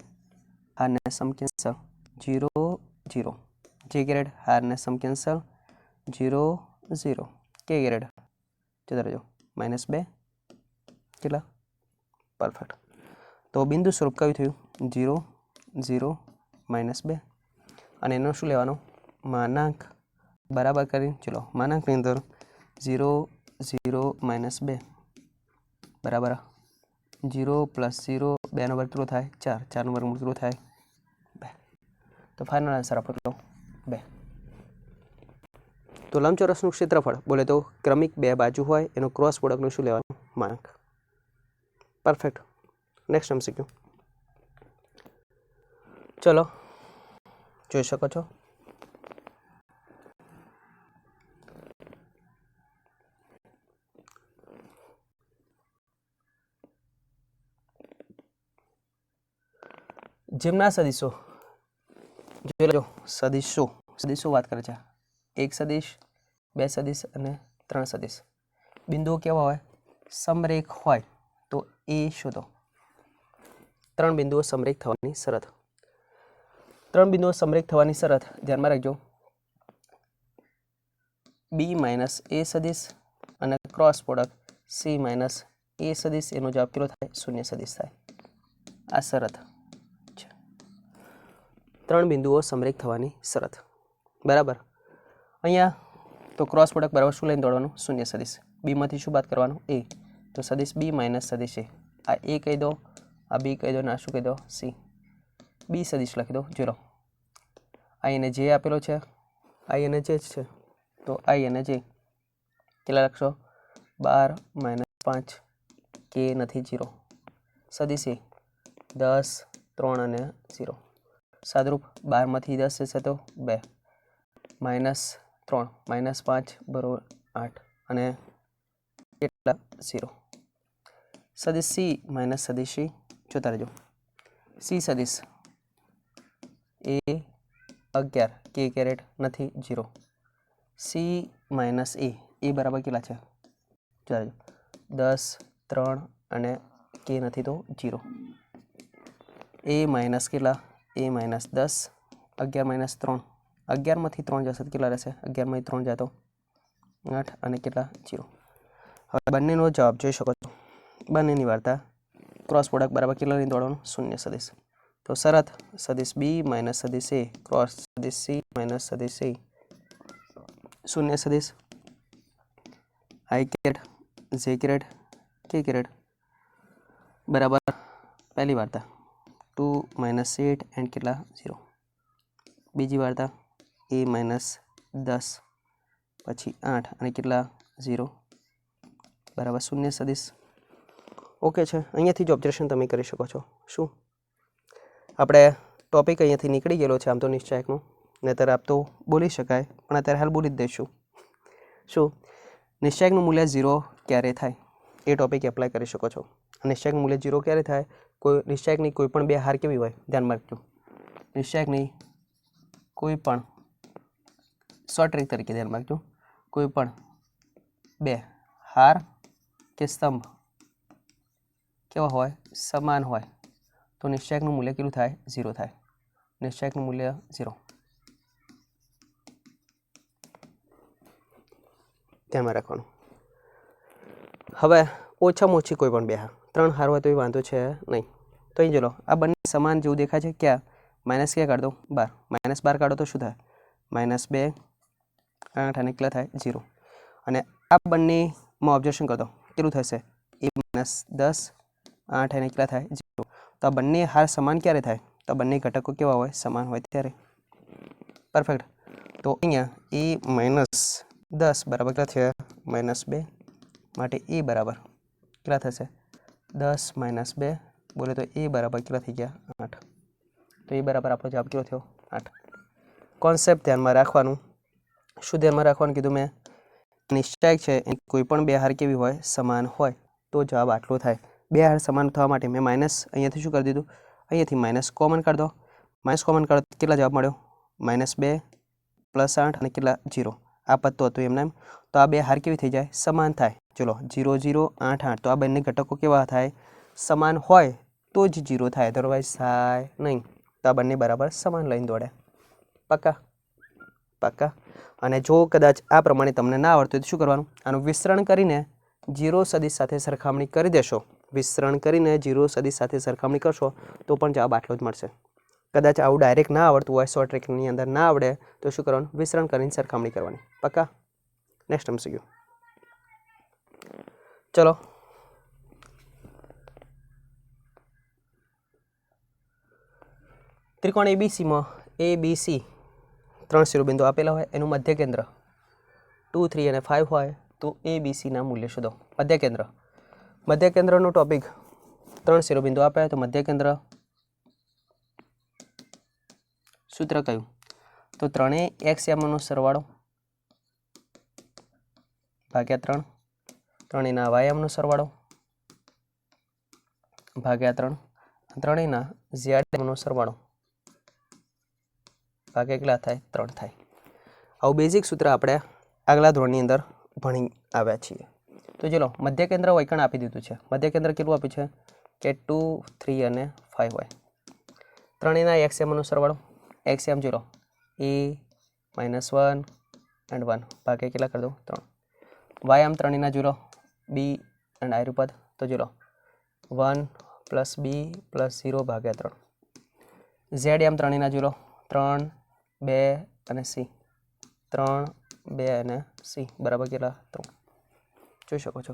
હાર ને સમ કેન્સલ 0 0, જે કેરેટ હાર ને સમ કેન્સલ 0 0, કે કેરેટ જતા રહેજો -2 કેટલા પરફેક્ટ. તો બિંદુ સ્વરૂપ કયું થયું 0 0 -2 અને એનો શું લેવાનો માનાંક બરાબર કરી. ચલો માનાંકની અંદર 0 0 -2 બરાબર 0 + 0, 2 નો વર્ગ કેટલો થાય 4, 4 નો વર્ગમૂળ કેટલો થાય 2. તો ફાઇનલ આન્સર આપણો કેટલો 2. તો લંબચોરસનું ક્ષેત્રફળ બોલે તો ક્રમિક 2 બાજુ હોય એનો ક્રોસ પ્રોડક્ટનું શું લેવાનું માનાંક. પરફેક્ટ. Next MCQ. ચલો જોઈ શકો છો જેમના સદિશો જોઈ લેજો. સદિશો વાત કરે છે. એક સદિશ, બે સદિશ અને ત્રણ સદિશ. બિંદુઓ કેવા હોય સમરેખ હોય તો એ શોધો. ત્રણ બિંદુઓ સમરેખ થવાની શરત. ત્રણ બિંદુઓ સમરેખ થવાની શરત ધ્યાનમાં રાખજો. B - A સદિશ અને ક્રોસ પ્રોડક્ટ C - A સદિશ એનો જવાબ કેટલો થાય શૂન્ય સદિશ થાય. આ શરત છે ત્રણ બિંદુઓ સમરેખ થવાની શરત. બરાબર. અહીંયા તો ક્રોસ પ્રોડક્ટ બરાબર શું લઈને દોડવાનું શૂન્ય સદિશ. બી માંથી શું બાદ કરવાનું A, તો સદિશ B - સદિશ A. આ A કહી દો, આ B કહી દો અને આ શું કહી દો C. B સદિશ લખી દો. જોઈ લો I અને J આપેલો છે, I અને J છે તો I અને J કેટલા લખશો 12 - 5, K નથી 0. સદિશ A 10 3 અને 0. સાદરૂપ 12 માંથી 10 જશે તો 2 -3 -5 બરોબર 8 અને કેટલા 0. સદિશ C - સદિશ C જોતા રહેજો. C સદિશ A 11, K કેરેટ નથી 0. C - A બરાબર કેટલા છે જોતા રહેજો 10 3 અને K નથી તો 0. A માઇનસ કેટલા A -10, 11 - 3, 11 માંથી 3 જશે તો કેટલા રહેશે 11 માંથી 3 જાય તો 8 અને કેટલા 0. હવે બંનેનો જવાબ જોઈ શકો છો. બંનેની વાર્તા ક્રોસ પ્રોડક્ટ બરાબર કેટલા લઈને દોડવાનું શૂન્ય સદિશ. તો શરત સદિશ B - સદિશ A ક્રોસ સદિશ C - સદિશ A શૂન્ય સદિશ. I caret J caret K caret બરાબર પહેલી વાર્તા 2 - 8 એન્ડ કેટલા 0. બીજી વાર્તા A - 10 પછી 8 અને કેટલા 0 બરાબર શૂન્ય સદિશ. ઓકે છે. અહીંયાથી જ ઓબ્ઝર્વેશન તમે કરી શકો છો. શું આપણે ટોપિક અહીંયાથી નીકળી ગયેલો છે આમ તો નિશ્ચાયકનો, નહીંતર આપ તો બોલી શકાય પણ અત્યારે હાલ બોલી જ દઈશું. શું નિશ્ચાયકનું મૂલ્ય 0 ક્યારે થાય એ ટોપિક એપ્લાય કરી શકો છો. નિશ્ચાયકનું મૂલ્ય 0 ક્યારે થાય કોઈ નિશ્ચાયકની કોઈ પણ બે હાર કેવી હોય ધ્યાનમાં રાખજો. નિશ્ચાયકની કોઈ પણ શોર્ટ ટ્રિક તરીકે ધ્યાનમાં રાખજો. કોઈ પણ બે હાર કે સ્તંભ કેવા હોય સમાન હોય તો નિશ્ચાયકનું મૂલ્ય કેટલું થાય 0 થાય. નિશ્ચાયકનું મૂલ્ય 0 ધ્યાનમાં રાખવાનું. હવે ઓછામાં ઓછી કોઈ પણ બે હાર, 3 હાર હોય તો એ વાંધો છે નહીં. તો અહીં ચલો આ બંને સમાન જેવું દેખાય છે. ક્યાં માઇનસ ક્યાં કાઢો 12, -12 કાઢો તો શું થાય -2 8 અને કેટલા થાય 0. અને આ બંનેમાં ઓબ્ઝર્વેશન કરો કેટલું થશે એ -10 8 અને કેટલા થાય 0. તો આ બંને હાર સમાન ક્યારે થાય તો આ બંને ઘટકો કેવા હોય સમાન હોય ત્યારે. પરફેક્ટ. તો અહીંયા એ -10 બરાબર કેટલા થયા -2 માટે એ બરાબર કેટલા થશે 10 - 2 બોલે તો એ બરાબર કેટલા થઈ ગયા 8. તો એ બરાબર આપણો જવાબ કેટલો થયો 8. કોન્સેપ્ટ ધ્યાનમાં રાખવાનું. શું ધ્યાનમાં રાખવાનું કીધું મેં નિશ્ચય છે કોઈ પણ બે હાર કેવી હોય સમાન હોય તો જવાબ આટલો થાય. બે હાર સમાન થવા માટે મેં માઇનસ અહીંયાથી શું કરી દીધું અહીંયાથી માઇનસ કોમન કાઢ દો. માઇનસ કોમન કાઢો કેટલા જવાબ મળ્યો -2 +8 અને કેટલા 0. આ પત્તો હતું એમને એમ. તો આ બે હાર કેવી થઈ જાય સમાન થાય. ચલો 0 0 8 8 તો આ બંને ઘટકો કેવા થાય સમાન હોય તો જ 0 થાય અધરવાઇઝ થાય નહીં. તો આ બંને બરાબર સમાન લઈને દોડે. પાક્કા પાક્કા. અને જો કદાચ આ પ્રમાણે તમને ના આવડતું તો શું કરવાનું આનું વિસ્તરણ કરીને 0 સદિશ સાથે સરખામણી કરી દેશો. વિસ્તરણ કરીને 0 સદિશ સાથે સરખામણી કરશો તો પણ જવાબ આટલો જ મળશે. કદાચ આવું ડાયરેક્ટ ના આવડતું હોય શોર્ટ ટ્રેકની અંદર ના આવડે તો શું કરવાનું વિસ્તરણ કરીને સરખામણી કરવાની. પાક્કા. Next MCQ. ચલો ત્રિકોણ ABCમાં ABC 3 શિરોબિંદુ આપેલા હોય એનું મધ્ય કેન્દ્ર 2 3 અને 5 હોય તો ABCના મૂલ્ય શોધો. મધ્ય કેન્દ્રનો ટોપિક 3 શિરોબિંદુ આપ્યા તો મધ્ય કેન્દ્ર સૂત્ર કયું તો ત્રણેય x યામનો સરવાળો ભાગ્યા 3 ત્રણેયના y યામનો સરવાળો ભાગ્યા 3 ત્રણેયના z યામનો સરવાળો ભાગ્યા કેટલા થાય 3 થાય. આવું બેઝિક સૂત્ર આપણે આગલા ધોરણની અંદર ભણી આવ્યા છીએ. તો ચલો મધ્ય કેન્દ્ર વૈકણ આપી દીધું છે. મધ્ય કેન્દ્ર કેટલું આપ્યું છે કે 2 3 અને 5 હોય. ત્રણેયના x યામનો સરવાળો x યામ જોઈ લો a -1 and 1 ભાગ્યા કેટલા કરી દો 3. y યામ ત્રણેયના જોઈ લો b and i રૂપદ તો જોઈ લો 1 + b + 0 ભાગ્યા 3. z યામ ત્રણેયના જોઈ લો 3 2 અને c 3 2 અને c બરાબર કેટલા 3 જોઈ શકો છો.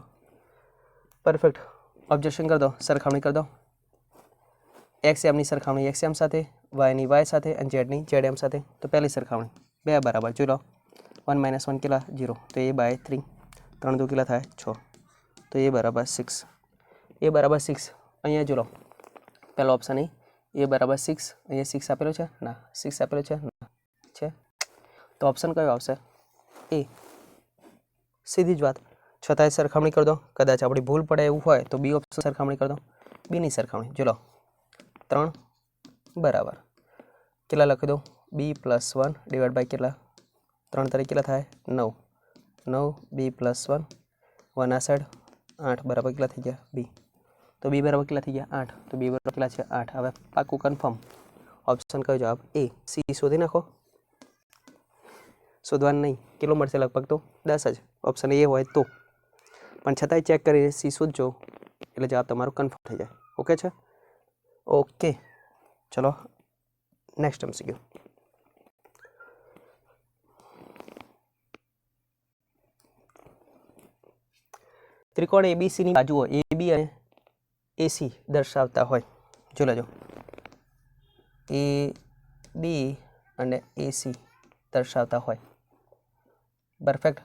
પરફેક્ટ. ઓબ્ઝર્વેશન કરી દો સરખામણી કરી દો. x યામની સરખામણી x યામ સાથે yની y સાથે અને zની z યામ સાથે. તો પહેલી સરખામણી 2 બરાબર જોઈ લો 1 - 1 કેટલા 0 તો a/3 3 2 કેટલા થાય 6 તો a બરાબર 6. a બરાબર 6 અહીંયા જોઈ લો પહેલો ઓપ્શન a બરાબર 6 અહીંયા 6 આપેલો છે ના 6 આપેલો છે ના છે તો ઓપ્શન કયો આવશે a. સીધી જ વાત. છતાંય સરખામણી કરી દો. કદાચ આપણી ભૂલ પડે એવું હોય તો બી ઓપ્શન સરખામણી કરી દો. બીની સરખામણી જોઈ લો 3 બરાબર કેટલા લખી દો b + 1 ડિવાઈડ બાય કેટલા 3 તરીકે કેટલા થાય 9 9 b + 1 1 આ સાઈડ 8 બરાબર કેટલા થઈ ગયા b. તો b બરાબર કેટલા થઈ ગયા 8 તો b બરાબર કેટલા છે 8. હવે પાકું કન્ફર્મ ઓપ્શન કયો જવાબ a. c શોધી નાખો. શોધવાનું નહીં કેટલો મળશે લગભગ તો 10 જ ઓપ્શન એ હોય તો પણ છતાંય ચેક કરીને c શોધજો એટલે જવાબ તમારો કન્ફર્મ થઈ જાય. ઓકે છે ઓકે. ચલો નેક્સ્ટ MCQ. ત્રિકોણ ABCની બાજુઓ AB અને AC દર્શાવતા હોય જો લેજો AB અને AC દર્શાવતા હોય. પરફેક્ટ.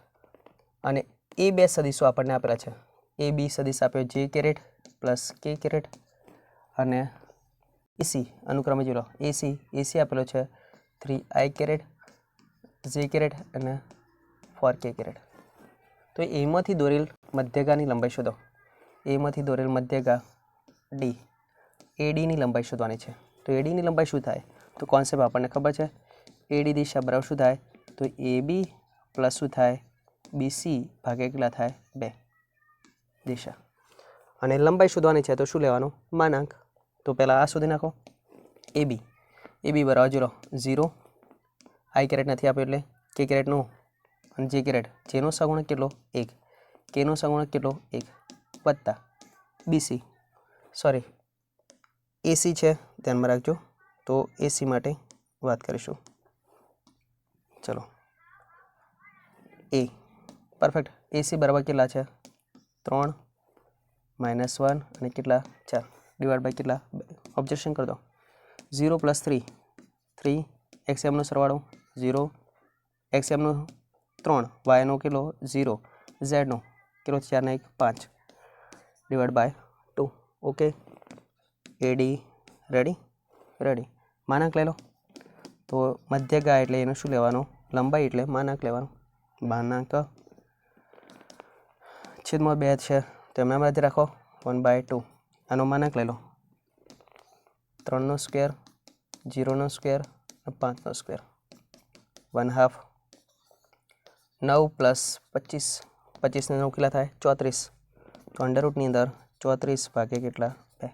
અને એ બે સદીશો આપણને આપેલા છે. AB સદીશ આપ્યો j caret plus k caret અને AC અનુક્રમે જોઈ લો AC આપેલો છે 3i કેરેટ j કેરેટ અને 4k કેરેટ. તો એમાંથી દોરેલ મધ્યગાની લંબાઈ શોધો. એમાંથી દોરેલ મધ્યગા d ADની લંબાઈ શોધવાની છે. તો ADની લંબાઈ શું થાય તો કોન્સેપ્ટ આપણને ખબર છે. AD દિશા બરાબર શું થાય તો AB પ્લસ શું થાય BC ભાગ્યા કેટલા થાય 2 દિશા. અને લંબાઈ શોધવાની છે તો શું લેવાનું માનાંક. તો પહેલાં આ શોધી નાખો AB બરાબર જોઈ લો 0 i કેરેટ નથી આપ્યો એટલે k કેરેટનો અને j કેરેટ જેનો સગુણક કેટલો 1 kનો સગુણક કેટલો 1 વત્તા BC સોરી AC છે ધ્યાનમાં રાખજો. તો AC માટે વાત કરીશું. ચલો A પરફેક્ટ. AC બરાબર કેટલા છે 3 -1 અને કેટલા 4 ડિવાઈડ બાય કેટલા ઓબ્જેક્શન કરી દો 0 + 3 3 XM નો સરવાળો 0 XM નો 3 Y નો કેટલો 0 Z નો કેટલો 4 ને 1 5 divide by 2 okay AD ready માનાંક લઈ લો તો મધ્યગા એટલે એનું શું લેવાનું લંબાઈ એટલે માનાંક લેવાનું માનાંક છેદમાં 2 છે તો એમના મધ્ય રાખો 1/2 આનો માનાંક લઈ લો 3 નો સ્ક્વેર 0 નો સ્ક્વેર 5 નો સ્ક્વેર 1/2 9 + 25 25 ને 9 કેટલા થાય 34 તો અંડરરૂટની અંદર 34 ભાગે કેટલા 2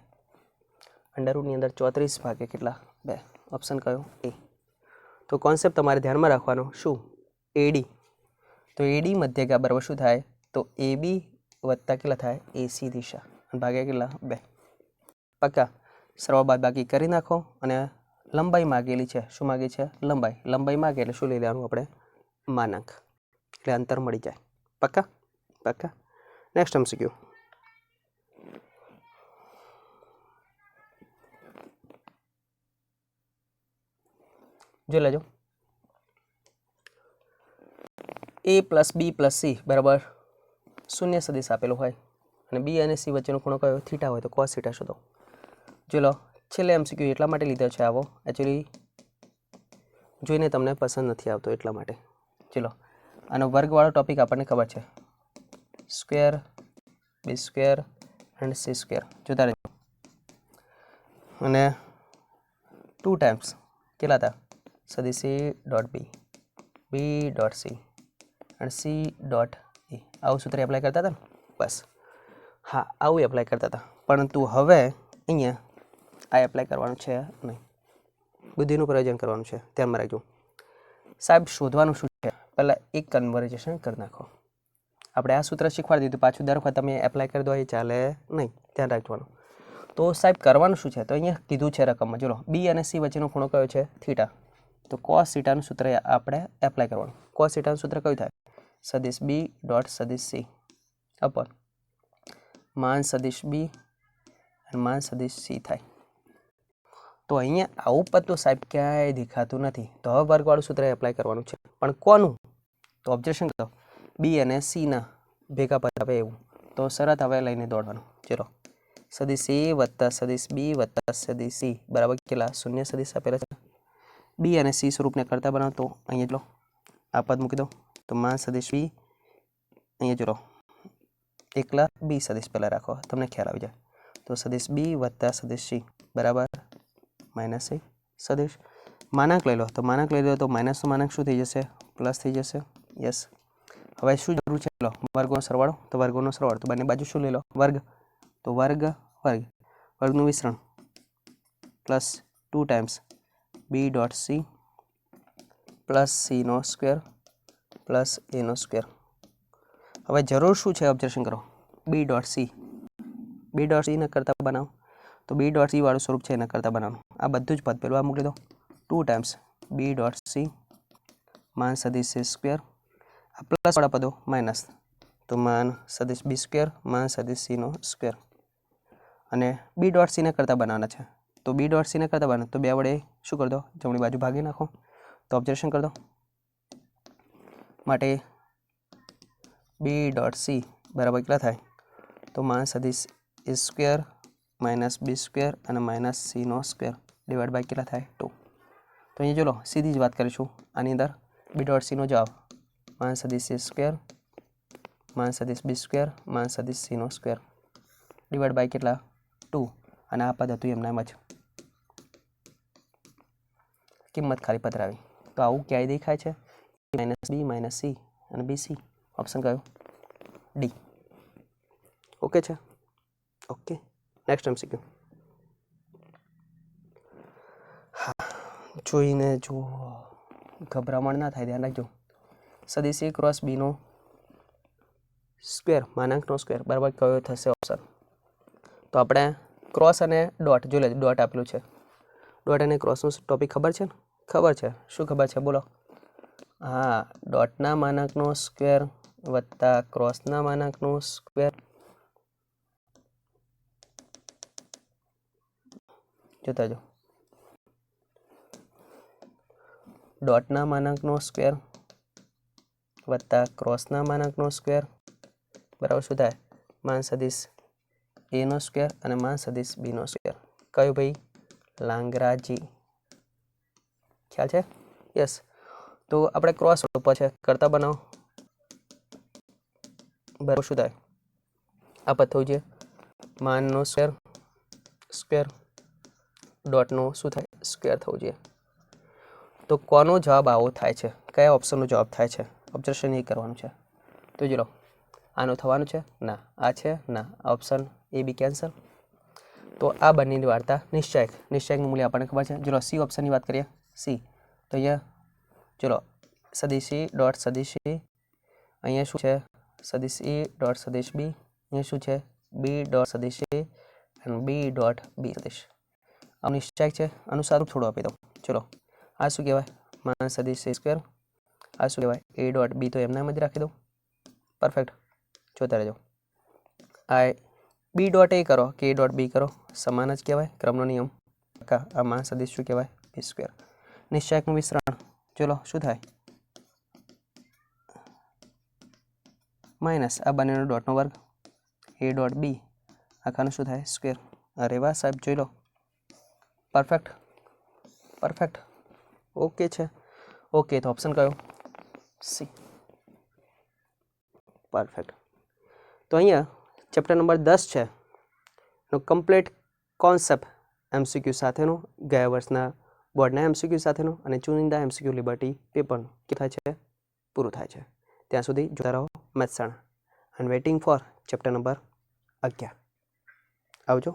અંડરરૂટની અંદર 34 ભાગે કેટલા 2 ઓપ્શન કયો એ તો કોન્સેપ્ટ તમારે ધ્યાનમાં રાખવાનો શું AD તો AD મધ્યગા બરાબર શું થાય તો AB વત્તા કેટલા થાય AC દિશા અને ભાગ્યા કેટલા 2 પક્કા સરવાળો બાદબાકી કરી નાખો અને લંબાઈ માગેલી છે શું માગી છે લંબાઈ માગે એટલે શું લઈ લેવાનું આપણે માનાંક એટલે અંતર મળી જાય પક્કા નેક્સ્ટ MCQ જોઈ લેજો A + B + C બરાબર શૂન્ય સદિશ આપેલો હોય અને B અને C વચ્ચેનો ખૂણો કયો થીટા હોય તો cos થીટા શોધો જો લો છેલ્લે MCQ એટલા માટે લીધો છે આવો એકચ્યુઅલી જોઈને તમને પસંદ નથી આવતો એટલા માટે ચલો આનો વર્ગવાળો ટોપિક આપણને ખબર છે square B square and C square જોતા રહેજો અને 2 ટાઈમ્સ કેટલા હતા સદિશ A.B B.C and C.E આવું સૂત્ર એપ્લાય કરતા હતા ને બસ હા આવું એપ્લાય કરતા હતા પરંતુ હવે અહીંયા આ એપ્લાય કરવાનું છે નહીં બુદ્ધિનું પ્રયોજન કરવાનું છે ધ્યાનમાં રાખજો સાહેબ શોધવાનું શું છે પહેલાં એક કન્વર્ઝેશન કરી નાખો આપણે આ સૂત્ર શીખવાડી દીધું પાછું દર વખત તમે એપ્લાય કરી દો એ ચાલે નહીં ધ્યાન રાખવાનું તો સાહેબ કરવાનું શું છે તો અહીંયા કીધું છે રકમમાં ચલો B અને C વચ્ચેનો ખૂણો કયો છે થીટા તો cos થીટાનું સૂત્ર આપણે એપ્લાય કરવાનું cos થીટાનું સૂત્ર કયું થાય સદિશ B ડોટ સદિશ C અપોન માન સદિશ B અને માન સદિશ C થાય તો અહીંયા આવું પદ તો સાહેબ ક્યાંય દેખાતું નથી તો હવે વર્ગવાળું સૂત્ર એપ્લાય કરવાનું છે પણ કોનું તો ઓબ્જેક્શન કરો B અને C ના ભેગા પદ આવે એવું તો શરત હવે લઈને દોડવાનું ચલો સદિશ A વત્તા સદિશ B વત્તા સદિશ C બરાબર કેટલા શૂન્ય સદિશ આપેલા છે B અને C સ્વરૂપને કરતા બનાવો તો અહીંયા ચલો આ પદ મૂકી દો તો માન સદિશ B અહીંયા ચલો એકલા B સદિશ પહેલાં રાખો તમને ખ્યાલ આવી જાય તો સદિશ B વત્તા સદિશ C બરાબર માઇનસ A સદિશ માનાંક લઈ લો તો માનાંક લઈ લો તો માઇનસનો માનાંક શું થઈ જશે પ્લસ થઈ જશે યસ હવે શું જરૂર છે લો વર્ગોનો સરવાળો તો વર્ગોનો સરવાળો તો બંને બાજુ શું લઈ લો વર્ગ તો વર્ગનું વિસ્તરણ plus 2 times B.C plus C નો સ્ક્વેર પ્લસ A નો સ્ક્વેર હવે જરૂર શું છે ઓબ્ઝર્વેશન કરો B.C ને કરતા બનાવો તો B.C વાળું સ્વરૂપ છે એના કરતા બનાવવાનું આ બધું જ પદ પેલું આ મૂકી દો 2 ટાઈમ્સ B.C માન સદિશ C સ્ક્વેર આ પ્લસ વાળા પદો માઇનસ તો માન સદિશ B સ્ક્વેર માન સદિશ C નો સ્ક્વેર અને B.C ને કરતા બનાવવાના છે તો B.C ને કરતા બનાવો તો બે વડે શું કરી દો જમણી બાજુ ભાગી નાખો તો ઓબ્ઝર્વેશન કરી દો માટે B.C બરાબર કેટલા થાય તો માન સદિશ A સ્ક્વેર માઇનસ B સ્ક્વેર અને માઇનસ C નો સ્ક્વેર ડિવાઈડ બાય કેટલા થાય 2 તો અહીંયા ચલો સીધી જ વાત કરીશું આની અંદર B.C નો જવાબ માન સદિશ A સ્ક્વેર માન સદિશ B સ્ક્વેર માન સદિશ C નો સ્ક્વેર ડિવાઈડ બાય કેટલા 2 અને આ પદ હતું એમના એમ જ કિંમત ખાલી પધરાવી તો આવું ક્યાંય દેખાય છે -B -C અને BC ઓપ્શન કયો D ઓકે છે ઓકે નેક્સ્ટ MCQ હા જોઈને જો ગભરામણ ના થાય ધ્યાન રાખજો સદિશ A ક્રોસ B નો સ્ક્વેર માનાંકનો સ્ક્વેર બરાબર કયો થશે ઓપ્શન તો આપણે ક્રોસ અને ડોટ જોઈ લેજો ડોટ આપેલું છે ડોટ અને ક્રોસનો ટોપિક ખબર છે ને ખબર છે શું ખબર છે બોલો હા ડોટના માનાંકનો સ્ક્વેર વત્તા ક્રોસના માનાંકનો સ્ક્વેર, જોતા જો, ડોટના માનાંકનો સ્ક્વેર વત્તા ક્રોસના માનાંકનો સ્ક્વેર બરાબર શું થાય? માન સદિશ a નો સ્ક્વેર અને માન સદિશ b નો સ્ક્વેર. કયું ભાઈ? લાંગરાજી. ખ્યાલ છે? યસ. તો આપણે ક્રોસ ઉપર છે કરતા બનાવો બરાબર શું થાય? આ પદ થવું જોઈએ માનનો સ્ક્વેર સ્ક્વેર ડોટનો શું થાય? સ્ક્વેર થવું જોઈએ. તો કોનો જવાબ આવો થાય છે? કયા ઓપ્શનનો જવાબ થાય છે? ઓબ્ઝર્વેશન એ કરવાનું છે. તો જો આનું થવાનું છે? ના. આ છે? ના. Option A B cancel. તો આ બંનેની વાર્તા નિશ્ચયક. નિશ્ચયકનું મૂલ્ય આપણને ખબર છે. ચલો સી ઓપ્શનની વાત કરીએ. સી તો અહીંયા ચલો સદિશ એ ડોટ સદિશ એ, અહીંયા શું છે? સદિશ એ ડોટ સદિશ બી, અહીંયા શું છે? બી ડોટ સદિશ એ અને બી ડોટ બી સદિશ. આ નિશ્ચયક છે. આનું સારું થોડું આપી દઉં. ચલો આ શું કહેવાય? માન સદિશ એ સ્ક્વેર. આ શું કહેવાય? એ ડોટ બી તો એમના જ રાખી દઉં. પરફેક્ટ. જોતા રહેજો. આ બી ડોટ એ કરો કે એ ડોટ બી કરો સમાન જ કહેવાય. ક્રમનો નિયમ. આ માન સદિશ શું કહેવાય? બી સ્ક્વેર. નિશ્ચયકનું વિસ્તરણ ચલો શું થાય? માઇનસ આ બંનેનો ડોટનો વર્ગ એ ડોટ બી આખાનું શું થાય? સ્ક્વેર. અરે વાહ સાહેબ, જોઈ લો. પરફેક્ટ. પરફેક્ટ. ઓકે છે. ઓકે તો ઓપ્શન કયો? સી. પરફેક્ટ. તો અહીંયા ચેપ્ટર નંબર 10 છે એનો કમ્પ્લીટ કોન્સેપ્ટ એમસીક્યુ સાથેનો, ગયા વર્ષના બોર્ડના એમસીક્યુ સાથેનો અને ચુનિંદા એમસીક્યુ લિબર્ટી પેપરનું કે થાય છે પૂરું થાય છે. ત્યાં સુધી જોતા રહો મેથ્સના. And waiting for chapter number 11. આવજો.